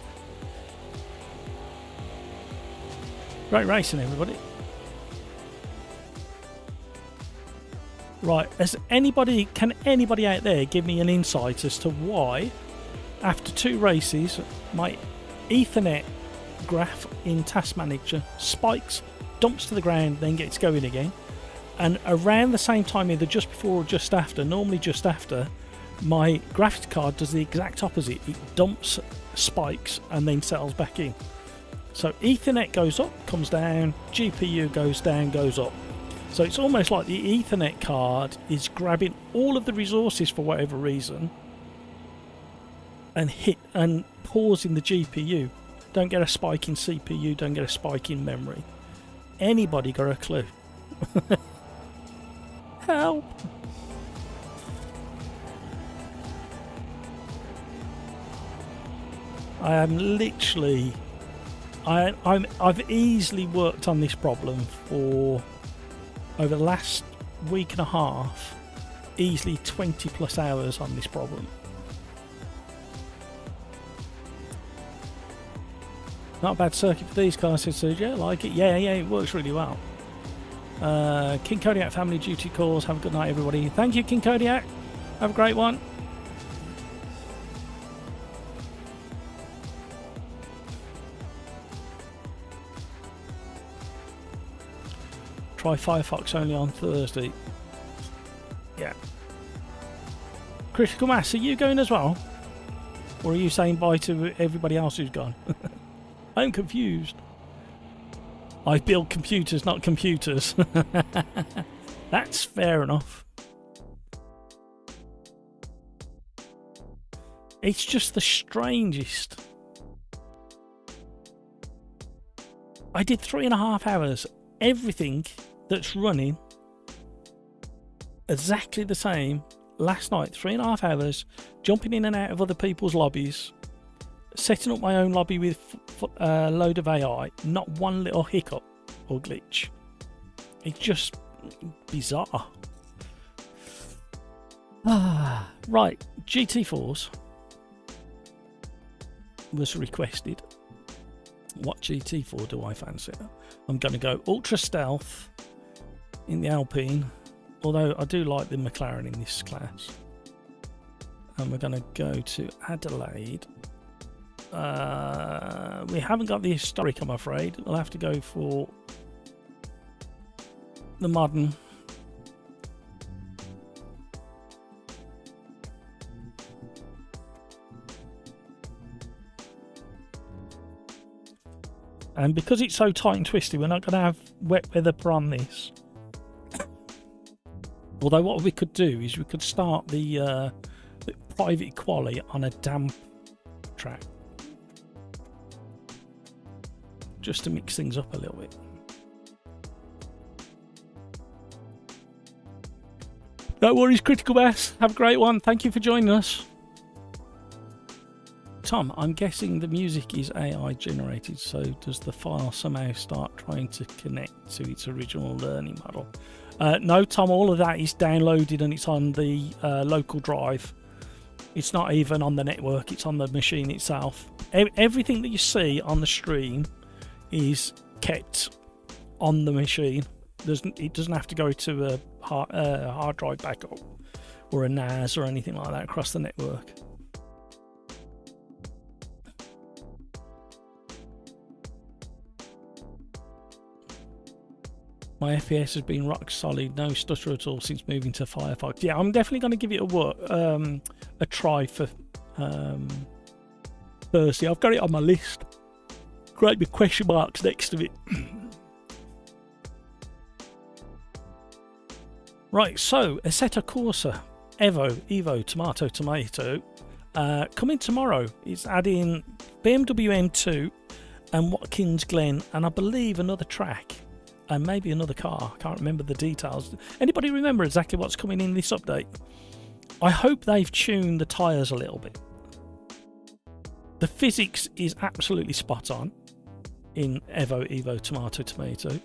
Great racing, everybody. Right, can anybody out there give me an insight as to why, after 2 races, my Ethernet graph in Task Manager spikes, dumps to the ground, then gets going again, and around the same time, either just before or just after, normally just after, my graphics card does the exact opposite. It dumps, spikes, and then settles back in. So Ethernet goes up, comes down, GPU goes down, goes up. So it's almost like the Ethernet card is grabbing all of the resources for whatever reason and pausing the GPU. Don't get a spike in CPU, don't get a spike in memory. Anybody got a clue? Help! I am literally... I've easily worked on this problem for over the last week and a half, easily 20 plus hours on this problem. Not a bad circuit for these cars, said Sergio. I like it. Yeah, it works really well. King Kodiak family duty calls. Have a good night, everybody. Thank you, King Kodiak. Have a great one. Try Firefox only on Thursday. Yeah. Critical Mass, are you going as well? Or are you saying bye to everybody else who's gone? I'm confused. I build computers, not computers. That's fair enough. It's just the strangest. I did 3.5 hours. Everything that's running exactly the same last night. 3.5 hours, jumping in and out of other people's lobbies, setting up my own lobby with a load of AI. Not one little hiccup or glitch. It's just bizarre. Right, GT4s was requested. What GT4 do I fancy? I'm going to go Ultra Stealth in the Alpine, although I do like the McLaren in this class. And we're going to go to Adelaide. We haven't got the historic, I'm afraid. We'll have to go for the modern. And because it's so tight and twisty, we're not going to have wet weather on this. Although what we could do is we could start the private Quali on a damp track. Just to mix things up a little bit. No worries, Critical Mass. Have a great one. Thank you for joining us. Tom, I'm guessing the music is AI generated, so does the file somehow start trying to connect to its original learning model? No, Tom, all of that is downloaded and it's on the local drive. It's not even on the network, it's on the machine itself. Everything that you see on the stream is kept on the machine. It doesn't have to go to a hard drive backup or a NAS or anything like that across the network. My FPS has been rock solid, no stutter at all since moving to Firefox. Yeah, I'm definitely going to give it a try for Thursday. I've got it on my list. Great big question marks next to it. Right, so Assetto Corsa, Evo, Tomato, coming tomorrow. It's adding BMW M2 and Watkins Glen, and I believe another track. And maybe another car. I can't remember the details. Anybody remember exactly what's coming in this update? I hope they've tuned the tyres a little bit. The physics is absolutely spot on in Evo, Tomato.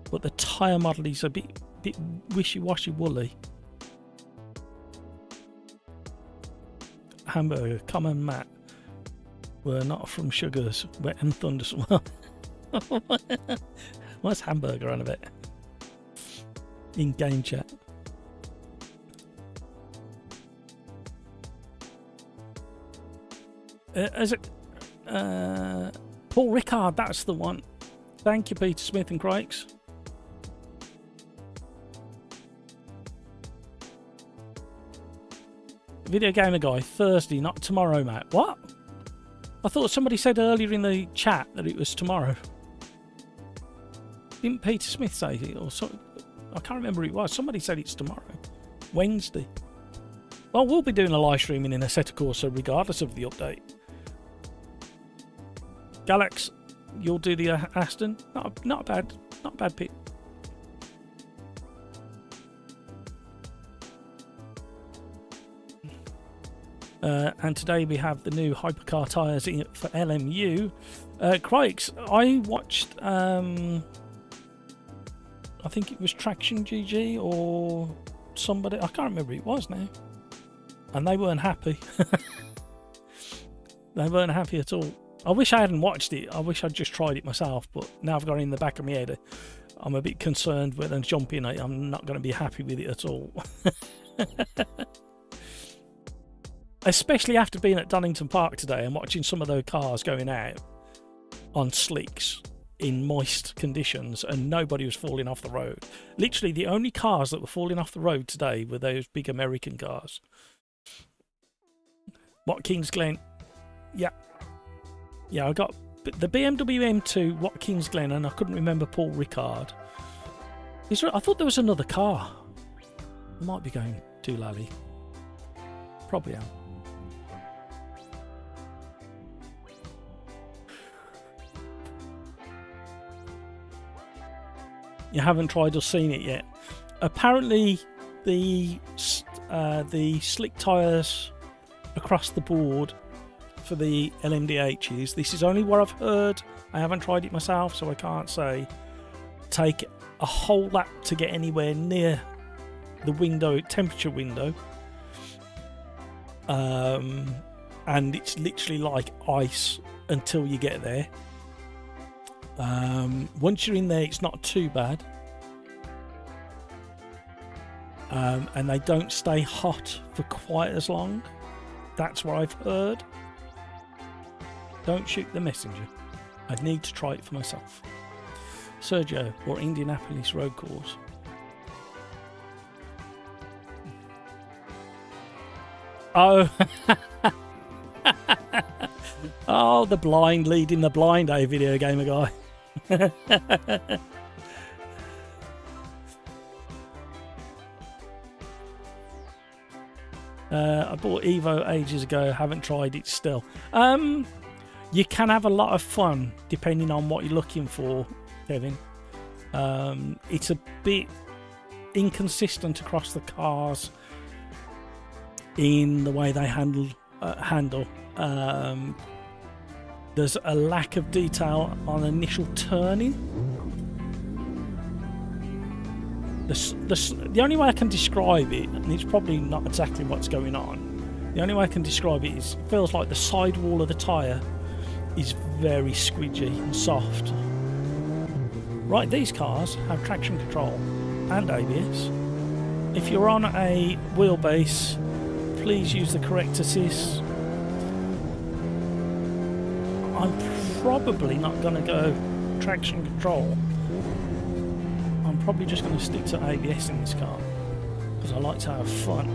But the tyre model is a bit wishy-washy woolly. Hamburger, Common Matt. We're not from Sugars, Wet and Thunderstorm. What's hamburger on a bit? In game chat. Is it Paul Rickard? That's the one. Thank you, Peter Smith and Crakes. Video Gamer Guy, Thursday, not tomorrow, Matt. What? I thought somebody said earlier in the chat that it was tomorrow. Didn't Peter Smith say it? Or so, I can't remember who it was. Somebody said it's tomorrow. Wednesday. Well, we'll be doing a live streaming in a set of course, so regardless of the update. Galax, you'll do the Aston. Not bad pick. And today we have the new hypercar tyres for LMU. Crikes, I watched, I think it was Traction GG or somebody, I can't remember who it was now. And they weren't happy. They weren't happy at all. I wish I hadn't watched it. I wish I'd just tried it myself, but now I've got it in the back of my head. I'm a bit concerned when I jump in it. I'm not going to be happy with it at all. Especially after being at Donington Park today and watching some of those cars going out on slicks in moist conditions and nobody was falling off the road. Literally the only cars that were falling off the road today were those big American cars. Watkins Glen. Yeah, I got the BMW M2, Watkins Glen, and I couldn't remember Paul Rickard. I thought there was another car. I might be going Literaly. Probably am. You haven't tried or seen it yet. Apparently, the slick tyres across the board for the LMDHs. This is only what I've heard. I haven't tried it myself, so I can't say. Take a whole lap to get anywhere near the window, temperature window. And it's literally like ice until you get there. Once you're in there, it's not too bad. And they don't stay hot for quite as long. That's what I've heard. Don't shoot the messenger. I'd need to try it for myself. Sergio, or Indianapolis road course. Oh. Oh, the blind leading the blind, Video Gamer Guy. I bought Evo ages ago, haven't tried it still. You can have a lot of fun depending on what you're looking for, Kevin. It's a bit inconsistent across the cars in the way they handle. There's a lack of detail on initial turning. The only way I can describe it, and it's probably not exactly what's going on, the only way I can describe it is it feels like the sidewall of the tyre is very squidgy and soft. Right, these cars have traction control and ABS. If you're on a wheelbase, please use the correct assist. I'm probably not going to go traction control. I'm probably just going to stick to ABS in this car because I like to have fun.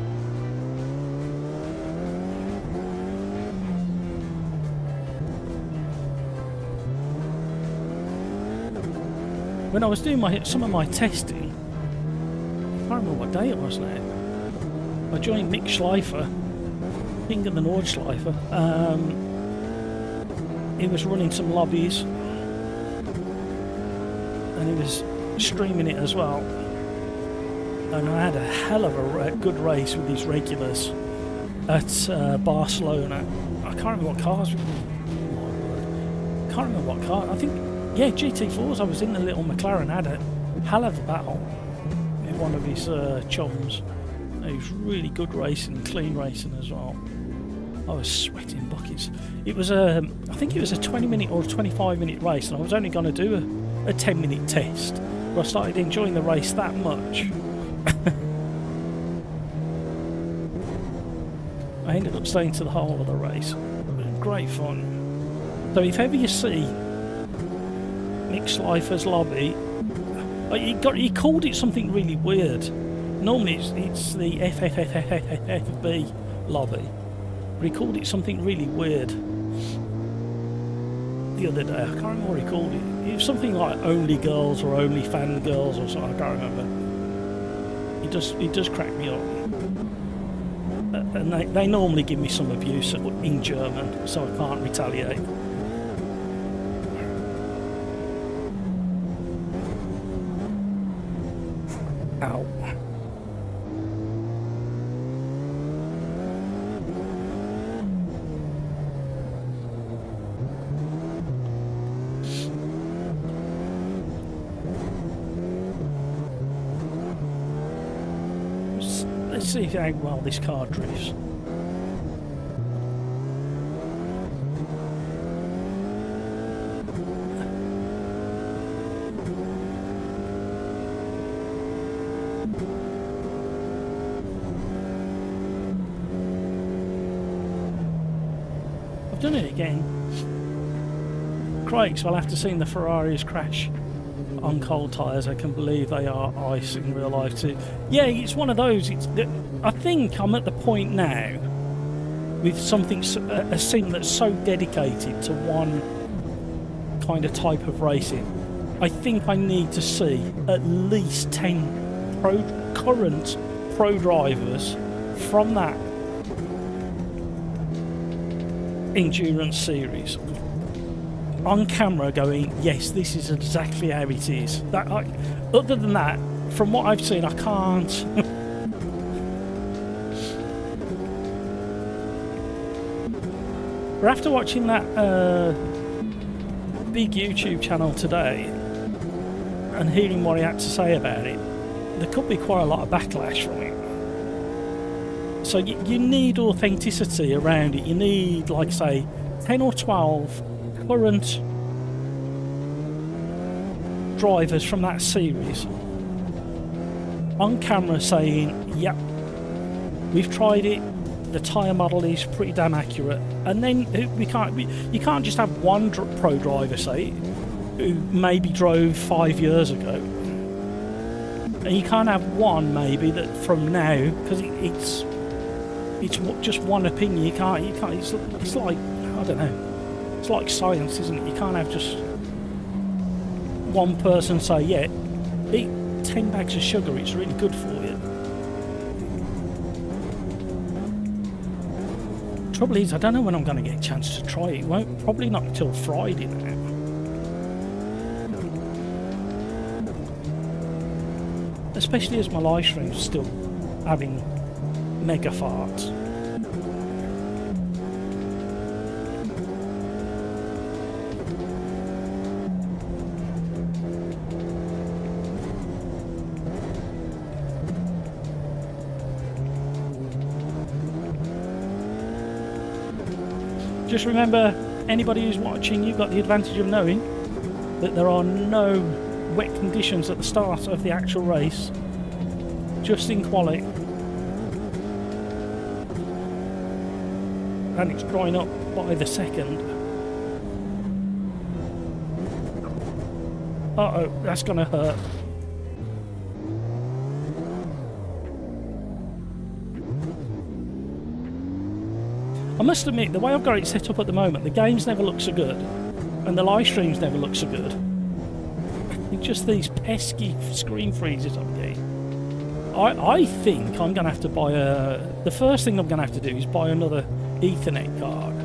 When I was doing some of my testing, I can't remember what day it was now. I joined Mick Schleifer, King of the Nordschleifer. He was running some lobbies and he was streaming it as well. And I had a hell of a good race with these regulars at Barcelona. I can't remember what cars. Oh my word. Can't remember what car. I think, yeah, GT4s. I was in the little McLaren. Had a hell of a battle with one of his chums. It was really good racing, clean racing as well. I was sweating buckets. It was I think it was a 20-minute or a 25-minute race, and I was only going to do a 10-minute test. But I started enjoying the race that much. I ended up staying to the whole of the race. It was great fun. So if ever you see Nick Schleifer's lobby, he called it something really weird. Normally it's the FFFFFFB lobby, but he called it something really weird the other day. I can't remember what he called it. It was something like only girls or only fan girls or something. I can't remember. It does crack me up. And they normally give me some abuse in German, so I can't retaliate. Ow. Let's see how well this car drifts. I've done it again. Great, so I'll have to see the Ferraris crash on cold tyres. I can believe they are ice in real life too. Yeah, it's one of those. I think I'm at the point now with something, a sim that's so dedicated to one kind of type of racing. I think I need to see at least 10 current pro drivers from that endurance series on camera going, yes, this is exactly how it is. Other than that, from what I've seen, I can't. But after watching that big YouTube channel today and hearing what he had to say about it, there could be quite a lot of backlash from it. So you need authenticity around it. You need, like, say, 10 or 12 current drivers from that series on camera saying, yep, we've tried it, the tyre model is pretty damn accurate. And then you can't just have one pro driver say who maybe drove 5 years ago, and you can't have one maybe that from now, because it's just one opinion. You can't it's like, I don't know, it's like science, isn't it? You can't have just one person say, yeah, eat 10 bags of sugar, it's really good for you. Trouble is, I don't know when I'm going to get a chance to try it. Probably not until Friday now. Especially as my live stream's still having mega farts. Just remember, anybody who's watching, you've got the advantage of knowing that there are no wet conditions at the start of the actual race, just in Quali. And it's drying up by the second. Uh-oh, that's gonna hurt. I must admit, the way I've got it set up at the moment, the games never look so good, and the live streams never look so good. It's just these pesky screen freezes I'm getting. I think I'm going to have to buy the first thing I'm going to have to do is buy another Ethernet card.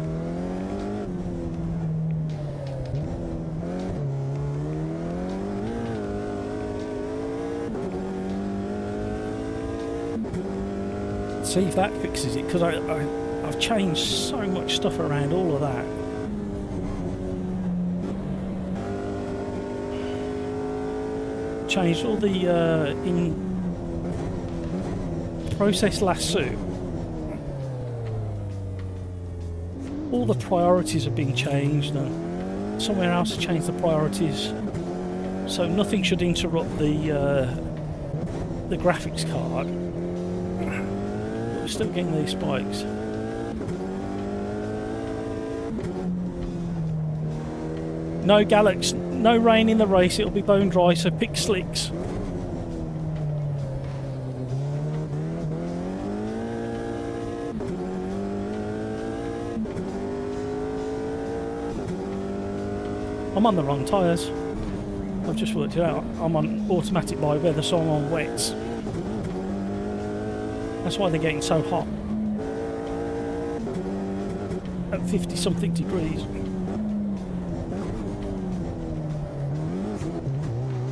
See if that fixes it, because I've changed so much stuff around all of that. Changed all the in process lasso. all the priorities have been changed, and somewhere else has changed the priorities. So nothing should interrupt the graphics card. But we're still getting these spikes. No Galax, no rain in the race, it'll be bone dry, so pick slicks. I'm on the wrong tyres. I've just worked it out. I'm on automatic by weather, so I'm on wets. That's why they're getting so hot. At 50 something degrees.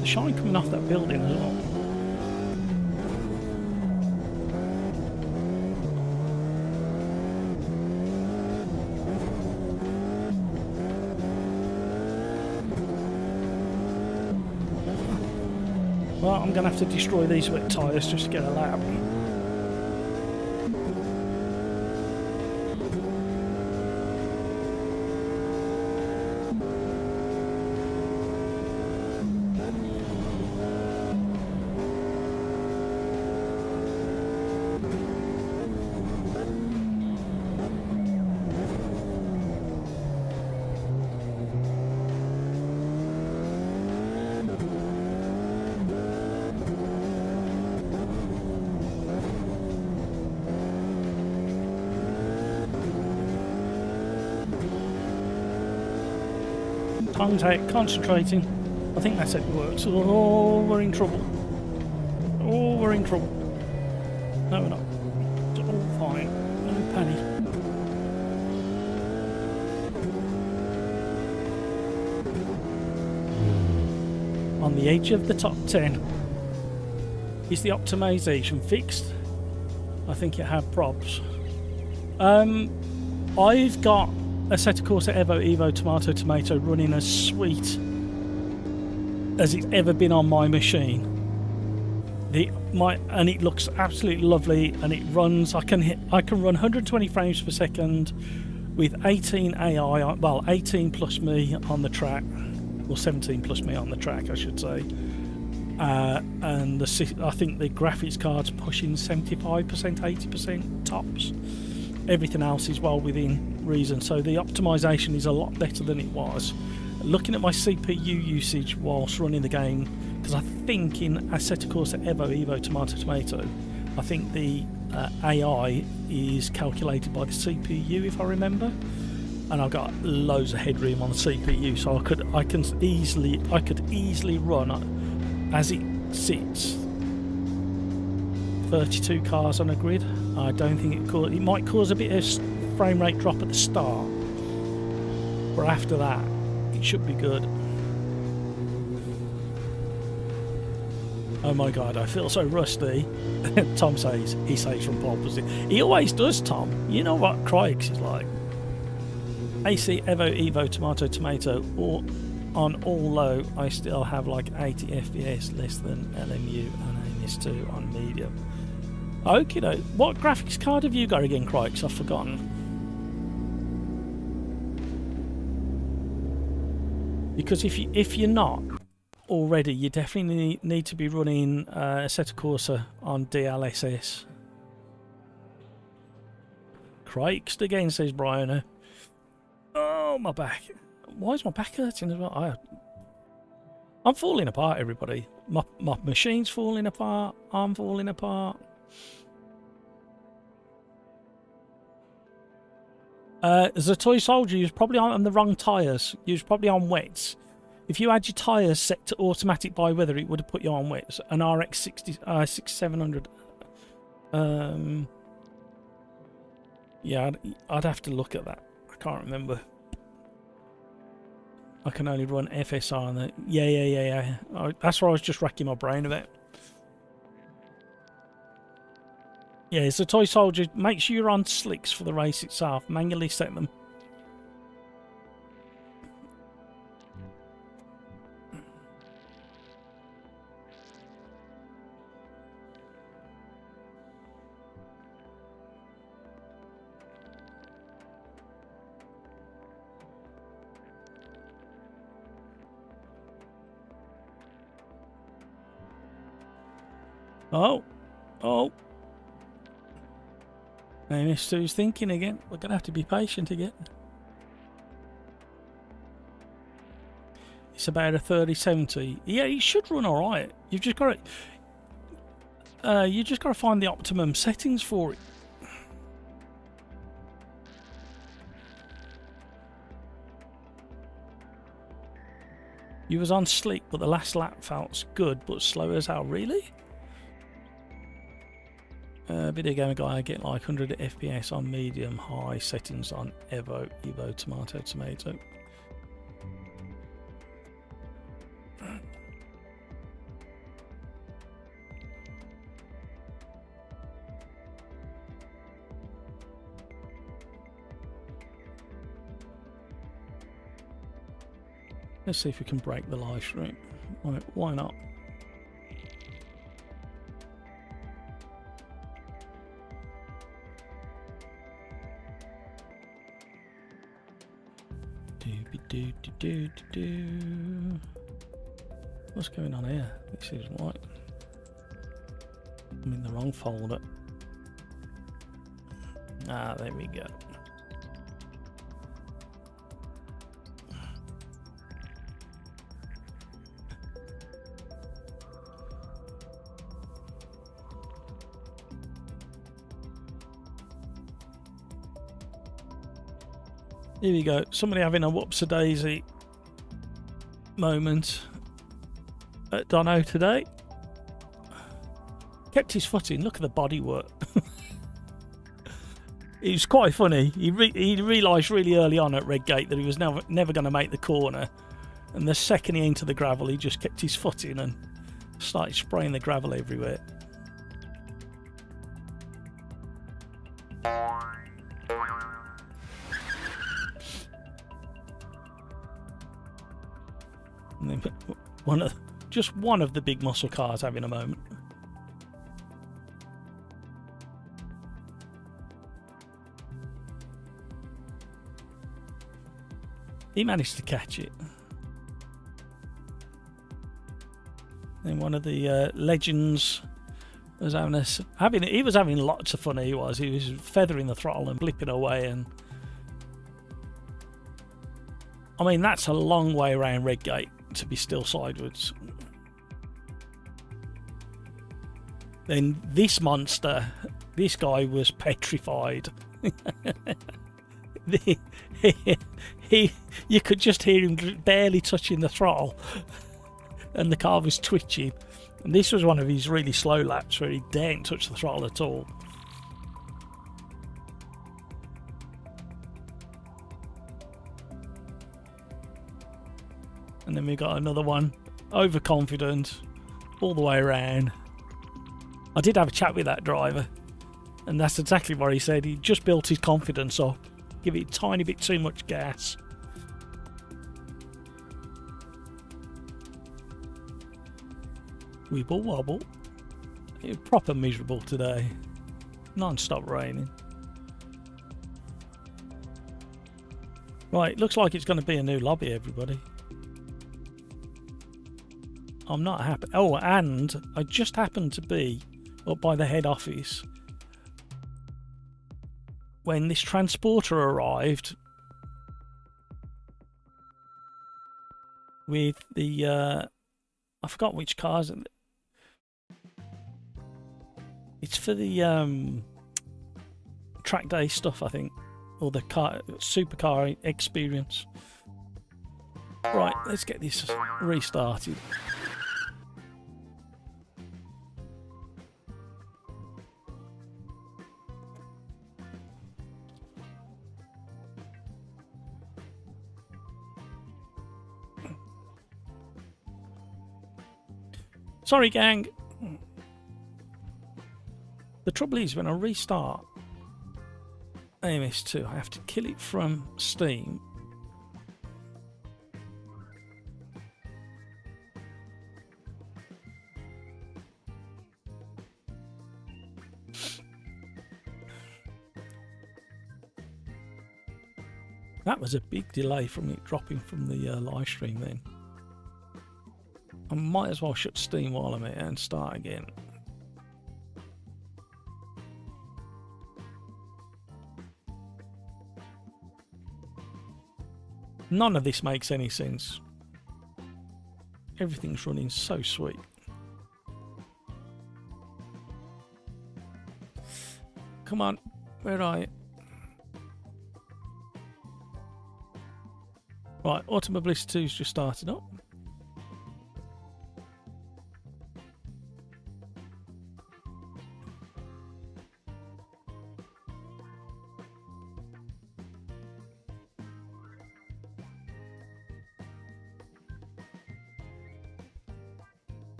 The shine coming off that building as well. Well, I'm going to have to destroy these wet tyres just to get a lap. Tongues out, concentrating. I think that's how it works. Oh, we're in trouble. Oh, we're in trouble. No, we're not. It's all fine. No panic. On the edge of the top 10. Is the optimization fixed? I think it had probs. I've got Assetto Corsa Evo Tomato running as sweet as it's ever been on my machine. And it looks absolutely lovely, and it runs. I can run 120 frames per second with 18 AI, well 18 plus me on the track, or 17 plus me on the track, I should say. And I think the graphics card's pushing 75%, 80% tops. Everything else is well within reason, so the optimization is a lot better than it was. Looking at my CPU usage whilst running the game, because I think in Assetto Corsa Evo Tomato, I think the AI is calculated by the CPU, if I remember, and I've got loads of headroom on the CPU, so I could easily run as it sits 32 cars on a grid. I don't think it might cause a bit of frame rate drop at the start, but after that it should be good. Oh my god, I feel so rusty. Tom says he saves from pole position. He always does, Tom. You know what Crikes is like. AC Evo Tomato or on all low, I still have like 80 FPS less than LMU and AMS2 on medium. Okay, though. What graphics card have you got again, Crikes? I've forgotten. Because if you're not already, you definitely need to be running Assetto Corsa on DLSS. Crikes again, says Brian. Oh, my back. Why is my back hurting as well? I'm falling apart, everybody. My machine's falling apart. I'm falling apart. As a toy soldier, you're probably on the wrong tyres. You're probably on wets. If you had your tyres set to automatic by weather, it would have put you on wets. An RX 6700. Yeah, I'd have to look at that. I can't remember. I can only run FSR on that. Yeah. That's why I was just racking my brain about. Yeah, as a toy soldier, make sure you're on slicks for the race itself. Manually set them. Oh, oh. MS2's thinking again. We're going to have to be patient again. It's about a 30-70. Yeah, it should run all right. You've just got to... you just got to find the optimum settings for it. You was on slick, but the last lap felt good, but slow as hell. Really? Video game guy, I get like 100 FPS on medium, high settings on Evo, tomato. Let's see if we can break the live stream. Right, why not? What's going on here? This isn't right. I'm in the wrong folder. Ah, there we go. Here we go. Somebody having a whoops-a-daisy moment at Dono today. Kept his foot in. Look at the body work. It was quite funny. He realised really early on at Redgate that he was never going to make the corner. And the second he entered the gravel, he just kept his foot in and started spraying the gravel everywhere. Just one of the big muscle cars having a moment. He managed to catch it. Then one of the legends was he was having lots of fun. He was feathering the throttle and blipping away, and I mean that's a long way around Redgate to be still sideways. Then this monster, this guy was petrified. You could just hear him barely touching the throttle, and the car was twitching. And this was one of his really slow laps where he daren't touch the throttle at all. And then we got another one, overconfident, all the way around. I did have a chat with that driver, and that's exactly what he said. He just built his confidence up, give it a tiny bit too much gas. Weeble wobble. It was proper miserable today. Non-stop raining. Right, looks like it's going to be a new lobby, everybody. I'm not happy. Oh, and I just happened to be up by the head office when this transporter arrived with the I forgot which cars. It's for the track day stuff, I think, or the supercar experience. Right, let's get this restarted. Sorry, gang. The trouble is, when I restart AMS2, I have to kill it from Steam. That was a big delay from it dropping from the live stream then. I might as well shut Steam while I'm here and start again. None of this makes any sense. Everything's running so sweet. Come on, where are you? Right, Automobilist 2's just started up.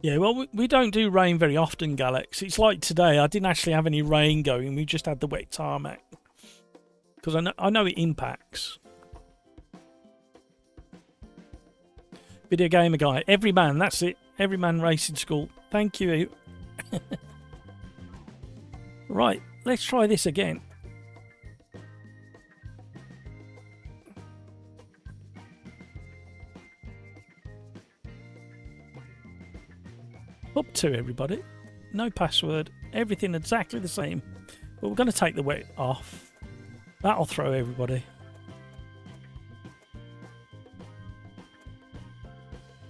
Yeah, well, we don't do rain very often, Galax. It's like today, I didn't actually have any rain going. We just had the wet tarmac. Because I know it impacts. Video Gamer Guy. Every man, that's it. Every man racing school. Thank you. Right, let's try this again. Up to everybody. No password. Everything exactly the same. But we're going to take the wet off. That'll throw everybody.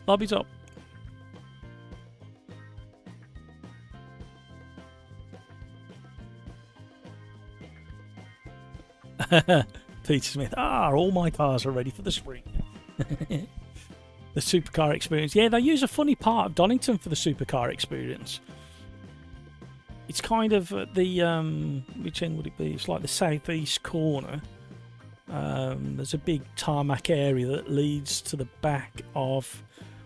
Lobby's up. Peter Smith. All my cars are ready for the spring. The supercar experience. Yeah, they use a funny part of Donington for the supercar experience. It's kind of at the which end would it be? It's like the southeast corner. There's a big tarmac area that leads to the back of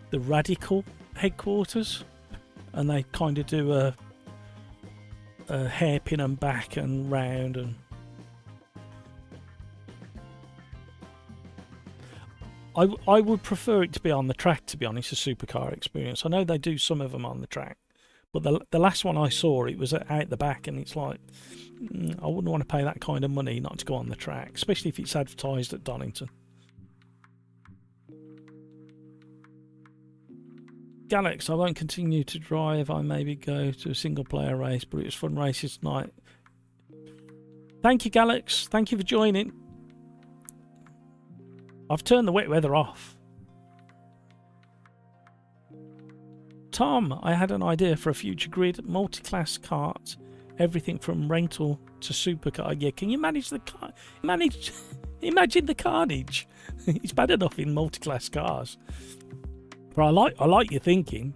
the Radical headquarters, and they kind of do a hairpin and back and round and. I would prefer it to be on the track, to be honest, a supercar experience. I know they do some of them on the track, but the last one I saw, it was out the back, and it's like, I wouldn't want to pay that kind of money not to go on the track, especially if it's advertised at Donington. Galax, I won't continue to drive. I maybe go to a single player race, but it was fun races tonight. Thank you, Galax. Thank you for joining. I've turned the wet weather off. Tom, I had an idea for a future grid, multi-class cart, everything from rental to supercar. Yeah, can you manage the car? Imagine the carnage. It's bad enough in multi-class cars. But I like your thinking.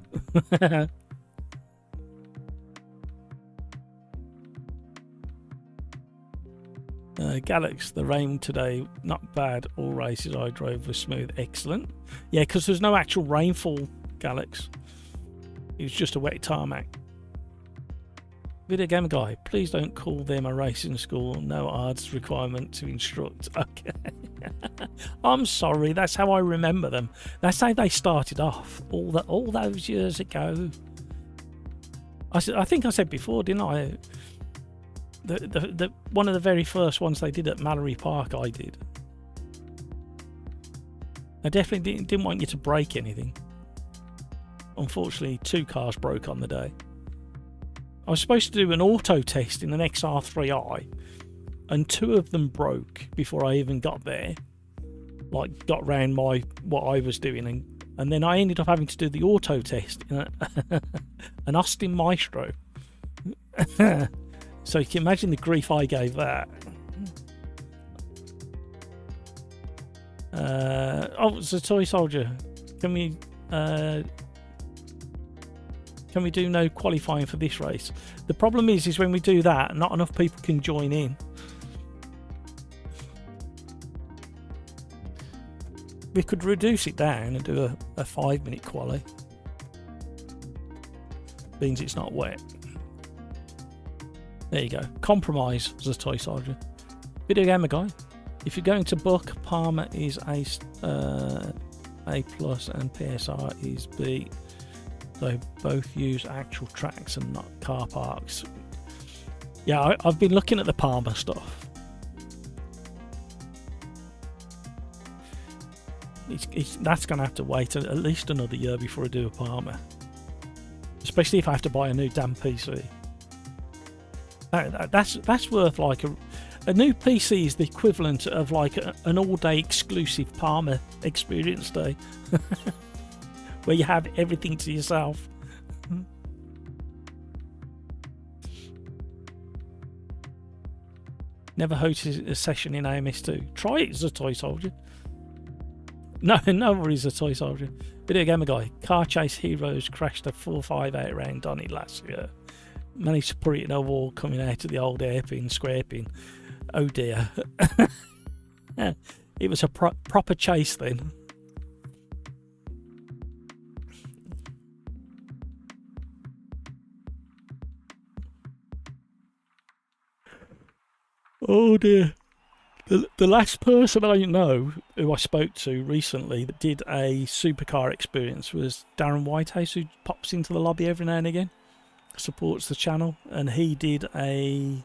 Galax, the rain today, not bad. All races I drove were smooth. Excellent. Yeah, because there's no actual rainfall, Galax. It was just a wet tarmac. Video Gamer Guy, please don't call them a racing school. No ARDS requirement to instruct. Okay. I'm sorry, that's how I remember them. That's how they started off all those years ago. I think I said before, didn't I? The one of the very first ones they did at Mallory Park, I did. I definitely didn't want you to break anything. Unfortunately, 2 cars broke on the day. I was supposed to do an auto test in an XR3i, and 2 of them broke before I even got there. Like, got round what I was doing, and then I ended up having to do the auto test in an Austin Maestro. So you can imagine the grief I gave that. It's a toy soldier. Can we do no qualifying for this race? The problem is when we do that, not enough people can join in. We could reduce it down and do a 5-minute quali. Means it's not wet. There you go. Compromise as a toy soldier. Video Gamer Guy. If you're going to book, Palmer is A+ and PSR is B. They both use actual tracks and not car parks. Yeah, I've been looking at the Palmer stuff. That's going to have to wait at least another year before I do a Palmer. especially if I have to buy a new damn PC. That's worth like a new PC is the equivalent of like an all-day exclusive Palmer experience day, where you have everything to yourself. Never hosted a session in AMS2. Try it as a toy soldier. No worries, a toy soldier. Video gamer guy. Car chase heroes crashed a 458 round on it last year. Managed to put it in a wall coming out of the old airpin, scraping. Oh dear. It was a proper chase then. Oh dear. The last person I know who I spoke to recently that did a supercar experience was Darren Whitehouse, who pops into the lobby every now and again, supports the channel, and he did I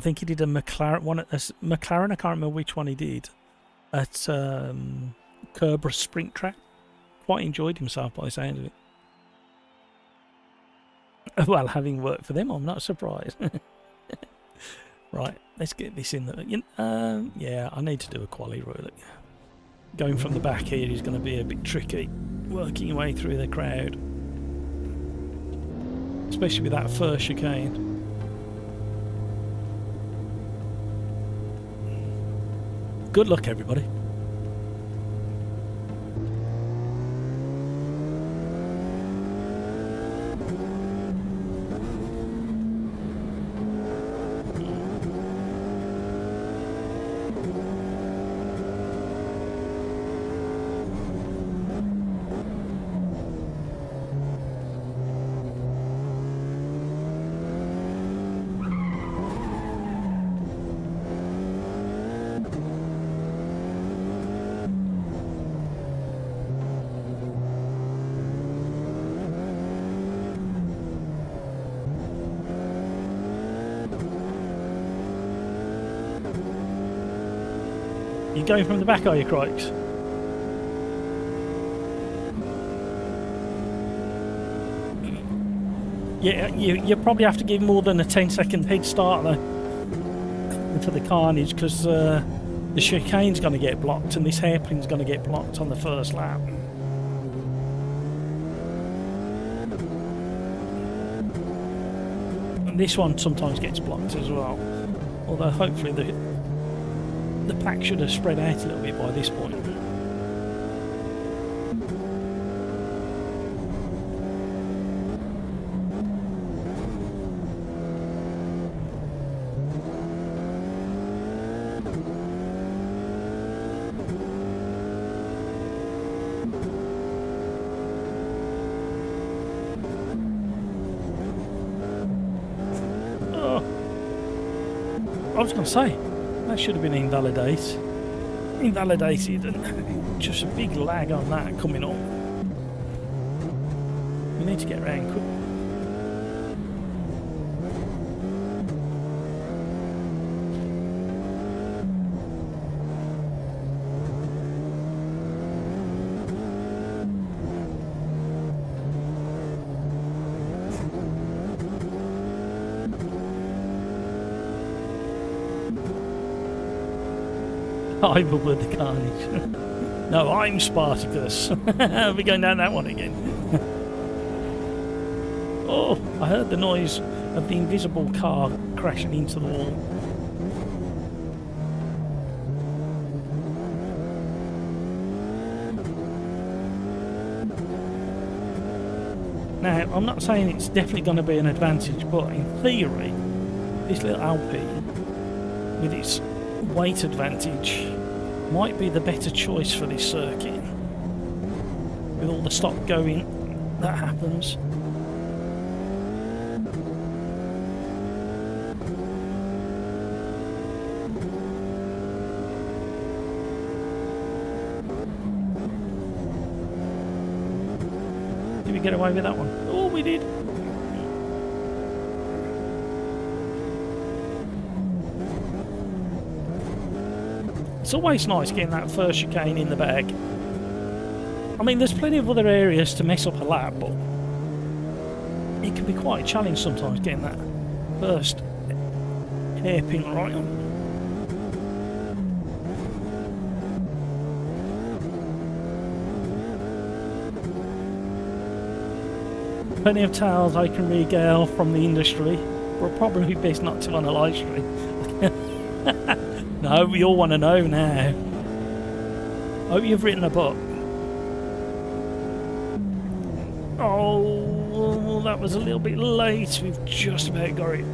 think he did a McLaren, I can't remember which one he did, at Kerber Sprint Track. Quite enjoyed himself by the sound of it. Well, having worked for them, I'm not surprised. Right, let's get this in there. Yeah, I need to do a Quali route. Going from the back here is going to be a bit tricky, working your way through the crowd, especially with that first chicane. Good luck, everybody. You going from the back, are you, Crikes? Yeah, you probably have to give more than a 10-second head start though for the carnage, because the chicane's going to get blocked and this hairpin's going to get blocked on the first lap. And this one sometimes gets blocked as well, although hopefully the pack should have spread out a little bit by this point. Oh, I was going to say, that should have been invalidated, and just a big lag on that coming up. We need to get around quick. I will with the carnage. No, I'm Spartacus. We're going down that one again. Oh, I heard the noise of the invisible car crashing into the wall. Now, I'm not saying it's definitely going to be an advantage, but in theory, this little Alpine, with its weight advantage, might be the better choice for this circuit, with all the stop going that happens. Did we get away with that one? Oh, we did. It's always nice getting that first chicane in the bag. I mean, there's plenty of other areas to mess up a lap, but it can be quite a challenge sometimes getting that first hairpin right on. Plenty of tales I can regale from the industry, but probably best not to on a live stream. No, we all want to know now. Hope you've written a book. Oh, that was a little bit late. We've just about got it.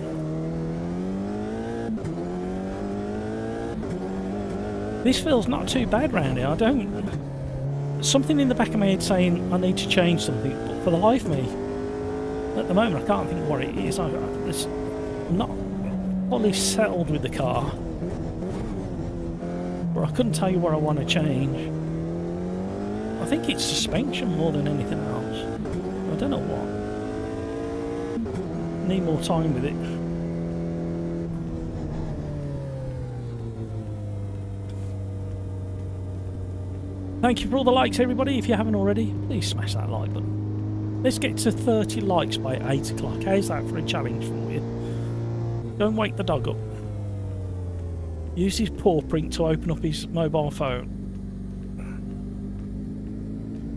This feels not too bad round here. I don't... Something in the back of my head saying I need to change something, but for the life of me, at the moment I can't think what it is. I'm not fully settled with the car. But I couldn't tell you what I want to change. I think it's suspension more than anything else. I don't know what. Need more time with it. Thank you for all the likes, everybody. If you haven't already, please smash that like button. Let's get to 30 likes by 8 o'clock. How's that for a challenge for you? Don't wake the dog up. Use his paw print to open up his mobile phone.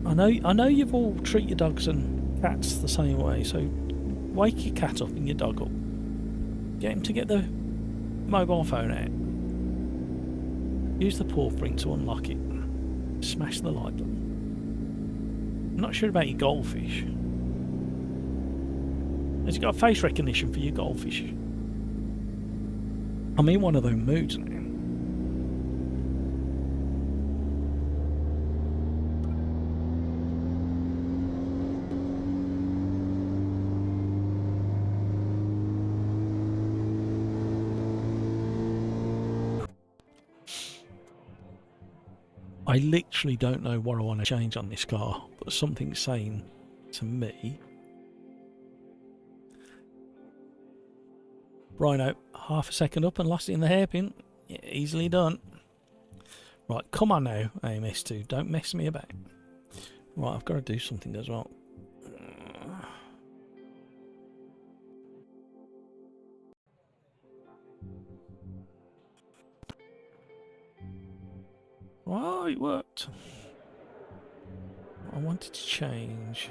I know you've all treat your dogs and cats the same way, so wake your cat up and your dog up. Get him to get the mobile phone out. Use the paw print to unlock it. Smash the like button. I'm not sure about your goldfish. Has it got face recognition for your goldfish? I'm in one of those moods now. I literally don't know what I want to change on this car, but something's saying to me... Rhino, half a second up and lost it in the hairpin. Yeah, easily done. Right, come on now, AMS2. Don't mess me about. Right, I've got to do something as well. Well, it worked. I wanted to change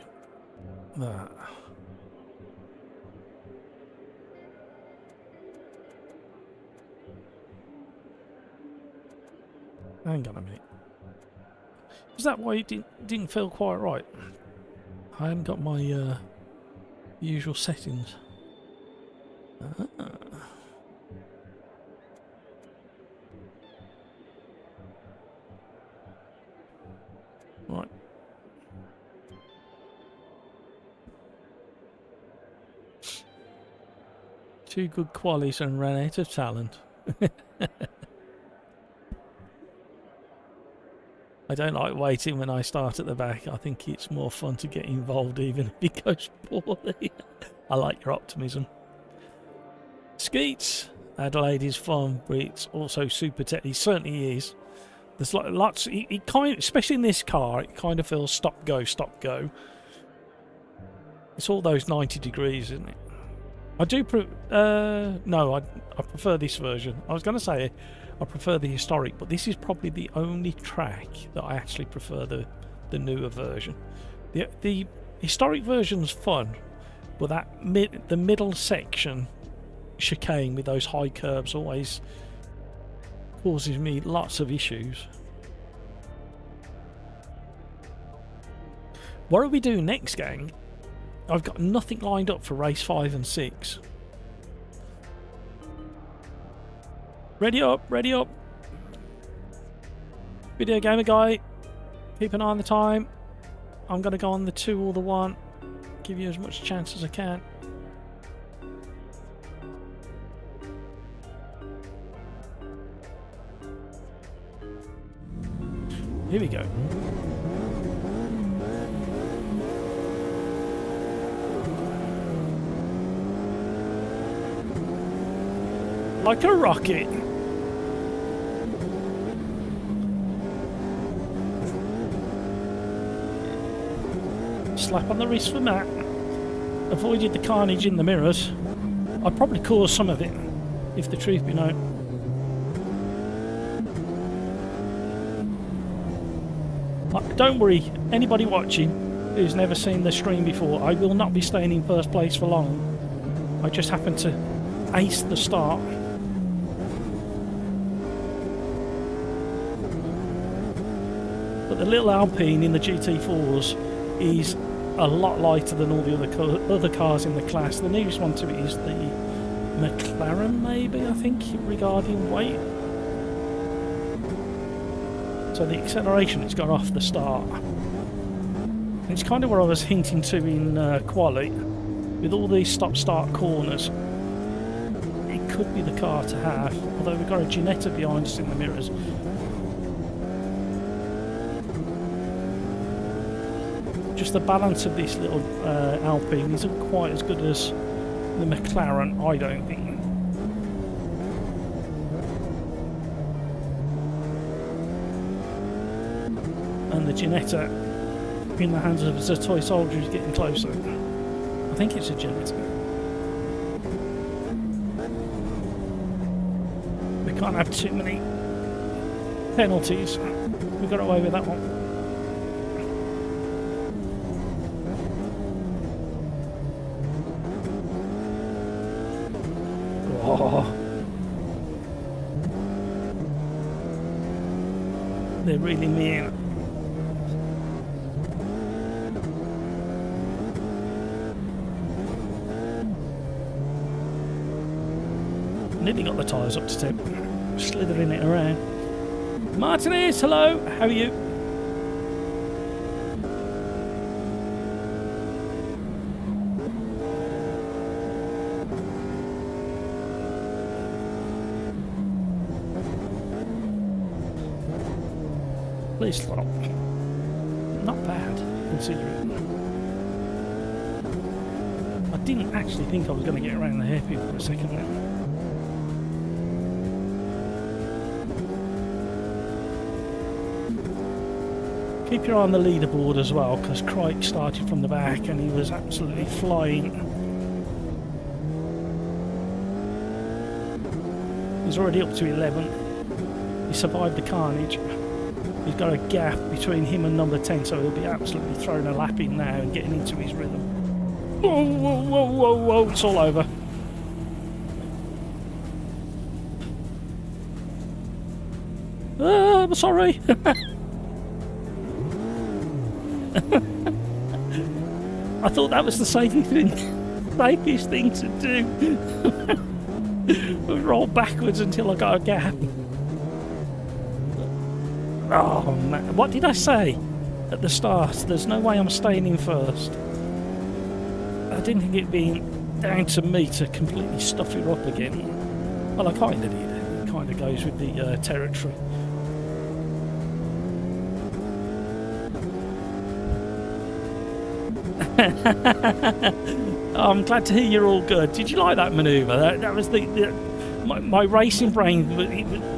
that. Hang on a minute. Is that why it didn't feel quite right? I haven't got my usual settings. Right. Two good qualies and ran out of talent. I don't like waiting when I start at the back. I think it's more fun to get involved even if it goes poorly. I like your optimism. Skeets. Adelaide is fun, but it's also super techy. It certainly is. There's like lots. It kind of, especially in this car, it kind of feels stop go, stop go. It's all those 90 degrees, isn't it? I do. No, I prefer this version. I was going to say I prefer the historic, but this is probably the only track that I actually prefer the newer version. The historic version's fun, but the middle section chicane with those high curbs always causes me lots of issues. What are we doing next, gang? I've got nothing lined up for race 5 and 6. Ready up, ready up. Video gamer guy, keep an eye on the time. I'm going to go on the 2 or the 1. Give you as much chance as I can. Here we go. Like a rocket. Slap on the wrist for Matt. avoided the carnage in the mirrors, I probably caused some of it, if the truth be known. Don't worry, anybody watching who's never seen the stream before, I will not be staying in first place for long. I just happened to ace the start. But the little Alpine in the GT4s is a lot lighter than all the other cars in the class. The nearest one to it is the McLaren, maybe, I think, regarding weight. So the acceleration it's got off the start. It's kind of where I was hinting to in Quali. With all these stop-start corners, it could be the car to have. Although we've got a Ginetta behind us in the mirrors. Just the balance of this little Alpine isn't quite as good as the McLaren, I don't think. And the Ginetta in the hands of the toy soldier is getting closer. I think it's a Ginetta. We can't have too many penalties. We got away with that one. Oh. They're really mean. Nearly got the tyres up to temp. Slithering it around. Martinez, hello, how are you? Please stop. Not bad, considering. I didn't actually think I was going to get around the hairpin for a second there. Keep your eye on the leaderboard as well, because Crike started from the back and he was absolutely flying. He's already up to 11th. He survived the carnage. He's got a gap between him and number 10, so he'll be absolutely throwing a lap in now and getting into his rhythm. Whoa, whoa, whoa, whoa, whoa, it's all over. I'm sorry. I thought that was the safest thing to do. Roll backwards until I got a gap. Oh man, what did I say at the start? There's no way I'm staying in first. I didn't think it'd be down to me to completely stuff it up again. Well, I kind of did. It kind of goes with the territory. I'm glad to hear you're all good. Did you like that manoeuvre? That was my racing brain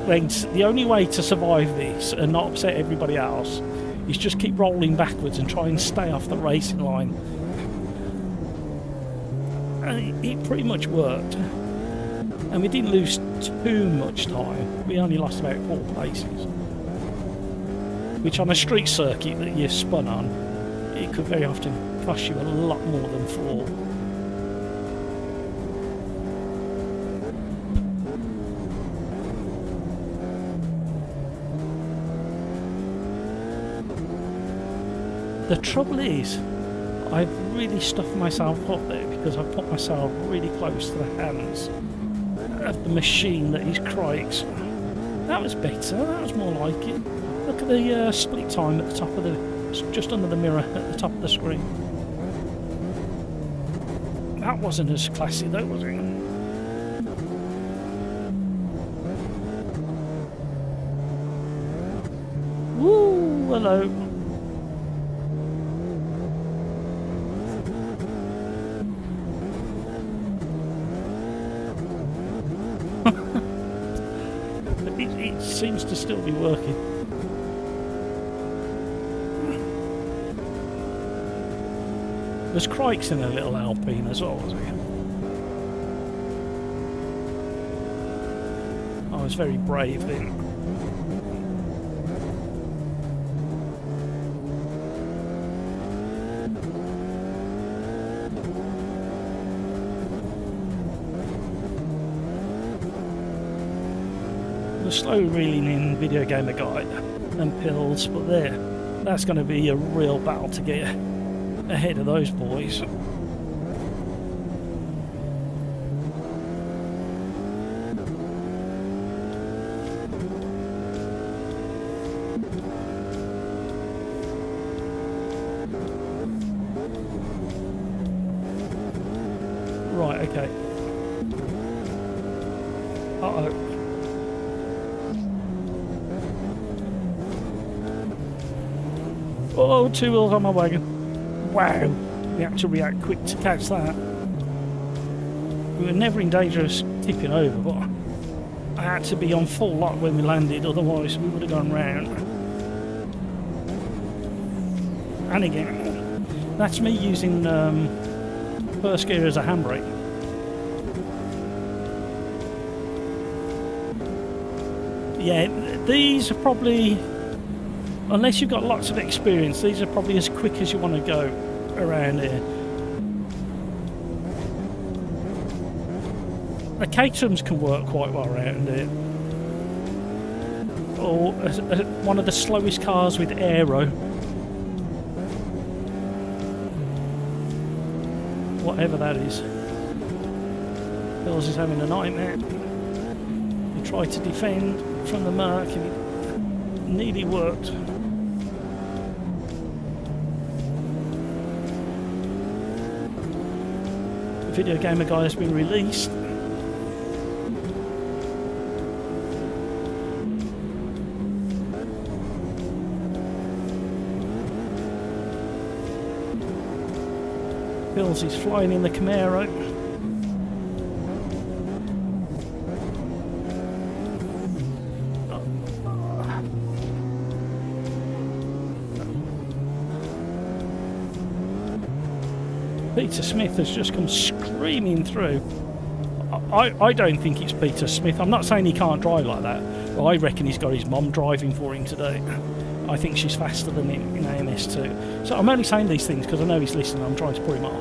went, the only way to survive this and not upset everybody else is just keep rolling backwards and try and stay off the racing line. And it pretty much worked. And we didn't lose too much time. We only lost about 4 places. Which on a street circuit that you spun on, it could very often cost you a lot more than 4. The trouble is, I've really stuffed myself up there because I've put myself really close to the hands of the machine that is Craig's. That was better, that was more like it. Look at the split time at the top of the, just under the mirror at the top of the screen. That wasn't as classy though, was it? Woo, hello. It seems to still be working. There's crikes in a little Alpine as well, was there? I was very brave then. The slow reeling in Video Gamer Guide and Pills, but that's going to be a real battle to get ahead of those boys. Right, okay. Uh-oh. Oh, 2 wheels on my wagon. Wow. We had to react quick to catch that. We were never in danger of tipping over, but I had to be on full lock when we landed, otherwise we would have gone round. And again, that's me using first gear as a handbrake. Yeah, these are probably, unless you've got lots of experience, these are probably as quick as you want to go around here. The Caterhams can work quite well around here. Or one of the slowest cars with aero. Whatever that is. Bills is having a nightmare. He tried to defend from the Merc and it nearly worked. The Video Gamer Guy has been released. Bills is flying in the Camaro. Peter Smith has just come screaming through. I don't think it's Peter Smith. I'm not saying he can't drive like that, but I reckon he's got his mum driving for him today. I think she's faster than him in AMS2. So I'm only saying these things because I know he's listening. I'm trying to put him off.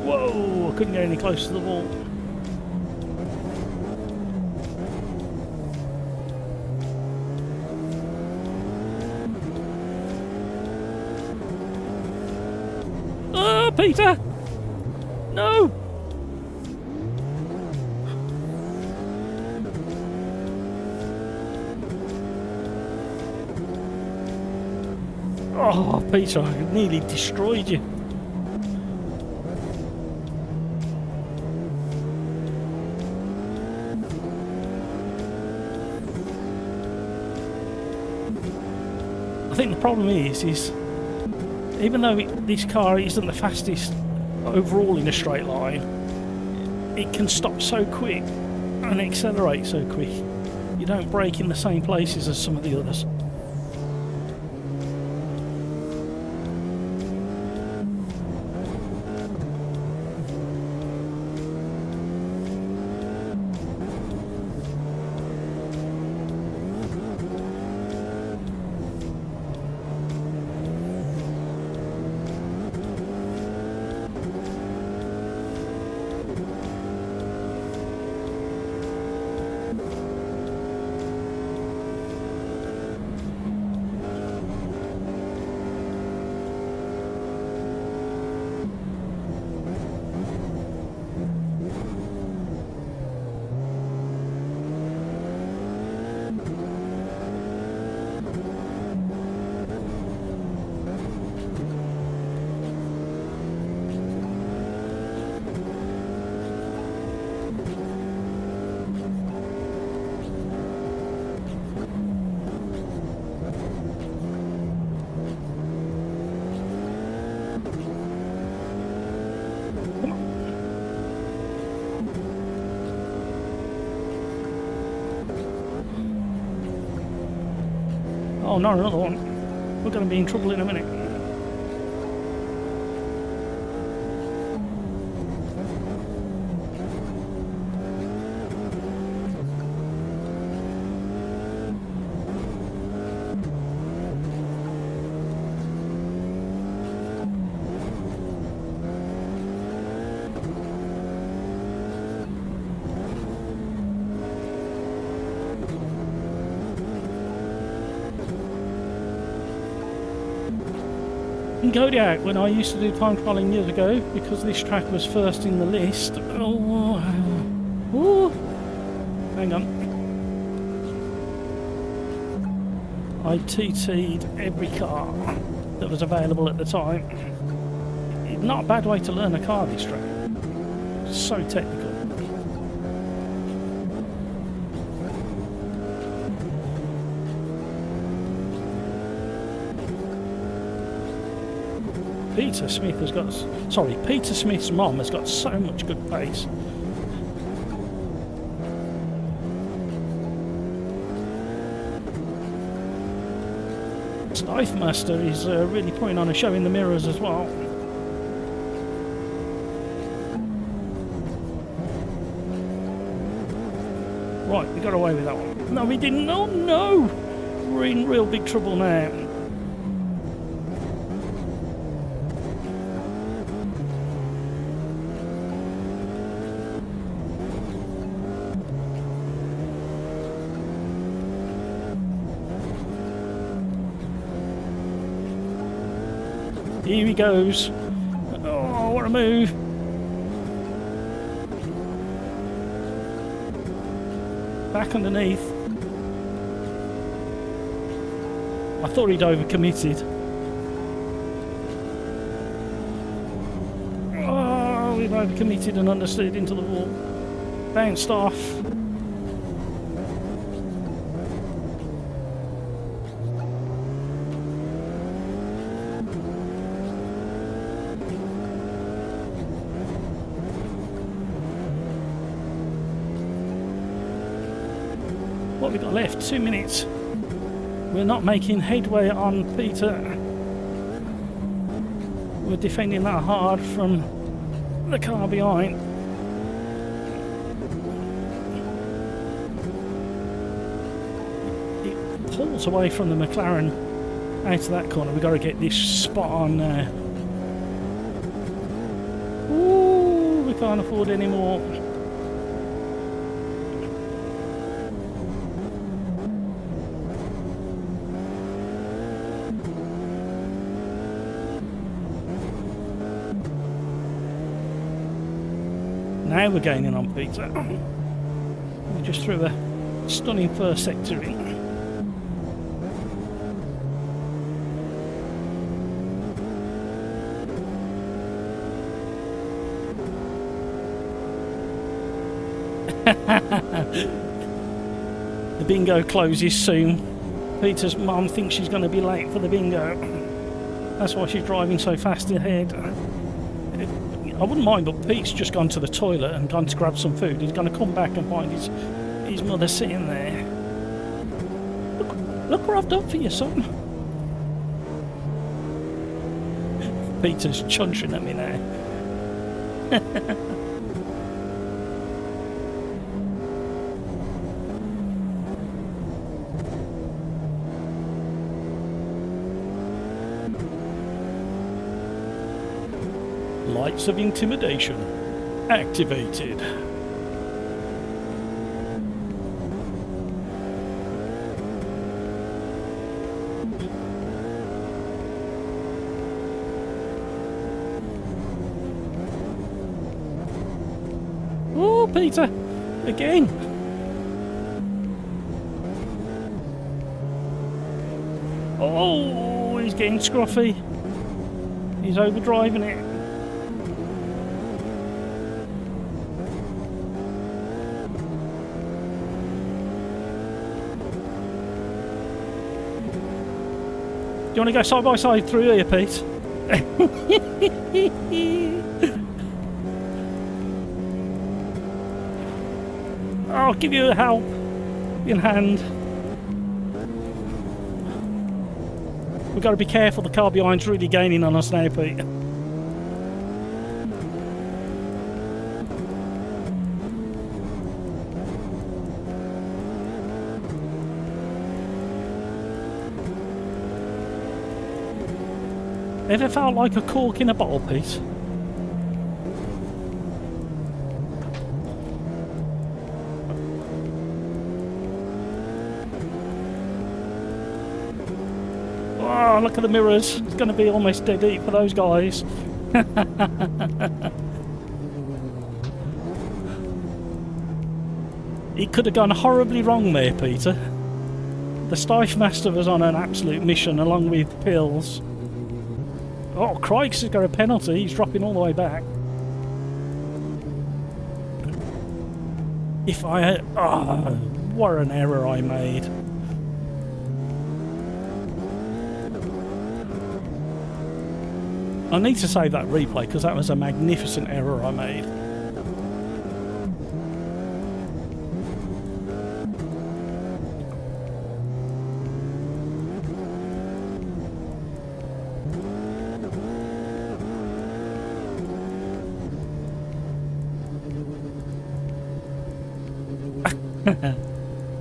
Whoa! I couldn't get any closer to the wall. Peter! No! Oh, Peter, I nearly destroyed you. I think the problem is even though this car isn't the fastest overall in a straight line, it can stop so quick and accelerate so quick. You don't brake in the same places as some of the others. Oh, not another one. We're going to be in trouble in a minute. In Kodiak, when I used to do time trialing years ago, because this track was first in the list. Oh, ooh, hang on. I TT'd every car that was available at the time. Not a bad way to learn a car, this track. So technical. Peter Smith has got, sorry, Peter Smith's mom has got so much good pace. Dive Master is really putting on a show in the mirrors as well. Right, we got away with that one. No, we didn't. Oh no! We're in real big trouble now. Here he goes. Oh, what a move. Back underneath. I thought he'd overcommitted. Oh, we've overcommitted and understeered into the wall. Bounced off. What we got left? 2 minutes. We're not making headway on Peter. We're defending that hard from the car behind. It pulls away from the McLaren out of that corner. We've got to get this spot on there. Ooh, we can't afford any more. Now we're gaining on Peter. We just threw a stunning first sector in. The bingo closes soon. Peter's mum thinks she's going to be late for the bingo. That's why she's driving so fast ahead. I wouldn't mind, but Pete's just gone to the toilet and gone to grab some food. He's going to come back and find his mother sitting there. Look what I've done for you, son. Peter's chunching at me now. Lights of intimidation activated. Oh, Peter, again. Oh, he's getting scruffy. He's overdriving it. Do you want to go side by side through here, Pete? I'll give you a help in hand. We've got to be careful, the car behind's really gaining on us now, Pete. Ever felt like a cork in a bottle, Pete? Oh, look at the mirrors. It's going to be almost dead heat for those guys. It could have gone horribly wrong there, Peter. The Stife Master was on an absolute mission along with Pills. Oh, Crikes has got a penalty. He's dropping all the way back. If I had... Oh, what an error I made. I need to save that replay because that was a magnificent error I made.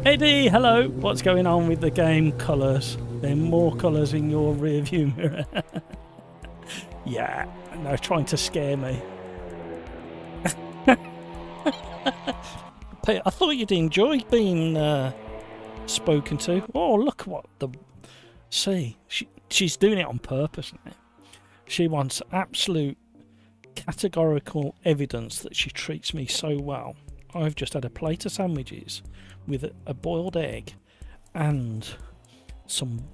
Eddie, hello. What's going on with the game colours? There are more colours in your rear view mirror. Yeah, no, trying to scare me. Pete, I thought you'd enjoy being spoken to. Oh, look what the... See, she's doing it on purpose now. She wants absolute categorical evidence that she treats me so well. I've just had a plate of sandwiches with a boiled egg and some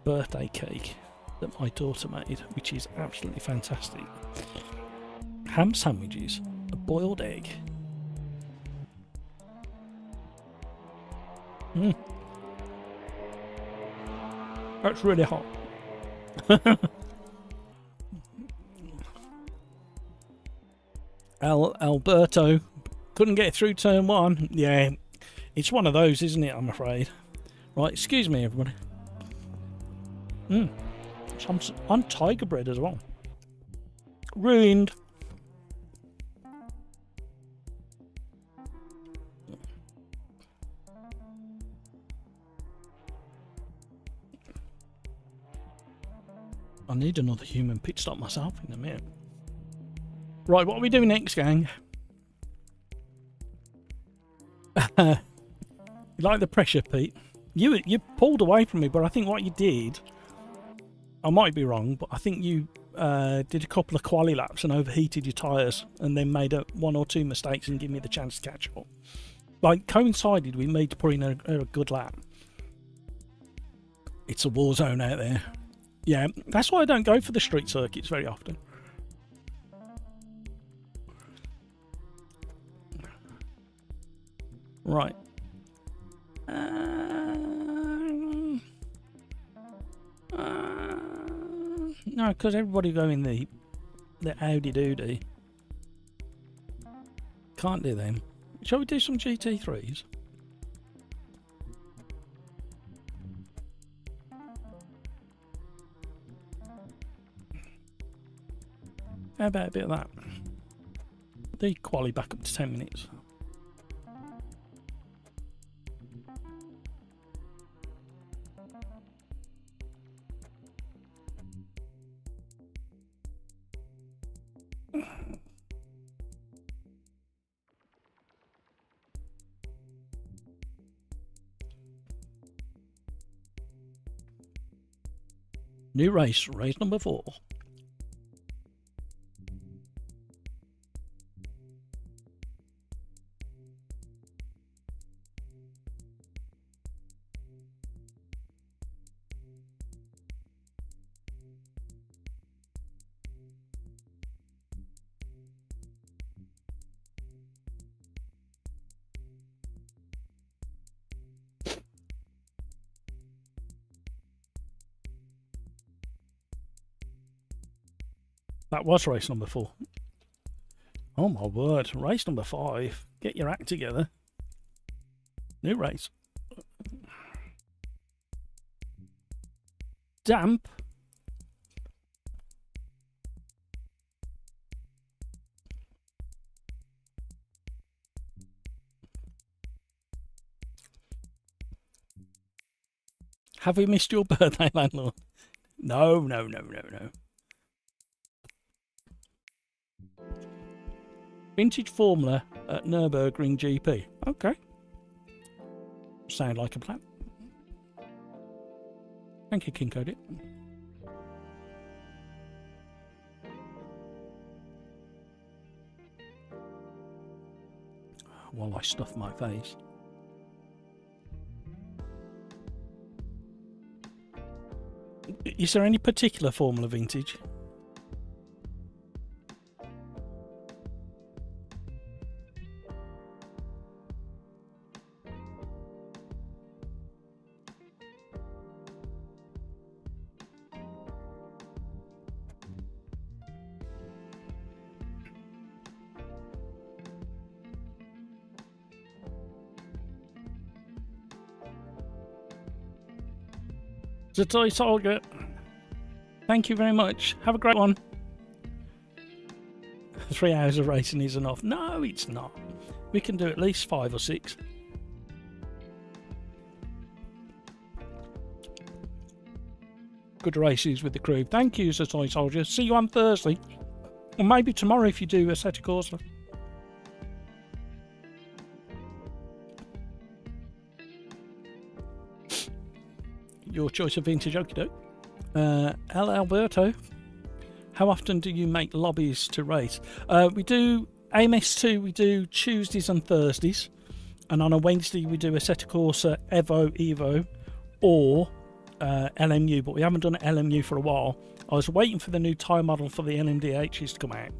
birthday cake that my daughter made, which is absolutely fantastic. Ham sandwiches, a boiled egg. That's really hot. Alberto couldn't get through turn one. Yeah, it's one of those, isn't it, I'm afraid. Right, excuse me, everybody. I'm tiger bread as well. Ruined. I need another human pit stop myself in a minute. Right, what are we doing next, gang? You like the pressure, Pete? You pulled away from me, but I think what you did, I might be wrong, but I think you did a couple of quali laps and overheated your tyres and then made one or two mistakes and give me the chance to catch up. Like, coincided with me to put in a good lap. It's a war zone out there. Yeah, that's why I don't go for the street circuits very often. Right. No, because everybody going the Audi doody. Can't do them. Shall we do some GT3s? How about a bit of that? The Quali back up to 10 minutes. New race, race number 4. That was race number 4. Oh my word, race number 5. Get your act together. New race. damp. Have we missed your birthday, landlord? No, no, no, no, no. Vintage Formula at Nürburgring GP. Okay. Sound like a plan. Thank you, King Cody. While I stuff my face. Is there any particular Formula vintage? The Toy Soldier. Thank you very much. Have a great one. 3 hours of racing is enough. No, it's not. We can do at least 5 or 6. Good races with the crew. Thank you, the Toy Soldier. See you on Thursday. Or maybe tomorrow if you do Assetto Corsa. Your choice of vintage, okie doke. El Alberto, how often do you make lobbies to race? We do AMS2, we do Tuesdays and Thursdays, and on a Wednesday we do Assetto Corsa, Evo, or LMU, but we haven't done LMU for a while. I was waiting for the new tyre model for the LMDHs to come out,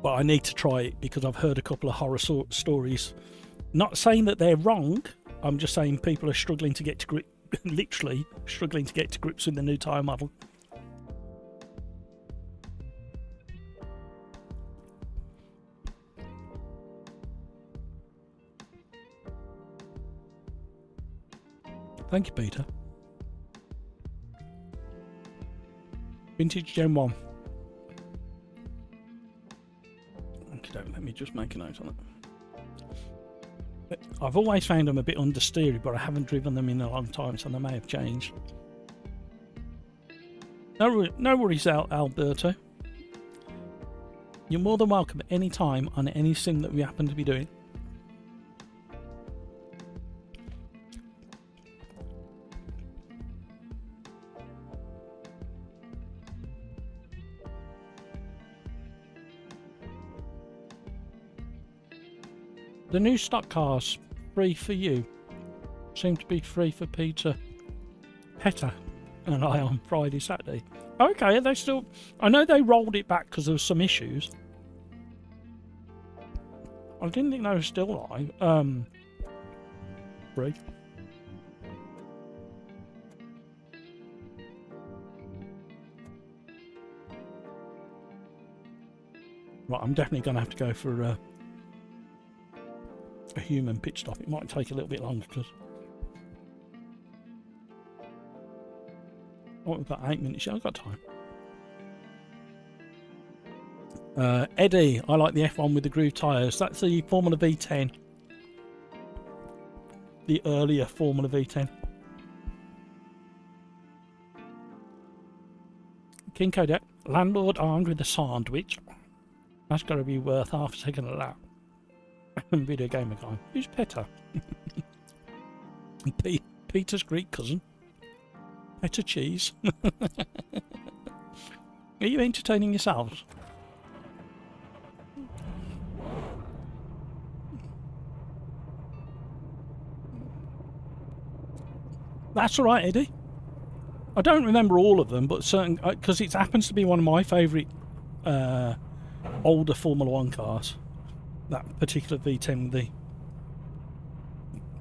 but I need to try it because I've heard a couple of horror stories. Not saying that they're wrong, I'm just saying people are struggling to get to grip, literally struggling to get to grips with the new tyre model. Thank you, Peter. Vintage Gen 1. Okay, let me just make a note on it. I've always found them a bit understeery, but I haven't driven them in a long time, so they may have changed. No worries, Alberto. You're more than welcome at any time on any sim that we happen to be doing. The new stock cars, free for you, seem to be free for Peter and I on Friday, Saturday. Okay, they still... I know they rolled it back because there was some issues. I didn't think they were still live. Free. Right, I'm definitely going to have to go for a human pit stop. It might take a little bit longer because we've got 8 minutes. Yeah, I've got time. Eddie, I like the F1 with the groove tyres. That's the Formula V10. The earlier Formula V10. King Kodak, landlord armed with a sandwich. That's got to be worth half a second of that. Video gamer guy. Who's Petter? Peter's Greek cousin. Petter cheese. Are you entertaining yourselves? That's all right, Eddie. I don't remember all of them, but certain, because it happens to be one of my favourite older Formula 1 cars. That particular V10 with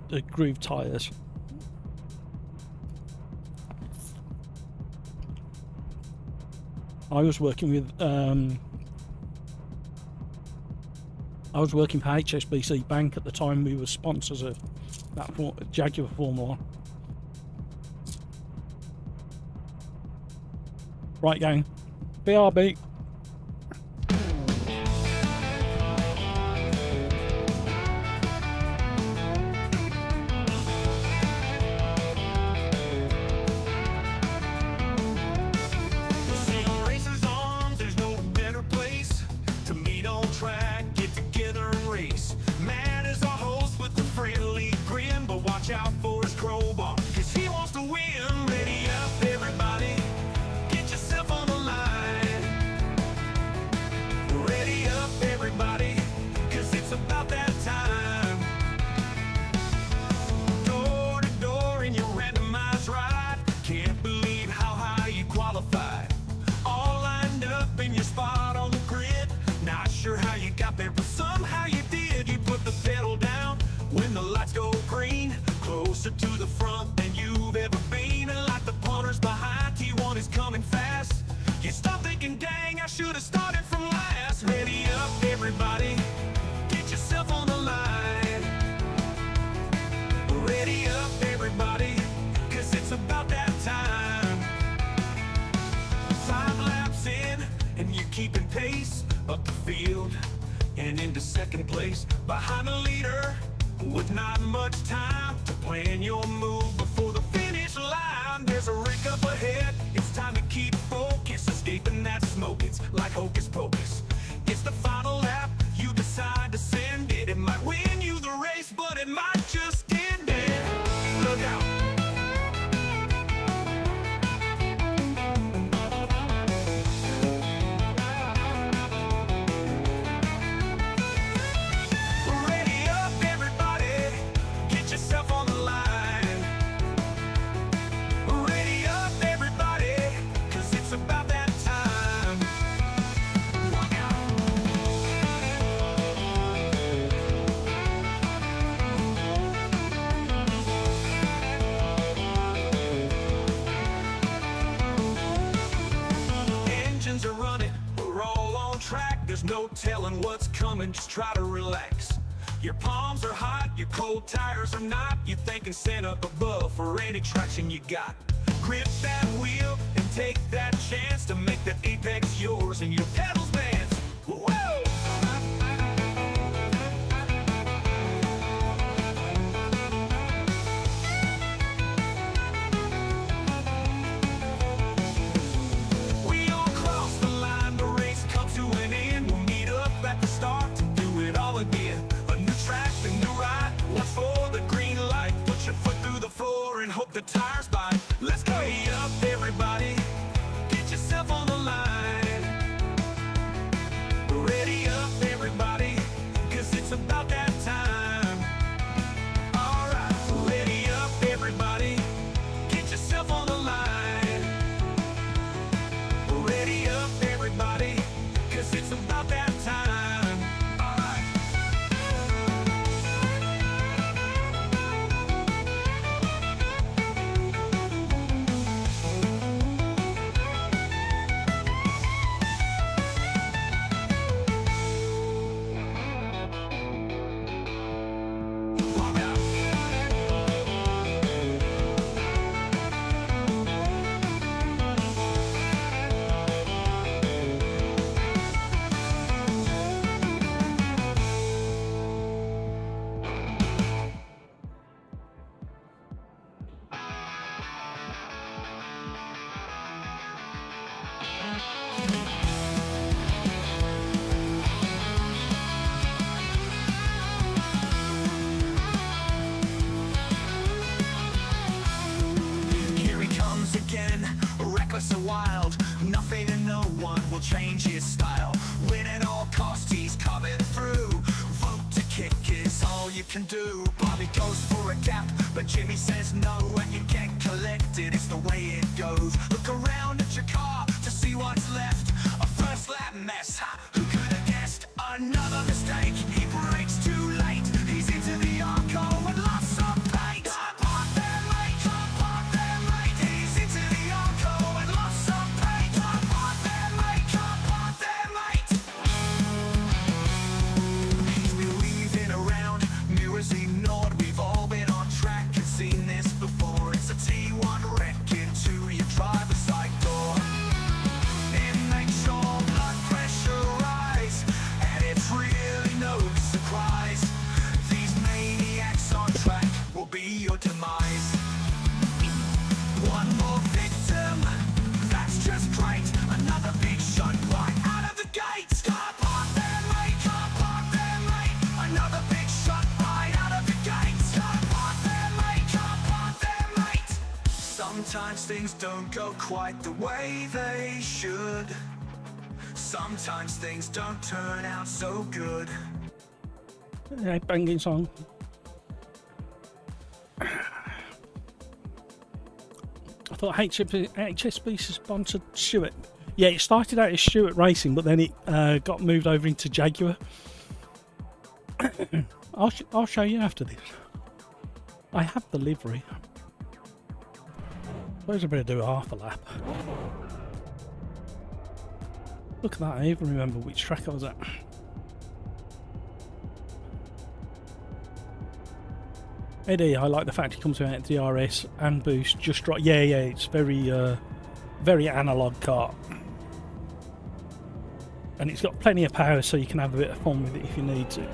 the groove tyres. I was working with I was working for HSBC Bank at the time. We were sponsors of that Jaguar Formula 1. Right, gang. BRB. Sim Racers on, there's no better place to meet on track, get together and race. Matt is our host with a friendly grin, but watch out for his crowbar, cause he wants to win. Ready up, everybody, get yourself on the line. Ready up, everybody, cause it's about that time. Door to door in your randomized ride, can't believe how high you qualified. All lined up in your spot on the grid, not sure how you got there, but somehow you did. You put the pedal down when the lights go green, closer to the front than you've ever been. And like the punters behind, T1 is coming fast. You stop thinking, dang, I should have started from last. Ready up, everybody, get yourself on the line. Ready up, everybody, cause it's about that time. 5 laps in, and you're keeping pace up the field and into second place behind the leader, with not much time to plan your move before the finish line. There's a wreck up ahead, it's time to keep focus, escaping that smoke, it's like hocus pocus. It's the final lap, you decide to send it. It might win you the race, but it might just end it. Look out. Ready up, everybody, get yourself on the line. Ready up, everybody, cause it's about that time. Look out. Engines are running, we're all on track. There's no telling what's coming, just try to relax. Your palms are hot, your cold tires are not. You're thanking Santa above for any traction you got. Grip that wheel and take that chance to make the apex yours and your pedals dance. Whoa! We all cross the line, the race comes to an end. We'll meet up at the start to do it all again. A new track, a new ride, watch for the green light. Put your foot through the floor and hope the tires bite. Let's go. Hey up, everybody, get yourself on the line. Ready up, everybody, cause it's about that time. Alright, ready up, everybody, get yourself on the line. Ready up, everybody, cause it's about that time. Alright. Walk out. Here he comes again, reckless and wild. Nothing and no one will change his style. Win at all costs, he's coming through. Vote to kick is all you can do. Bobby goes for a gap, but Jimmy says no. When you get collected, it's the way it goes. Look around at your car to see what's left. A first lap mess, ha, who could have guessed? Another mistake, he brakes too late. He's into the arco and lost some paint. Can't park there, mate, can't park there, mate. He's into the arco and lost some paint. Can't park there, mate, can't park there, mate. He's been weaving around, mirrors ignored. We've all been on track and seen this before. It's a T1 wreck into your driver's side door. Sometimes things don't go quite the way they should. Sometimes things don't turn out so good. Yeah, banging song. I thought HSBC sponsored Stewart. Yeah, it started out as Stewart Racing, but then it got moved over into Jaguar. I'll show you after this. I have the livery. Suppose I better do half a lap. Look at that, I even remember which track I was at. Eddie, I like the fact it comes out DRS and boost just right. Yeah, it's very very analog car. And it's got plenty of power, so you can have a bit of fun with it if you need to.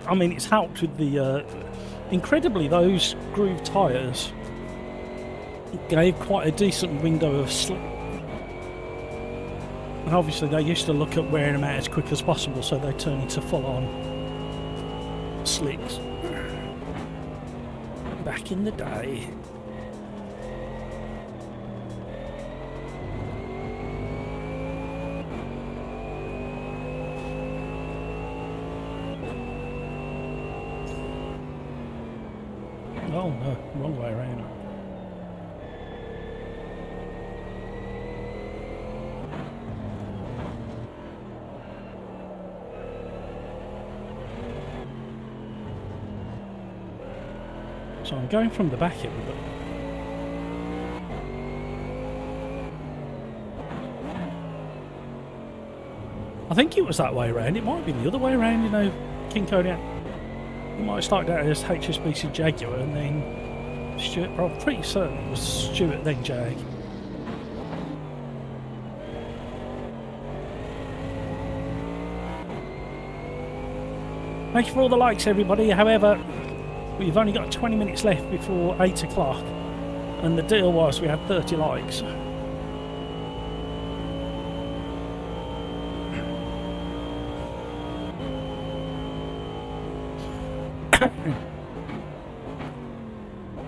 I mean, it's helped with the... incredibly, those groove tyres gave quite a decent window of slip. And obviously they used to look at wearing them out as quick as possible, so they turn into full-on slicks. Back in the day. Oh no, wrong way around. So I'm going from the back here, but I think it was that way around. It might have been the other way around, you know, King Kodiak. It might have started out as HSBC Jaguar and then Stewart. I'm pretty certain it was Stewart then Jag. Thank you for all the likes, everybody. However, we've only got 20 minutes left before 8 o'clock, and the deal was we had 30 likes.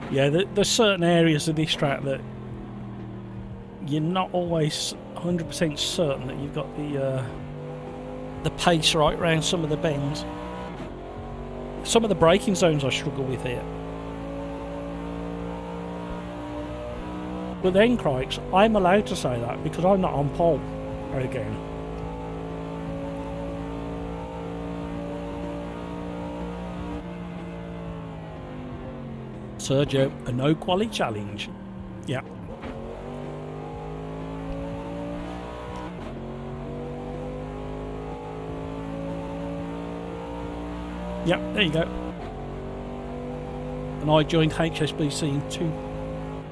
Yeah, there's certain areas of this track that you're not always 100% certain that you've got the pace right around some of the bends. Some of the braking zones I struggle with here. But then, crikes, I'm allowed to say that because I'm not on pole again. Sergio, a no quality challenge. Yeah. Yeah, there you go. And I joined HSBC in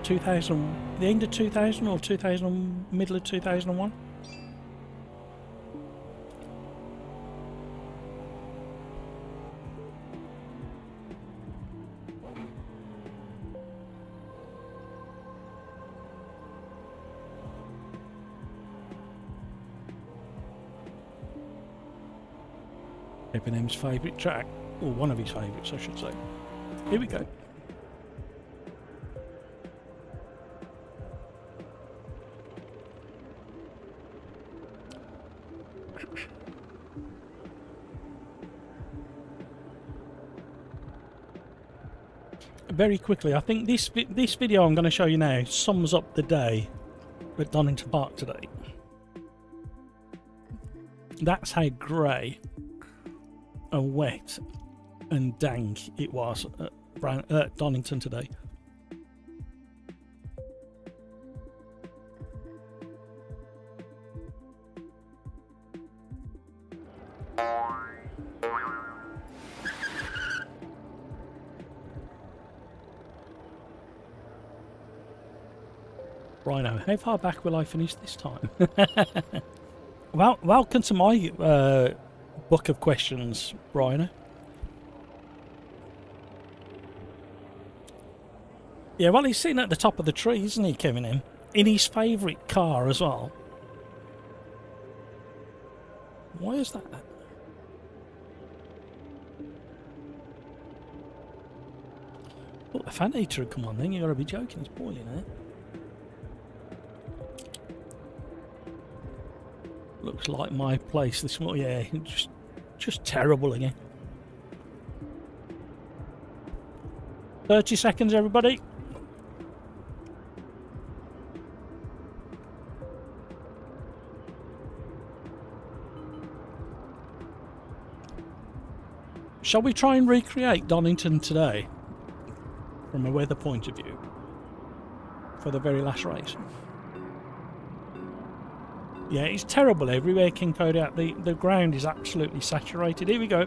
2000, the end of 2000 or 2000, middle of 2001. Eminem favourite track, or one of his favourites, I should say. Here we go. Very quickly, I think this video I'm going to show you now sums up the day at Donington Park today. That's how grey and wet and dank it was at Donington today. Rhino, how far back will I finish this time? Well, welcome to my book of questions, Rhino. Yeah, well, he's sitting at the top of the tree, isn't he, Kevin? In his favourite car as well. Why is that? Oh, the fan heater had come on then. You got to be joking. It's boiling, eh? Looks like my place this morning. Yeah, just terrible again. 30 seconds, everybody. Shall we try and recreate Donington today from a weather point of view for the very last race? Yeah, it's terrible everywhere, King Cody out. The ground is absolutely saturated. Here we go.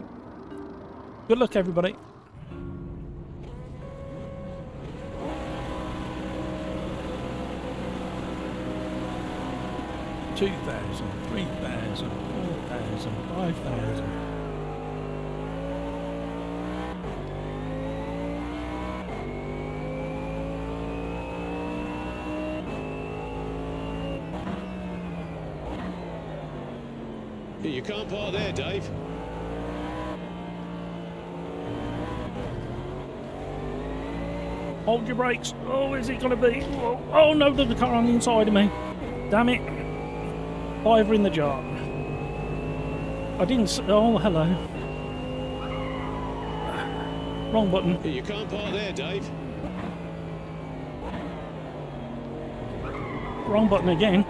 Good luck, everybody. 2,000, 3,000, 4,000, 5,000. You can't park there, Dave. Hold your brakes. Oh, is it going to be? Oh no, there's a car on the inside of me. Damn it. Fiver in the jar. I didn't... Oh, hello. Wrong button. You can't park there, Dave. Wrong button again.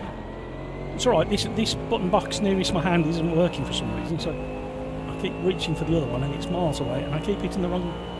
It's alright, this button box nearest my hand isn't working for some reason, so I keep reaching for the other one and it's miles away and I keep hitting the wrong button.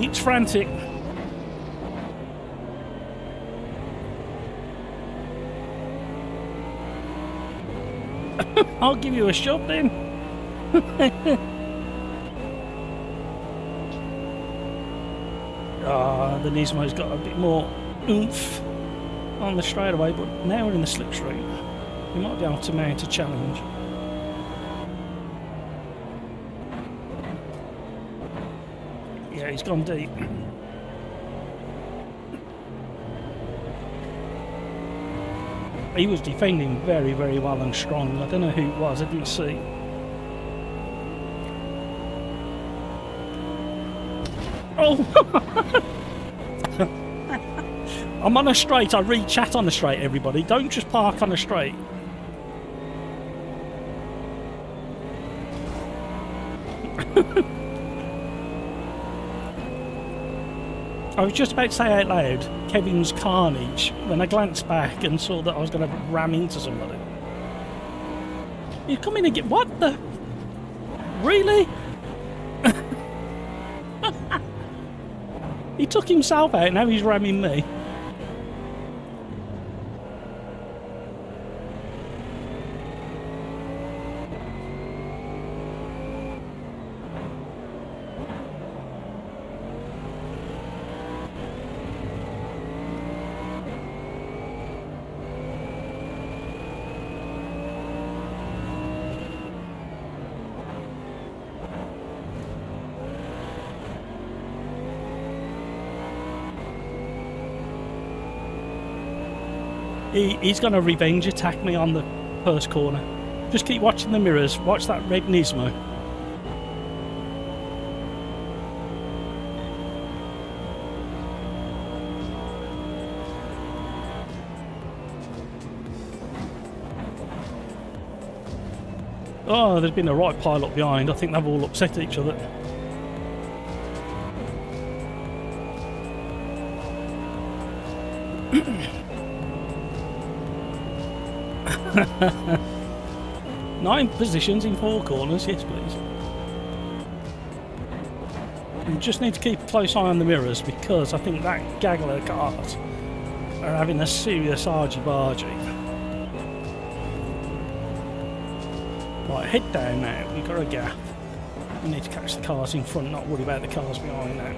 It's frantic. I'll give you a shove then. The Nismo's got a bit more oomph on the straightaway, but now we're in the slipstream. We might be able to mount a challenge. Yeah, he's gone deep. He was defending very, very well and strong. I don't know who it was, I didn't see. Oh! I'm on a straight, I read chat on the straight, everybody. Don't just park on a straight. I was just about to say out loud, Kevin's carnage, when I glanced back and saw that I was going to ram into somebody. You come in and get... What the... Really? He took himself out, now he's ramming me. He's going to revenge attack me on the first corner. Just keep watching the mirrors. Watch that red Nismo. Oh, there's been a right pile up behind. I think they've all upset each other. Nine positions in 4 corners, yes please. We just need to keep a close eye on the mirrors because I think that gaggle of cars are having a serious argy-bargy. Right, head down now, we've got a gap. We need to catch the cars in front, not worry about the cars behind now.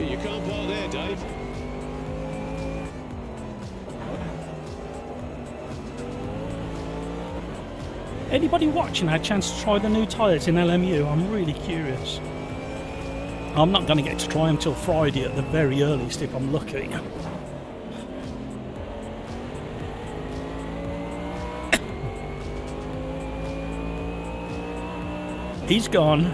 You can't park there, Dave. Anybody watching had a chance to try the new tyres in LMU? I'm really curious. I'm not going to get to try them till Friday at the very earliest if I'm lucky. He's gone.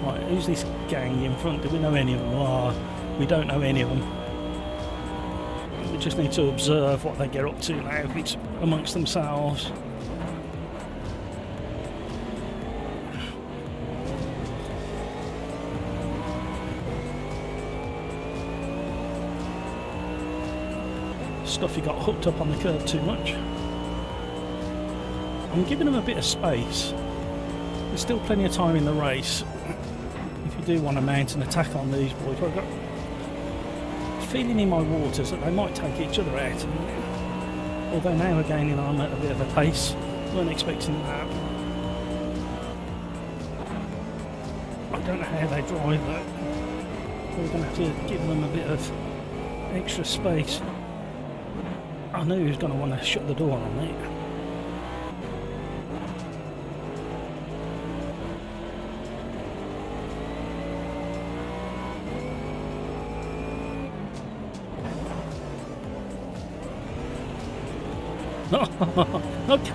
Right, who's this gang in front? Do we know any of them? Oh, we don't know any of them. We just need to observe what they get up to now, if it's amongst themselves. Stuffy got hooked up on the curb too much. I'm giving them a bit of space. There's still plenty of time in the race. If you do want to mount an attack on these boys, I've got a feeling in my waters that they might take each other out. Although now we're gaining on at a bit of a pace. Weren't expecting that. I don't know how they drive though. We're going to have to give them a bit of extra space. I knew he was going to want to shut the door on me. Okay.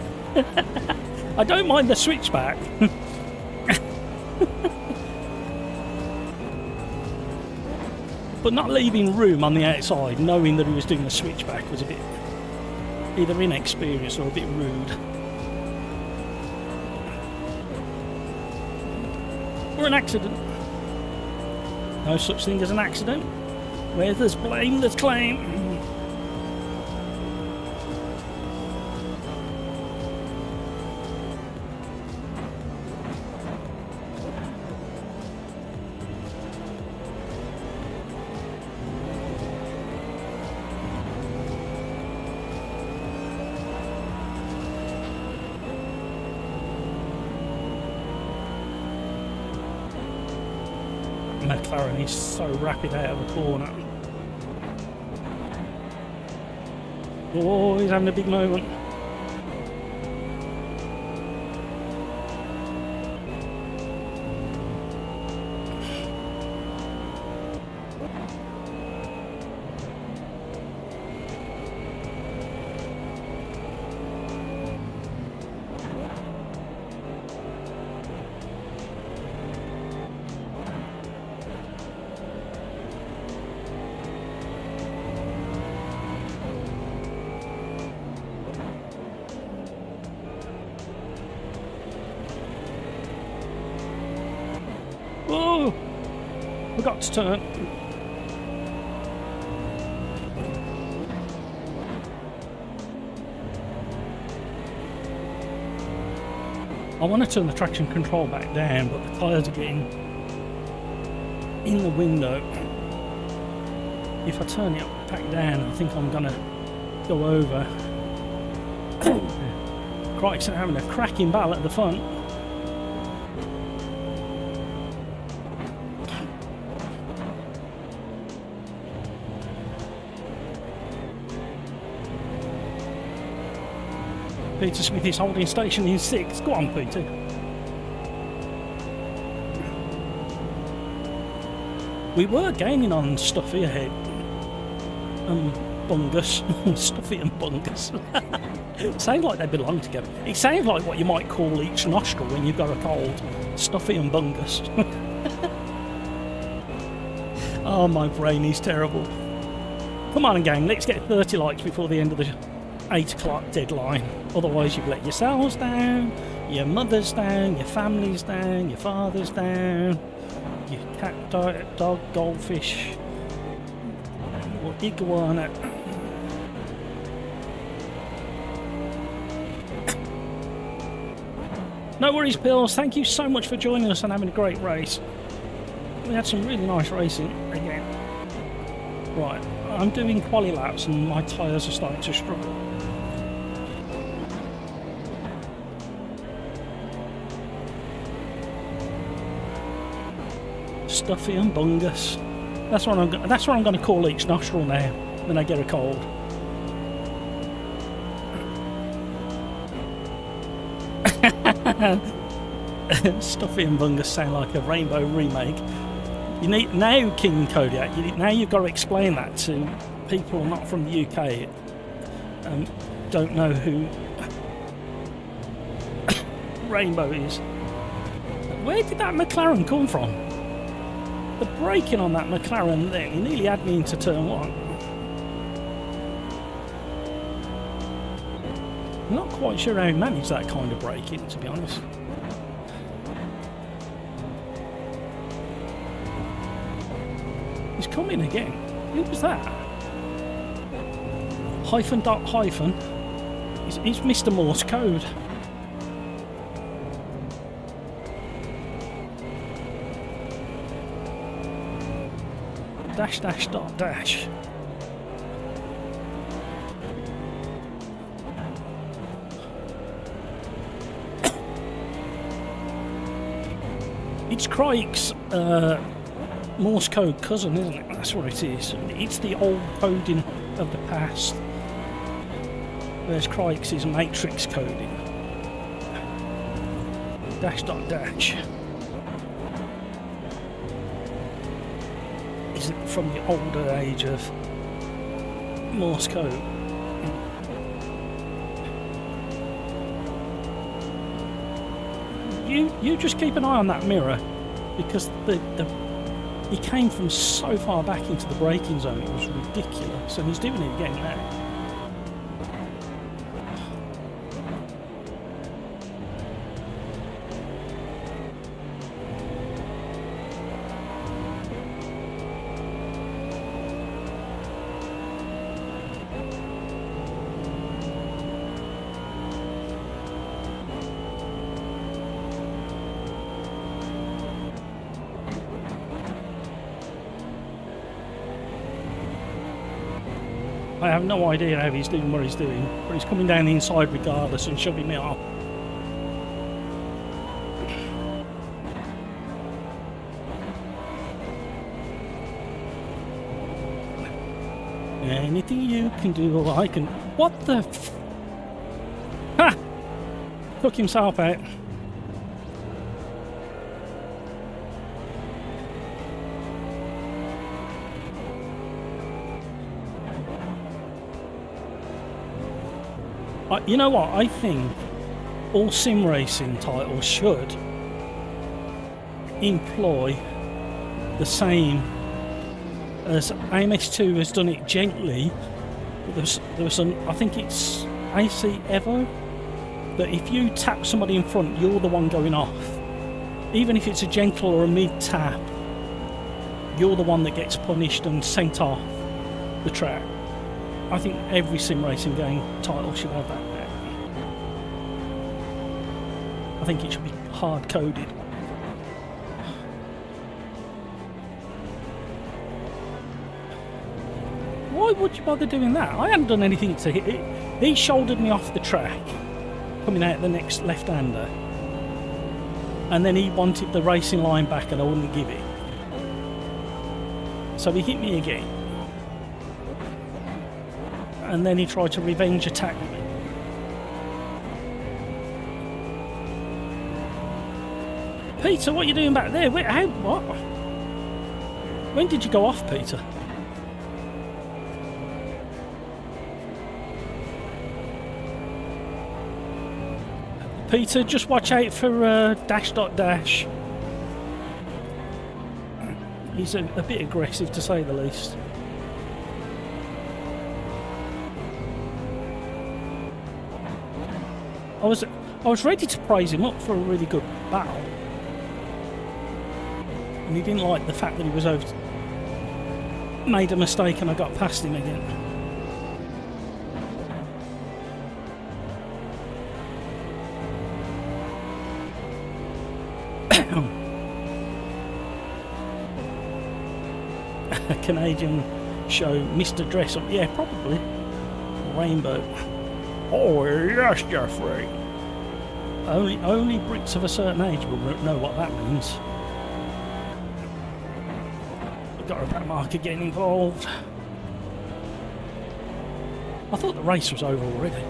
I don't mind the switchback. But not leaving room on the outside, knowing that he was doing the switchback, was a bit either inexperienced or a bit rude. Or an accident. No such thing as an accident. Where there's blame, there's claim. McLaren is so rapid out of the corner. Oh, he's having a big moment. Oh, forgot to turn. I want to turn the traction control back down, but the tyres are getting in the window. If I turn it back down, I think I'm going to go over. Crikes, I'm having a cracking battle at the front. Peter Smith is holding station in 6th. Go on, Peter. We were gaining on Stuffy ahead. Bungus. Stuffy and Bungus. Sounds like they belong together. It sounds like what you might call each nostril when you've got a cold. Stuffy and Bungus. Oh, my brain is terrible. Come on, gang, let's get 30 likes before the end of the 8 o'clock deadline. Otherwise you've let yourselves down, your mother's down, your family's down, your father's down, your cat, dog, goldfish, or iguana. No worries, Pills. Thank you so much for joining us and having a great race. We had some really nice racing again. Right, I'm doing quali laps and my tyres are starting to struggle. Stuffy and bungus. That's what I'm going to call each nostril now when I get a cold. Stuffy and bungus sound like a Rainbow remake. You need now, King Kodiak. Now you've got to explain that to people not from the UK. Don't know who Rainbow is. Where did that McLaren come from? The braking on that McLaren there, he nearly had me into turn one. I'm not quite sure how he managed that kind of braking, to be honest. He's coming again. Who was that? Hyphen dot hyphen. It's Mr. Morse code. Dash dash dot dash. It's Crike's Morse code cousin, isn't it? That's what it is. It's the old coding of the past. Whereas Crike's is matrix coding. Dash dot dash. Isn't from the older age of Morse code. You just keep an eye on that mirror, because he came from so far back into the braking zone, it was ridiculous, and he's doing it again now. I have no idea how he's doing what he's doing, but he's coming down the inside regardless and shoving me off. Anything you can do, or I can. What the f. Ha! Took himself out. You know what? I think all sim racing titles should employ the same as AMS2 has done it gently. There was some, I think it's AC Evo, that if you tap somebody in front, you're the one going off. Even if it's a gentle or a mid tap, you're the one that gets punished and sent off the track. I think every sim racing game title should have that now. I think it should be hard coded. Why would you bother doing that? I hadn't done anything to hit it. He shouldered me off the track, coming out the next left-hander, and then he wanted the racing line back and I wouldn't give it. So he hit me again. And then he tried to revenge attack me. Peter, what are you doing back there? Wait, how? What? When did you go off, Peter? Peter, just watch out for dash dot dash. He's a bit aggressive, to say the least. I was ready to praise him up for a really good battle, and he didn't like the fact that he was made a mistake and I got past him again. a Canadian show, Mr. Dress Up. Yeah, probably. Rainbow. Oh, yes, Jeffrey. Only Brits of a certain age will know what that means. We've got a back marker getting involved. I thought the race was over already.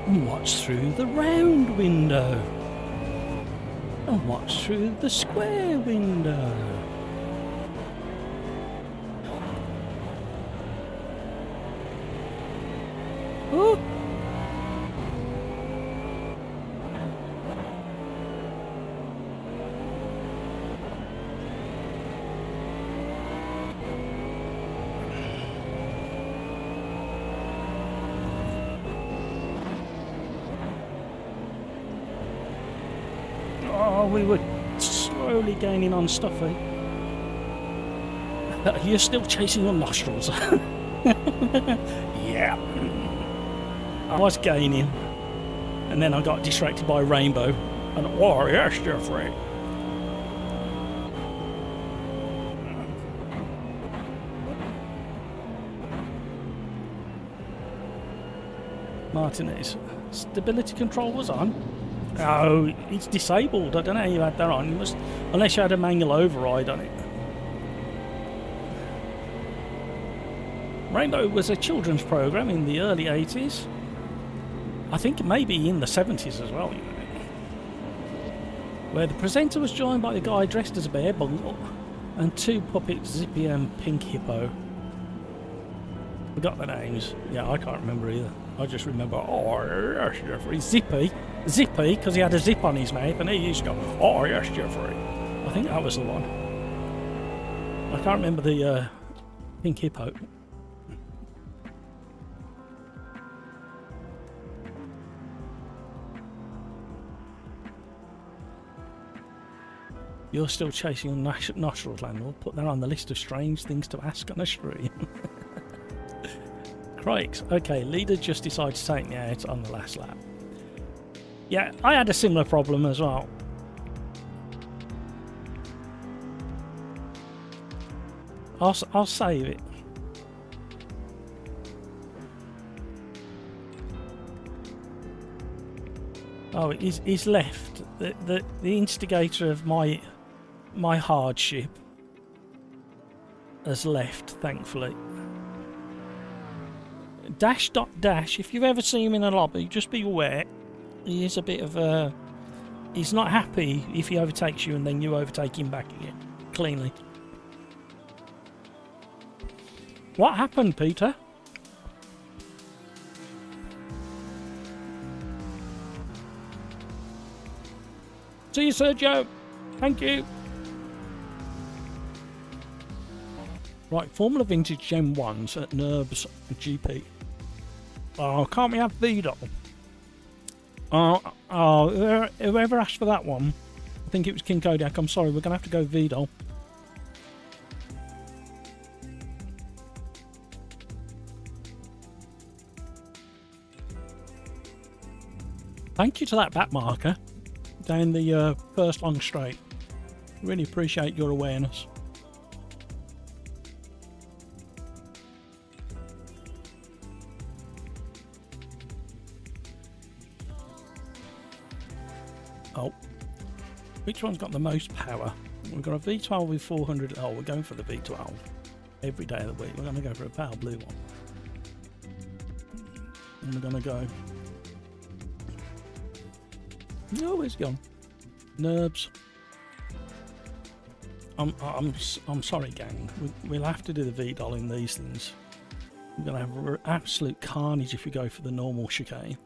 And watch through the round window. And watch through the square window. Oh! Oh, we were slowly gaining on Stuffy. You're still chasing your nostrils. Yeah. I was gaining. And then I got distracted by Rainbow. And, oh, yes, Jeffrey. Martinez. Stability control was on. Oh, it's disabled. I don't know how you had that on. You must, unless you had a manual override on it. Rainbow was a children's program in the early 80s. I think maybe in the 70s as well, you know. Where the presenter was joined by a guy dressed as a bear bungle and two puppets, Zippy and Pink Hippo. Forgot the names. Yeah, I can't remember either. I just remember, oh, yes, Jeffrey. Zippy, because he had a zip on his mouth, and he used to go, oh, yes, Jeffrey. I think that was the one. I can't remember the Pink Hippo. You're still chasing your nostrils, landlord. Put that on the list of strange things to ask on a stream. Crikes. Okay, leader just decided to take me out on the last lap. Yeah, I had a similar problem as well. I'll save it. Oh, he's left. The instigator of my hardship has left, thankfully. Dash. If you've ever seen him in a lobby, just be aware. He is a bit of a... He's not happy if he overtakes you and then you overtake him back again. Cleanly. What happened, Peter? See you, Sergio. Thank you. Right, Formula Vintage Gen 1s at NERBS GP. Oh, can't we have VDOL? Whoever asked for that one, I think it was King Kodiak. I'm sorry, we're going to have to go VDOL. Thank you to that back marker down the first long straight. Really appreciate your awareness. Oh, which one's got the most power? We've got a V12 with 400. Oh, we're going for the V12 every day of the week. We're going to go for a power blue one. And we're going to go. Oh, where's he gone? NERBS. I'm sorry, gang. We'll have to do the VDOL in these things. We're going to have absolute carnage if we go for the normal chicane.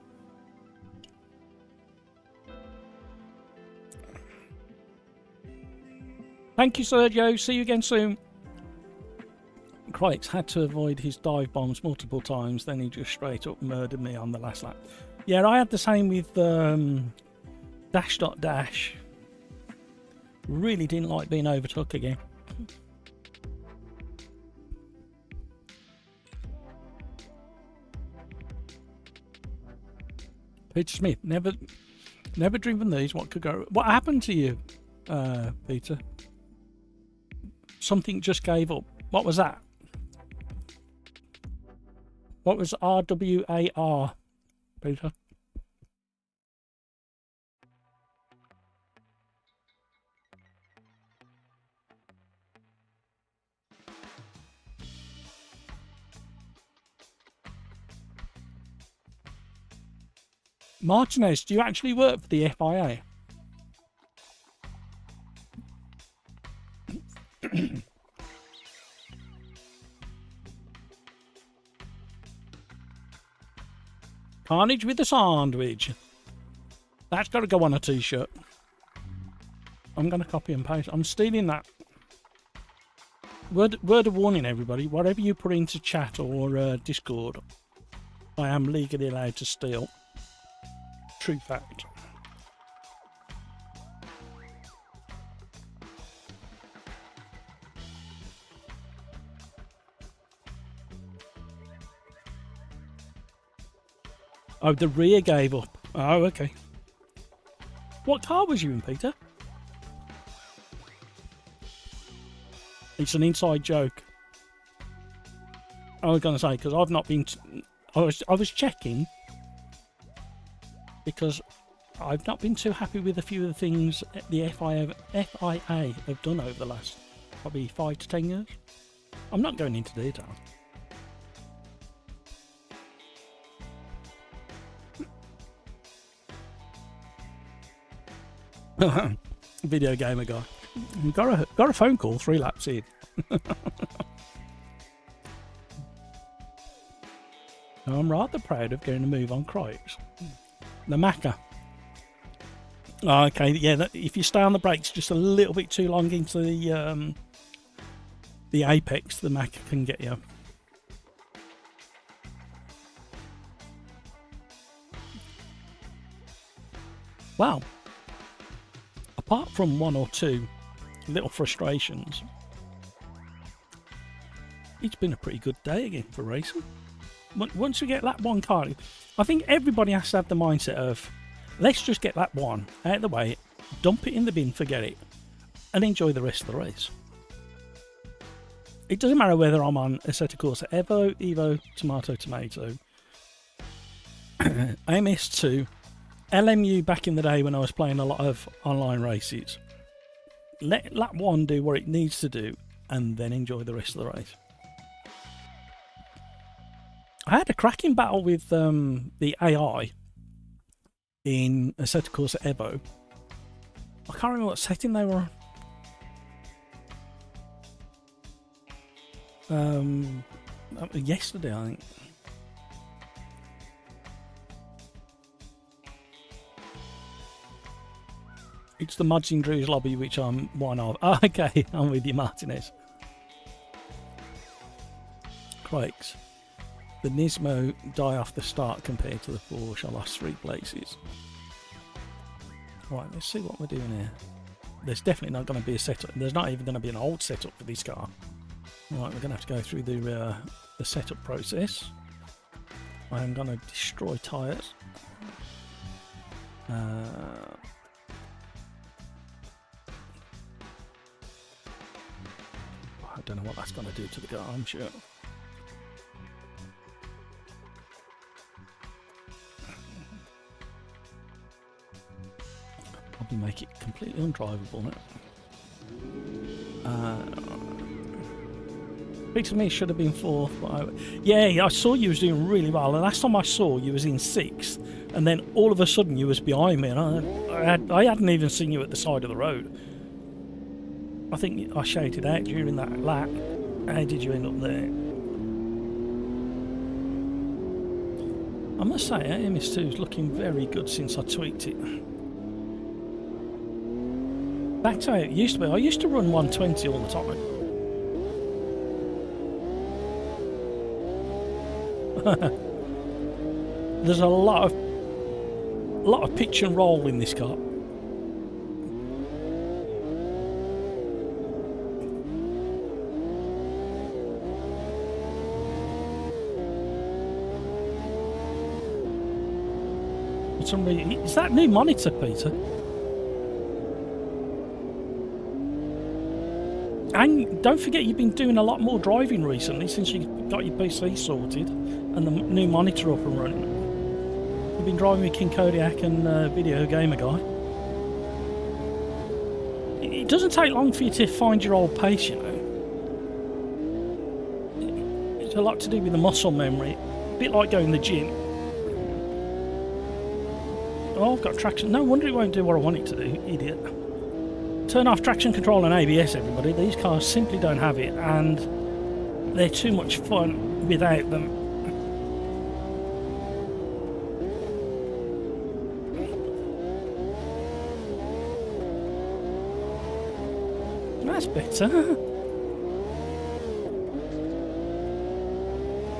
Thank you, Sergio. See you again soon. Crikes had to avoid his dive bombs multiple times, then he just straight up murdered me on the last lap. Yeah, I had the same with dash. Really didn't like being overtook again. Peter Smith, never driven these. What could go? What happened to you, Peter? Something just gave up. What was that? What was RWAR, Peter? Martinez, do you actually work for the FIA? Carnage with a sandwich. That's got to go on a t-shirt. I'm going to copy and paste. I'm stealing that. Word of warning, everybody. Whatever you put into chat or Discord, I am legally allowed to steal. True fact. Oh, the rear gave up. Oh, okay. What car was you in, Peter? It's an inside joke. I was going to say, because I've not been... I was checking, because I've not been too happy with a few of the things the FIA have done over the last probably 5 to 10 years. I'm not going into detail. Video gamer guy. Got a phone call 3 laps in. I'm rather proud of getting a move on Cripes. The Macca. Oh, okay, yeah, if you stay on the brakes just a little bit too long into the apex, the Macca can get you. Wow. Apart from 1 or 2 little frustrations, it's been a pretty good day again for racing. Once we get lap 1 car, I think everybody has to have the mindset of, let's just get lap 1 out of the way, dump it in the bin, forget it, and enjoy the rest of the race. It doesn't matter whether I'm on Assetto Corsa Evo, Evo, Tomato, AMS2, LMU back in the day when I was playing a lot of online races. Let lap 1 do what it needs to do, and then enjoy the rest of the race. I had a cracking battle with the AI in Assetto Corsa Evo. I can't remember what setting they were on. Yesterday, I think. It's the Mods in Drew's lobby, which I'm one of. Oh, okay, I'm with you, Martinez. Crikes. The Nismo die off the start compared to the Porsche. I lost 3 places. Right, let's see what we're doing here. There's definitely not going to be a setup. There's not even going to be an old setup for this car. Right, we're going to have to go through the setup process. I am going to destroy tyres. I don't know what that's going to do to the car, I'm sure. Probably make it completely undrivable now. Peter Me should have been 4th, but yeah, I saw you was doing really well. The last time I saw you was in 6th, and then all of a sudden you was behind me, and I hadn't even seen you at the side of the road. I think I shouted out during that lap. How did you end up there? I must say, MS2 is looking very good since I tweaked it. Back to how it used to be. I used to run 120 all the time. There's a lot of pitch and roll in this car. For some reason, is that new monitor, Peter? And don't forget, you've been doing a lot more driving recently since you got your PC sorted and the new monitor up and running. You've been driving with King Kodiak and Video Gamer Guy. It doesn't take long for you to find your old pace, you know. It's a lot to do with the muscle memory. A bit like going to the gym. Oh, I've got traction. No wonder it won't do what I want it to do, idiot. Turn off traction control and ABS, everybody. These cars simply don't have it, and they're too much fun without them. That's better.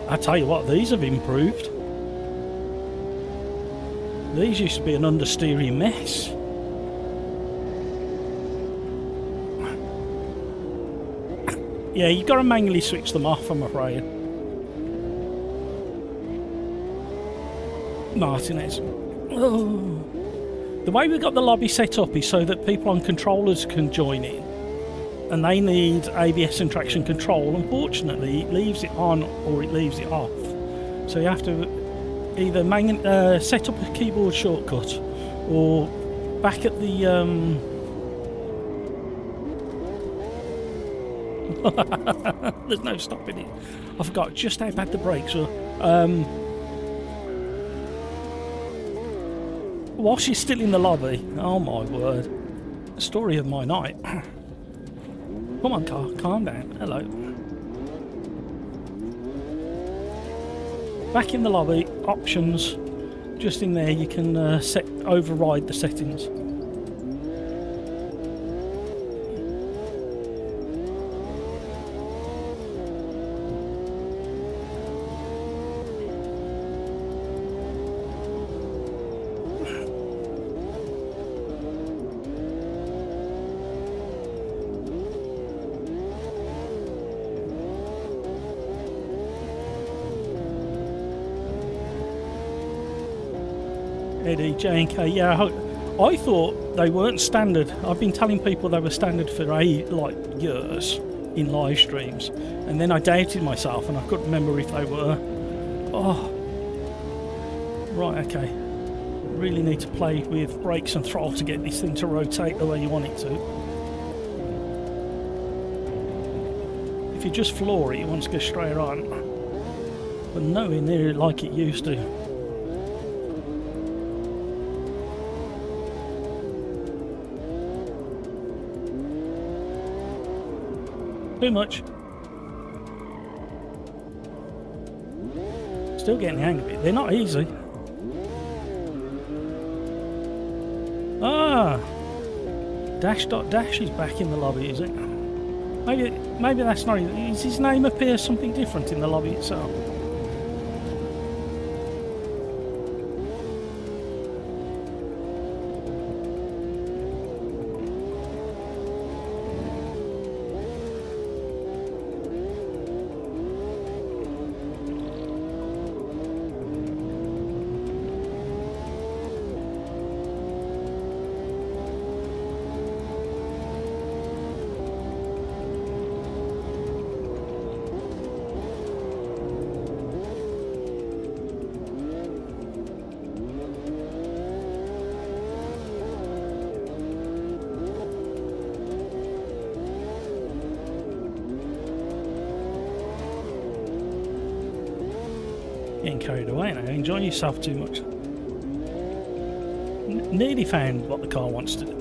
I tell you what, these have improved. These used to be an understeering mess. Yeah, you've got to manually switch them off, I'm afraid. Martinez. Oh. The way we've got the lobby set up is so that people on controllers can join in. And they need ABS and traction control. Unfortunately, it leaves it on or it leaves it off. So you have to either set up a keyboard shortcut or back at the... There's no stopping it. I forgot just how bad the brakes were. While she's still in the lobby, oh my word, story of my night. Come on, car, calm down. Hello. Back in the lobby, options. Just in there, you can override the settings. Eddie, J&K, yeah, I thought they weren't standard. I've been telling people they were standard for years in live streams, and then I doubted myself and I couldn't remember if they were. Oh, right, okay. Really need to play with brakes and throttle to get this thing to rotate the way you want it to. If you just floor it, it wants to go straight on, but nowhere near like it used to. Too much. Still getting the hang of it. They're not easy. Ah, Dash is back in the lobby, is it? Maybe that's not. Is his name appear something different in the lobby itself? Getting carried away now, enjoying yourself too much. Nearly found what the car wants to do.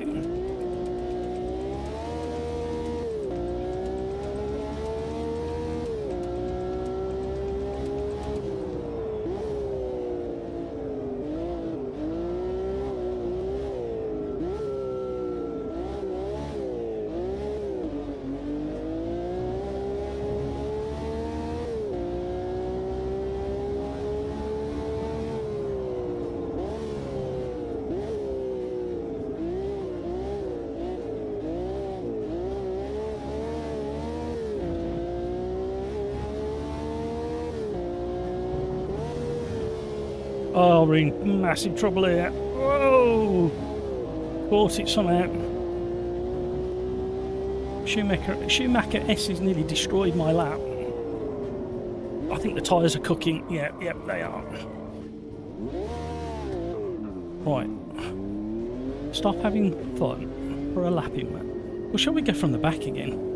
are in massive trouble here. Whoa! Caught it somehow. Schumacher S has nearly destroyed my lap. I think the tyres are cooking. Yep, they are. Right. Stop having fun for a lapping man. Well, shall we go from the back again?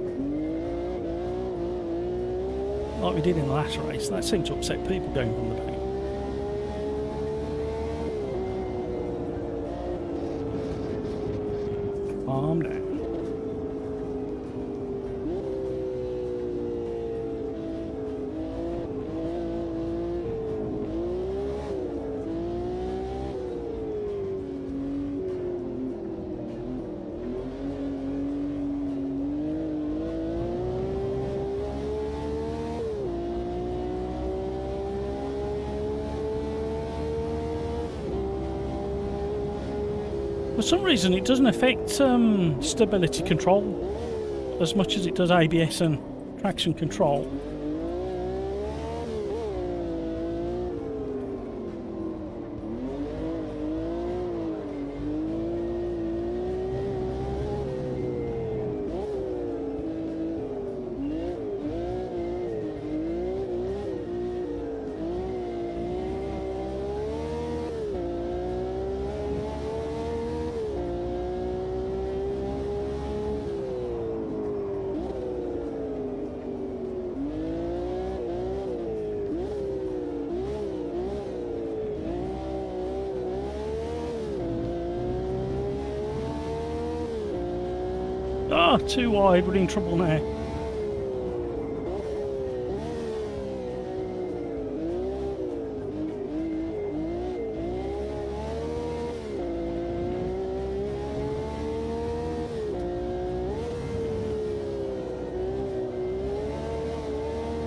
Like we did in the last race. That seemed to upset people going from the back. Calm down. For some reason it doesn't affect stability control as much as it does ABS and traction control. Ah, too wide, we're in trouble now.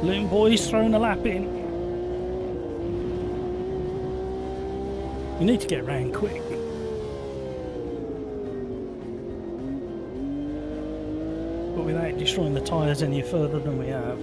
Loon boy's throwing a lap in. You need to get round quick. But without destroying the tyres any further than we have.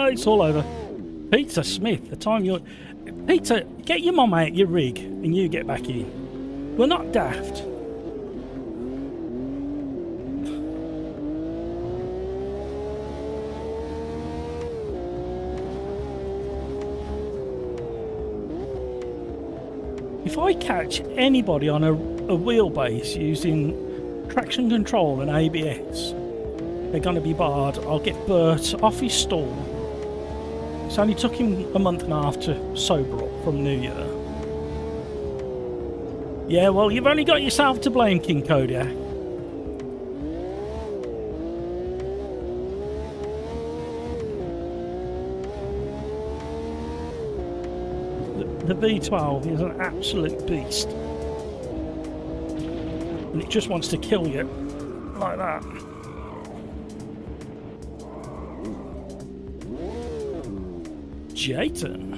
It's all over. Peter Smith, the time you're... Peter, get your mum out your rig and you get back in. We're not daft. If I catch anybody on a wheelbase using traction control and ABS, they're going to be barred. I'll get Bert off his stall. It's only took him a month and a half to sober up from New Year. Yeah, well, you've only got yourself to blame, King Kodiak. The V12 is an absolute beast. And it just wants to kill you like that. Jayton.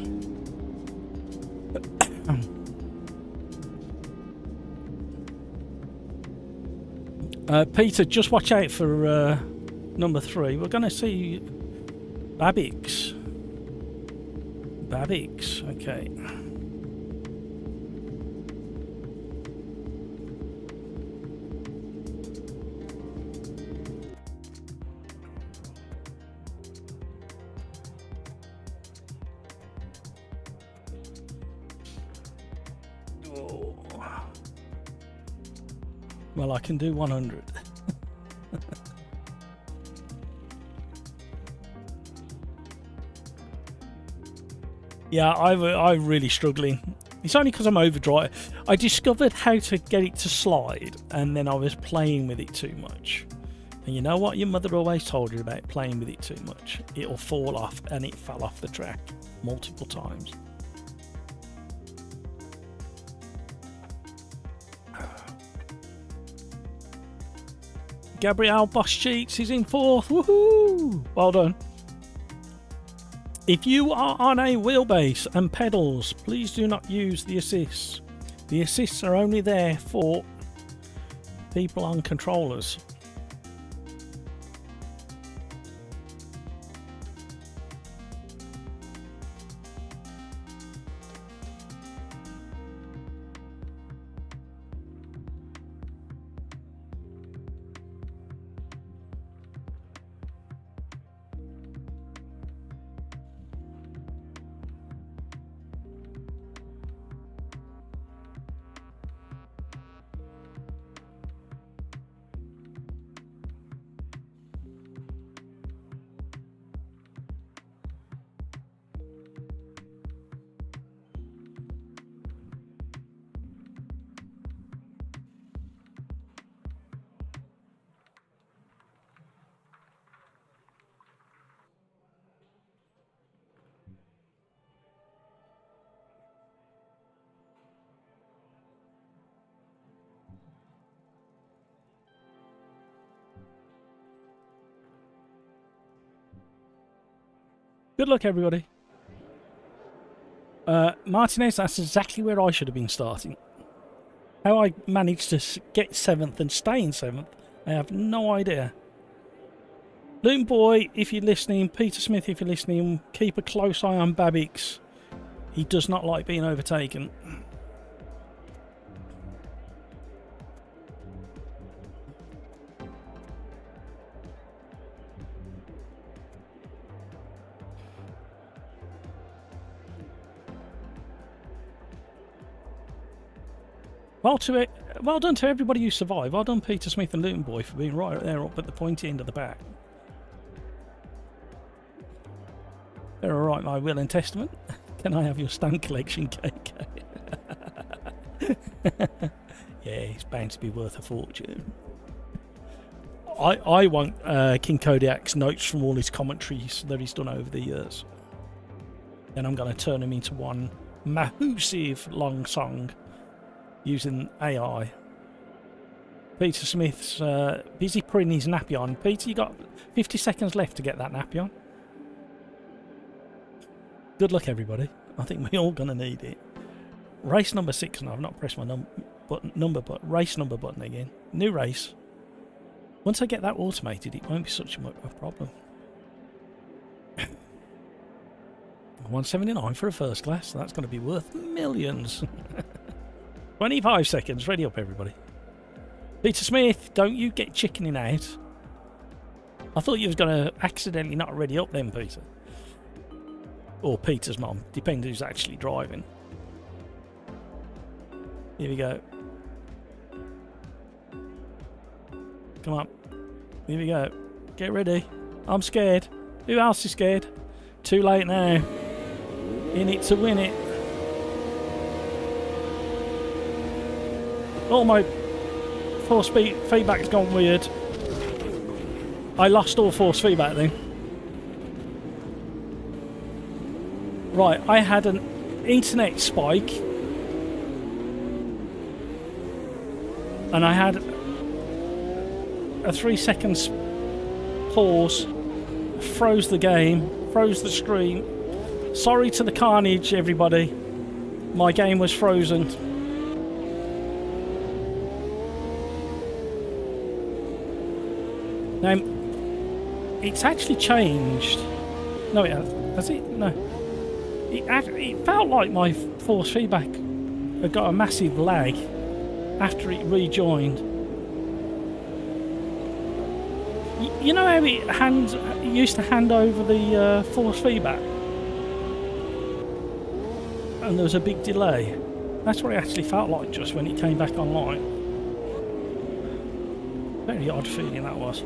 Peter, just watch out for number 3. We're going to see Babix. Okay. Oh. Well, I can do 100. Yeah, I'm really struggling. It's only because I'm overdrive. I discovered how to get it to slide, and then I was playing with it too much. And you know what your mother always told you about playing with it too much? It'll fall off, and it fell off the track multiple times. Gabrielle Boss Cheats is in 4th. Woohoo! Well done. If you are on a wheelbase and pedals, please do not use the assists. The assists are only there for people on controllers. Good luck, everybody. Martinez, that's exactly where I should have been starting. How I managed to get 7th and stay in 7th, I have no idea. Loon Boy, if you're listening, Peter Smith, if you're listening, keep a close eye on Babix. He does not like being overtaken. Well done to everybody who survived. Well done, Peter Smith and Luton Boy, for being right there up at the pointy end of the back. They're all right, my will and testament. Can I have your stamp collection, KK? Yeah, it's bound to be worth a fortune. I want King Kodiak's notes from all his commentaries that he's done over the years. Then I'm going to turn him into one massive long song using AI. Peter Smith's busy putting his nappy on. Peter, you got 50 seconds left to get that nappy on. Good luck, everybody. I think we're all going to need it. Race number 6, and I've not pressed my race number button again. New race. Once I get that automated, it won't be such a problem. 179 for a first class. So that's going to be worth millions. 25 seconds. Ready up, everybody. Peter Smith, don't you get chickening out. I thought you was going to accidentally not ready up then, Peter. Or Peter's mum. Depends who's actually driving. Here we go. Come on. Here we go. Get ready. I'm scared. Who else is scared? Too late now. In it to win it. Oh, my force feedback's gone weird. I lost all force feedback then. Right, I had an internet spike. And I had a 3 seconds pause. Froze the game. Froze the stream. Sorry to the carnage, everybody. My game was frozen. Now, it's actually changed. No, it has it? No. It felt like my force feedback had got a massive lag after it rejoined. You know how it used to hand over the force feedback? And there was a big delay. That's what it actually felt like just when it came back online. Very odd feeling that was.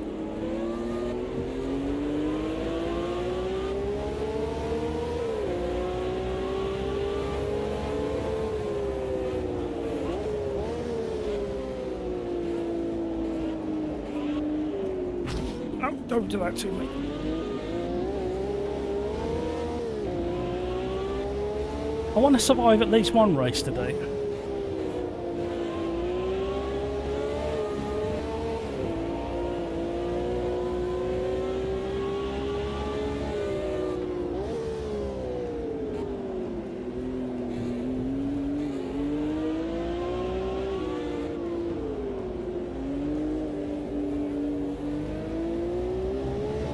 No, don't do that to me. I want to survive at least one race today.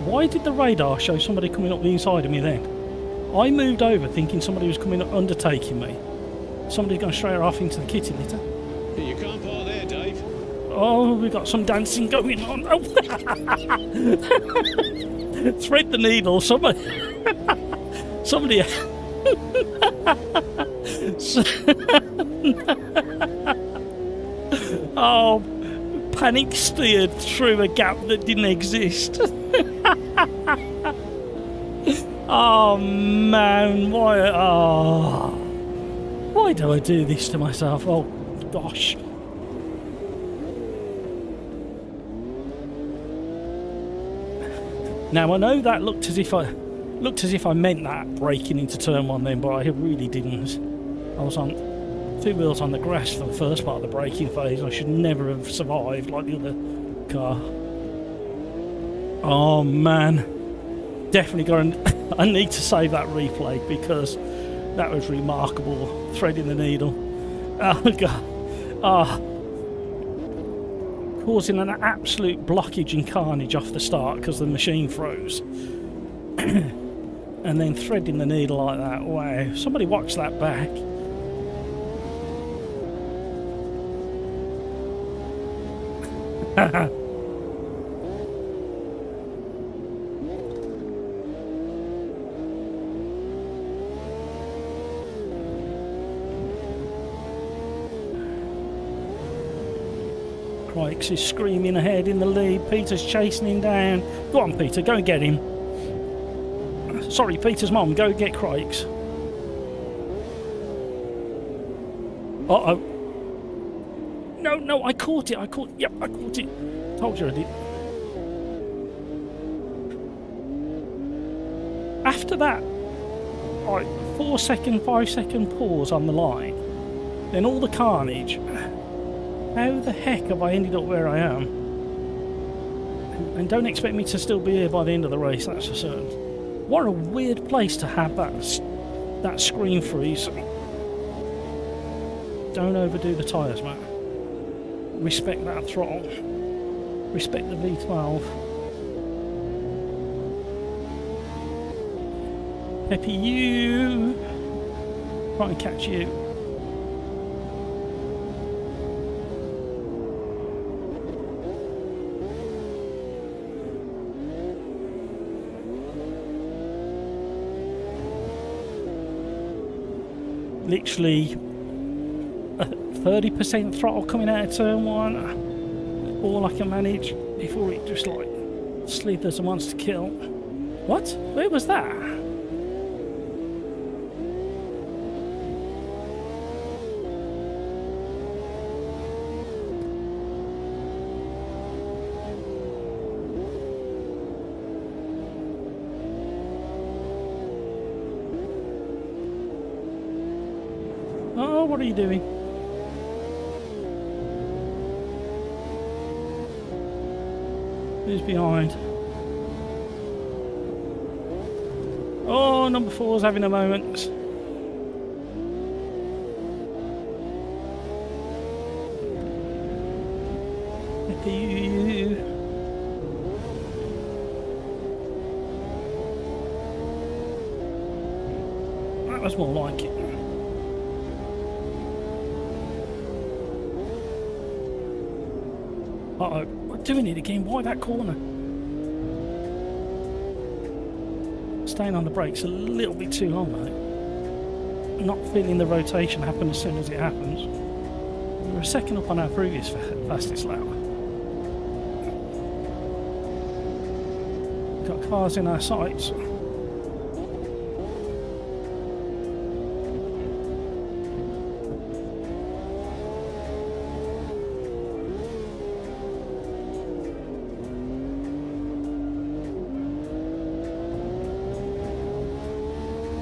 Why did the radar show somebody coming up the inside of me then? I moved over thinking somebody was coming up, undertaking me. Somebody's gone straight off into the kitty litter. You can't park there, Dave. Oh, we've got some dancing going on. Oh. Thread the needle. Somebody. Somebody. Oh, panic steered through a gap that didn't exist. Oh man, why? Oh, why do I do this to myself? Oh gosh. Now I know that looked as if I meant that braking into turn one then, but I really didn't. I was on 2 wheels on the grass for the first part of the braking phase. I should never have survived like the other car. Oh man, definitely got. I need to save that replay because that was remarkable. Threading the needle. Oh god. Ah. Causing an absolute blockage and carnage off the start because the machine froze. And then threading the needle like that. Wow. Somebody watch that back. Crikes is screaming ahead in the lead. Peter's chasing him down. Go on, Peter, go and get him. Sorry, Peter's mom, go get Crikes. Uh-oh. No, I caught it. Yep, I caught it. Told you I did. After that, like 4 second, 5 second pause on the line, then all the carnage. How the heck have I ended up where I am? And don't expect me to still be here by the end of the race, that's for certain. What a weird place to have that screen freeze. Don't overdo the tyres, mate. Respect that throttle. Respect the V12. Peppy, you! Try and catch you. Literally 30% throttle coming out of turn one. All I can manage before it just like slithers and wants to kill. What? Where was that? Oh, what are you doing? Who's behind? Oh, number 4's having a moment. That was more like it. Uh-oh, we're doing it again. Why that corner? Staying on the brakes a little bit too long, mate. not feeling the rotation happen as soon as it happens. We were a second up on our previous fastest lap. Got cars in our sights.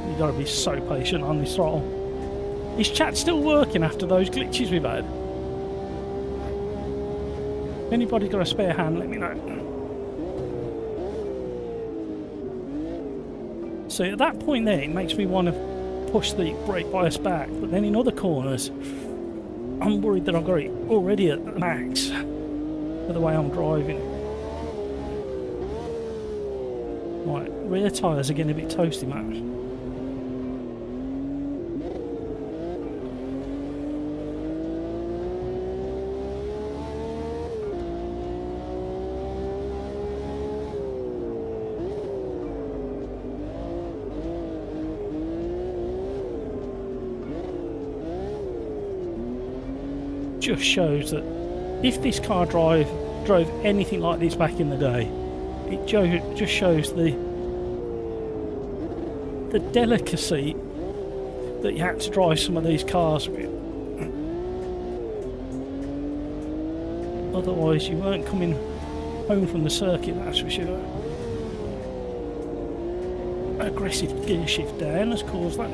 You've got to be so patient on this throttle. Is chat still working after those glitches we've had? If anybody got a spare hand, let me know. So at that point there, it makes me want to push the brake bias back, but then in other corners, I'm worried that I've got it already at the max for the way I'm driving. Right, rear tyres are getting a bit toasty, Max. Just shows that if this car drove anything like this back in the day, it just shows the delicacy that you had to drive some of these cars with. Otherwise you weren't coming home from the circuit, that's for sure. Aggressive gear shift down has caused that.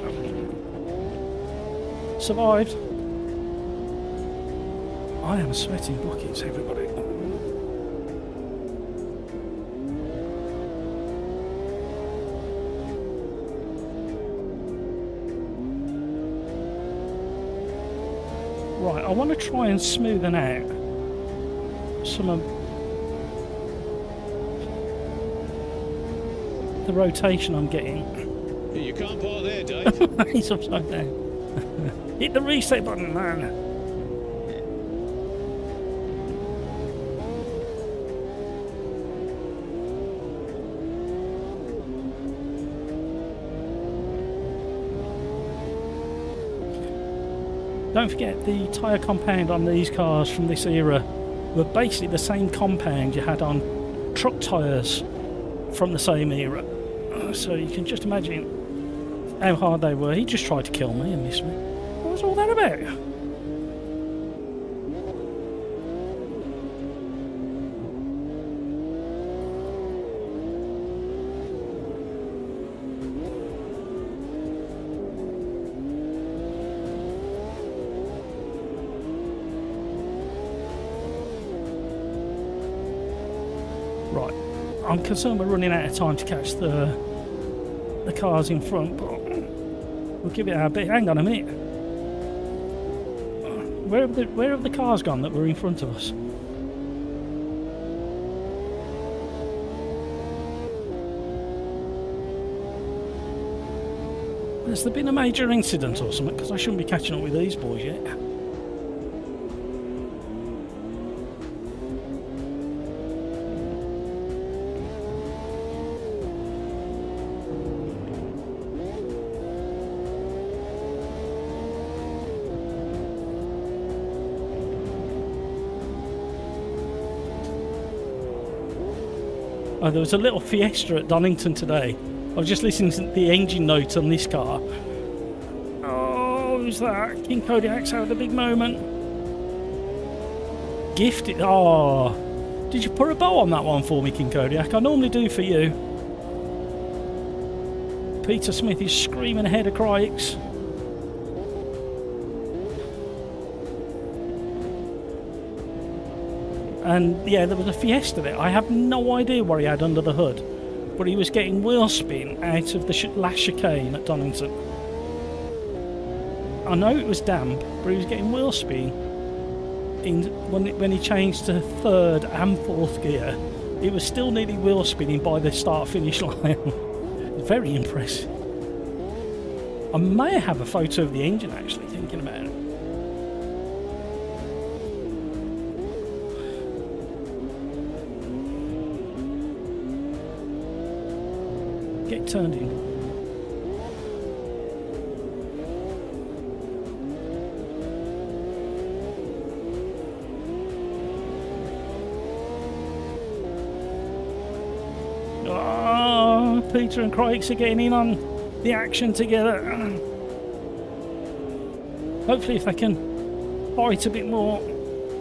Survived. I am sweating buckets, everybody. Right, I want to try and smoothen out some of the rotation I'm getting. You can't park there, Dave. He's upside down. Hit the reset button, man. Don't forget, the tyre compound on these cars from this era were basically the same compound you had on truck tyres from the same era. So you can just imagine how hard they were. He just tried to kill me and miss me. What was all that about? Right, I'm concerned we're running out of time to catch the cars in front, but we'll give it our bit. Hang on a minute. Where have the cars gone that were in front of us? Has there been a major incident or something? Because I shouldn't be catching up with these boys yet. Oh, there was a little fiesta at Donington today. I was just listening to the engine note on this car. Oh, who's that? King Kodiak's had a big moment. Gifted. Oh, did you put a bow on that one for me, King Kodiak? I normally do for you. Peter Smith is screaming ahead of Crikes. And yeah, there was a Fiesta there. I have no idea what he had under the hood, but he was getting wheel spin out of the last chicane at Donington. I know it was damp, but he was getting wheel spin when he changed to third and fourth gear. It was still nearly wheel spinning by the start-finish line. Very impressive. I may have a photo of the engine actually, thinking about it. Get turned in. Peter and Crikes are getting in on the action together. Hopefully if they can fight a bit more,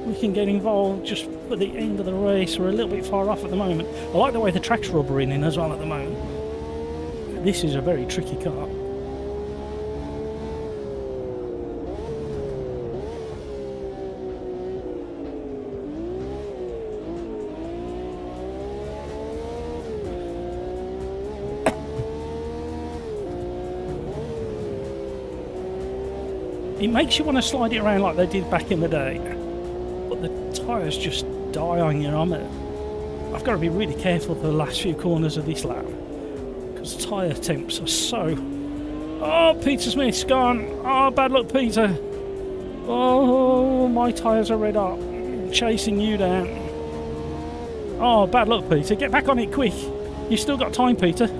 we can get involved just for the end of the race. We're a little bit far off at the moment. I like the way the track's rubbering in as well at the moment. This is a very tricky car. It makes you want to slide it around like they did back in the day, but the tyres just die on you. I've got to be really careful for the last few corners of this lap because tyre temps are so... Oh, Peter Smith's gone. Oh, bad luck, Peter. Oh, my tyres are red hot. Chasing you down. Oh, bad luck, Peter. Get back on it quick. You've still got time, Peter.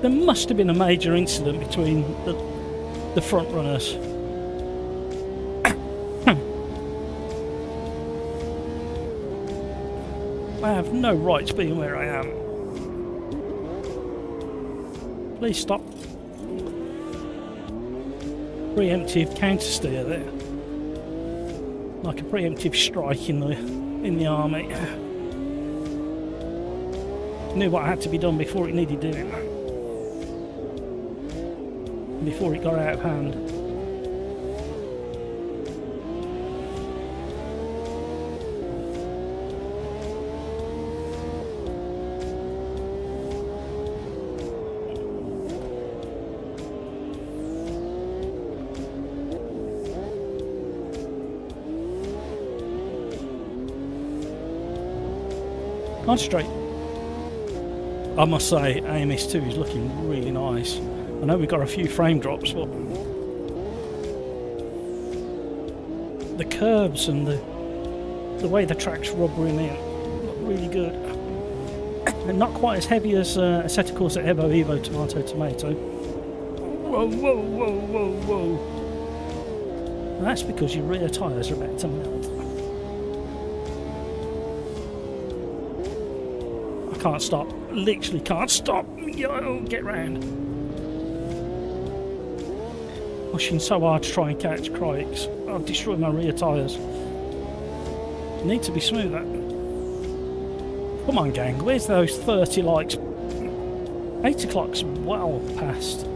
There must have been a major incident between the front runners. I have no right to be where I am. Please stop. Preemptive counter steer there. Like a preemptive strike in the army. Knew what had to be done before it needed doing. Before it got out of hand. Concentrate. I must say, AMS2 is looking really nice. I know we've got a few frame drops, but the curves and the way the track's rubbering in look really good. And not quite as heavy as Assetto Corsa Evo, Evo, Tomato, Tomato. Whoa, whoa, whoa, whoa, whoa. And that's because your rear tyres are about to melt. I can't stop. Literally can't stop. Yo, get round. Pushing so hard to try and catch Crikes. I've destroyed my rear tyres. Need to be smoother. Come on, gang. Where's those 30 likes? 8 o'clock's well past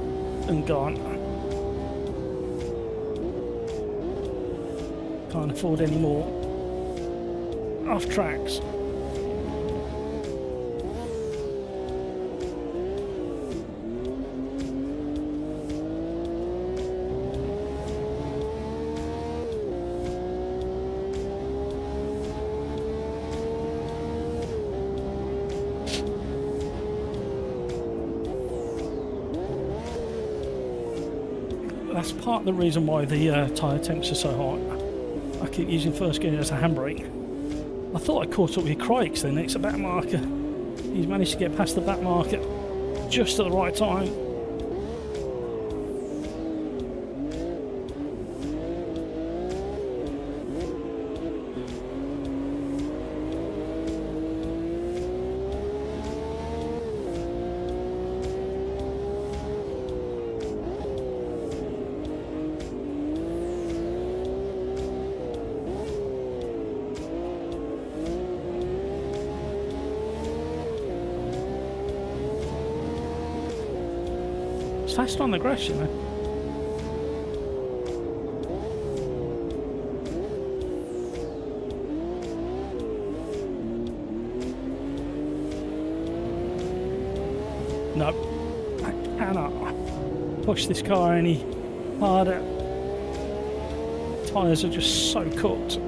and gone. Can't afford any more off tracks. That's part of the reason why the tyre temps are so high. I keep using first gear as a handbrake. I thought I caught up with Crikes then. It's a back marker. He's managed to get past the back marker just at the right time. Fast on the grass, you know. No, I cannot push this car any harder. Tyres are just so cooked.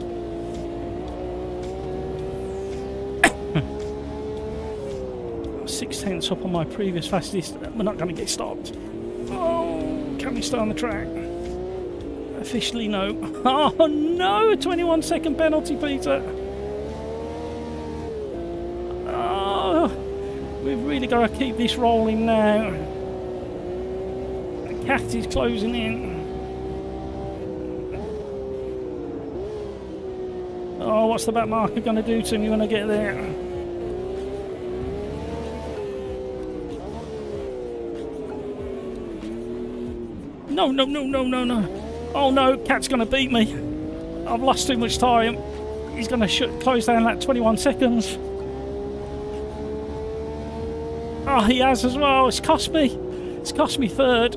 6/10 up on my previous fastest. We're not going to get stopped. Oh, can we stay on the track? Officially no. Oh no, 21-second penalty, Peter. really got to keep this rolling now. The cat is closing in. Oh, what's the back marker going to do to me when I get there? No, no, no, no, no, no. Oh no, cat's going to beat me. I've lost too much time. He's going to close down that 21 seconds. Oh, he has as well. It's cost me. It's cost me third.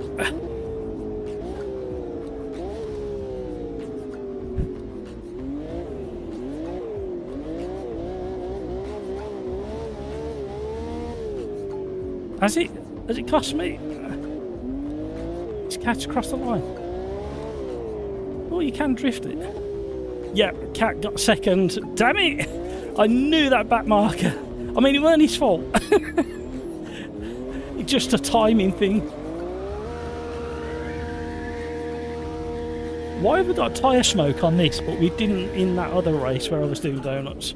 Has it cost me? It's cat across the line. Oh, you can drift it. Yeah, cat got second. Damn it! I knew that back marker. I mean, it weren't his fault. It's just a timing thing. Why have we got tyre smoke on this, but we didn't in that other race where I was doing donuts?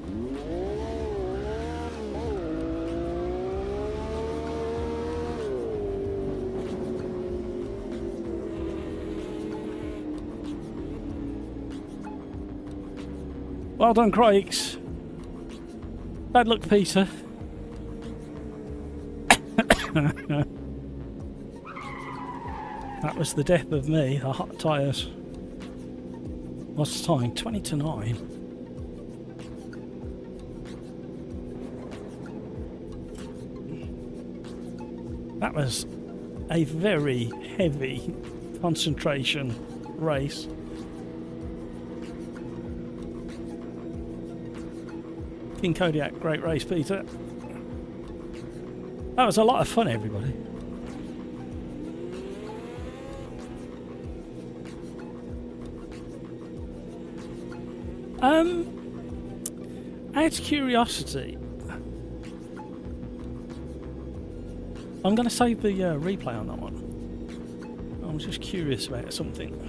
Well done, Craigs. Bad luck, Peter. That was the death of me, the hot tyres. What's the time? 20 to 9. That was a very heavy concentration race. King Kodiak, great race, Peter. That was a lot of fun, everybody. Out of curiosity, I'm going to save the replay on that one. I'm just curious about something.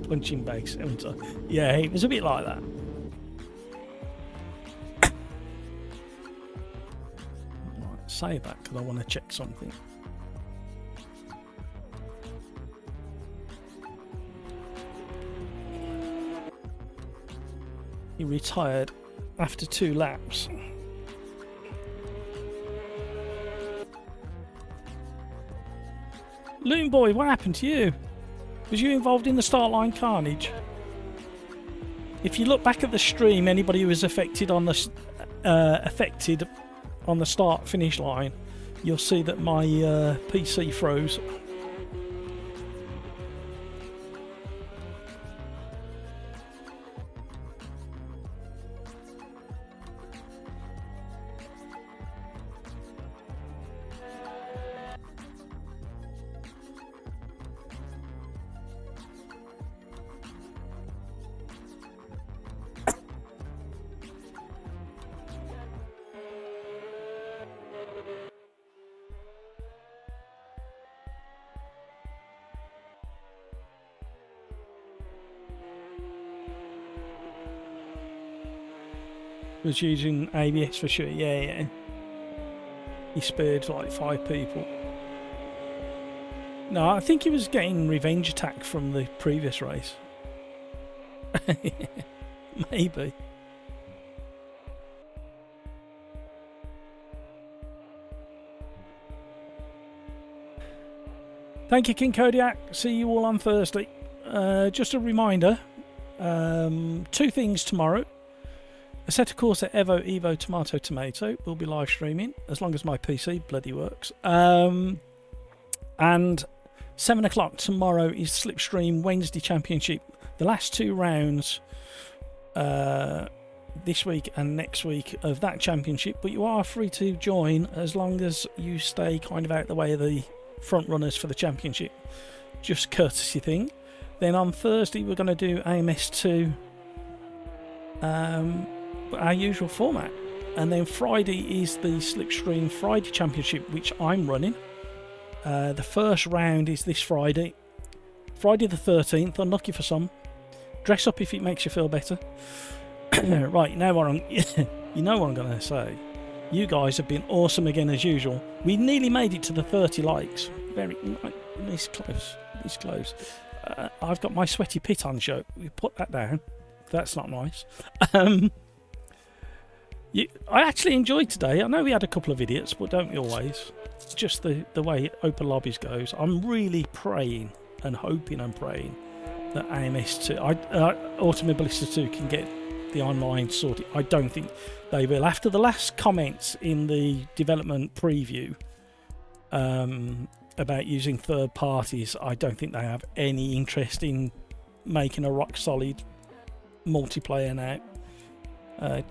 Punching bags. Yeah, it was a bit like that. Right, save that because I want to check something. He retired after 2 laps. Loon Boy, what happened to you? Was you involved in the start line carnage? If you look back at the stream, anybody who was affected on the start finish line, you'll see that my PC froze. Was using ABS for sure, yeah. He spared like 5 people. No, I think he was getting revenge attack from the previous race. Maybe. Thank you, King Kodiak. See you all on Thursday. Just a reminder, 2 things tomorrow. Assetto Corsa Evo Tomato will be live streaming as long as my PC bloody works. And 7 o'clock tomorrow is Slipstream Wednesday Championship. The last 2 rounds this week and next week of that championship, but you are free to join as long as you stay kind of out the way of the front runners for the championship. Just courtesy thing. Then on Thursday we're going to do AMS2. Our usual format, and then Friday is the Slipstream Friday Championship, which I'm running. The first round is this Friday, the 13th, unlucky for some, Dress up if it makes you feel better. Right, now what I'm... you know what I'm going to say. You guys have been awesome again as usual. We nearly made it to the 30 likes. Very this close. This close. I've got my sweaty pit on show. We put that down. That's not nice. I actually enjoyed today. I know we had a couple of idiots, but don't we always? It's just the way open lobbies goes. I'm really praying and hoping and praying that AMS2, Automobilista 2 can get the online sorted. I don't think they will. After the last comments in the development preview about using third parties, I don't think they have any interest in making a rock solid multiplayer now.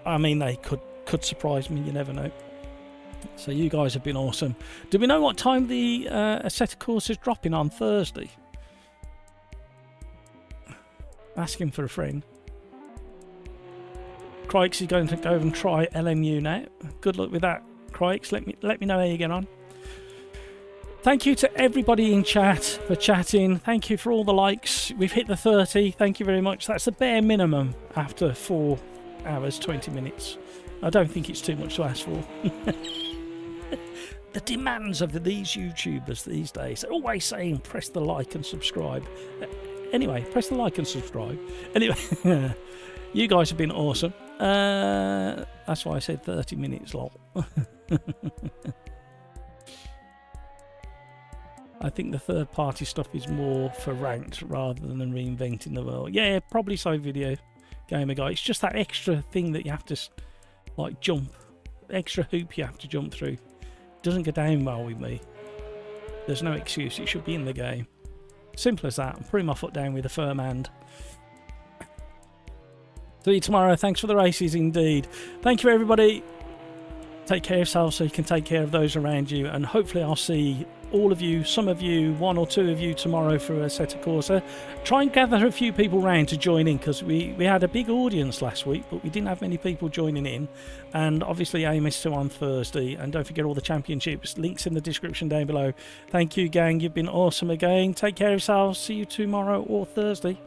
I mean, they could surprise me, you never know. So you guys have been awesome. Do we know what time the Assetto Corsa is dropping on Thursday? Asking for a friend. Crikes is going to go and try LMU now. Good luck with that, Crikes. Let me know how you get on. Thank you to everybody in chat for chatting. Thank you for all the likes. We've hit the 30. Thank you very much. That's the bare minimum after 4 hours, 20 minutes. I don't think it's too much to ask for. The demands of these YouTubers these days. They're always saying press the like and subscribe. Anyway, press the like and subscribe. Anyway, you guys have been awesome. That's why I said 30 minutes long. I think the third party stuff is more for ranked rather than reinventing the world. Yeah, probably so, Video Gamer Guy. It's just that extra thing that you have to like jump, extra hoop you have to jump through. It doesn't go down well with me. There's no excuse. It should be in the game. Simple as that. I'm putting my foot down with a firm hand. See you tomorrow. Thanks for the races indeed. Thank you, everybody. Take care of yourself so you can take care of those around you, and hopefully I'll see all of you, some of you, 1 or 2 of you tomorrow for Assetto Corsa. Try and gather a few people round to join in, because we had a big audience last week, but we didn't have many people joining in. And obviously AMS2 on Thursday, and don't forget all the championships. Links in the description down below. Thank you, gang. You've been awesome again. Take care of yourselves. See you tomorrow or Thursday.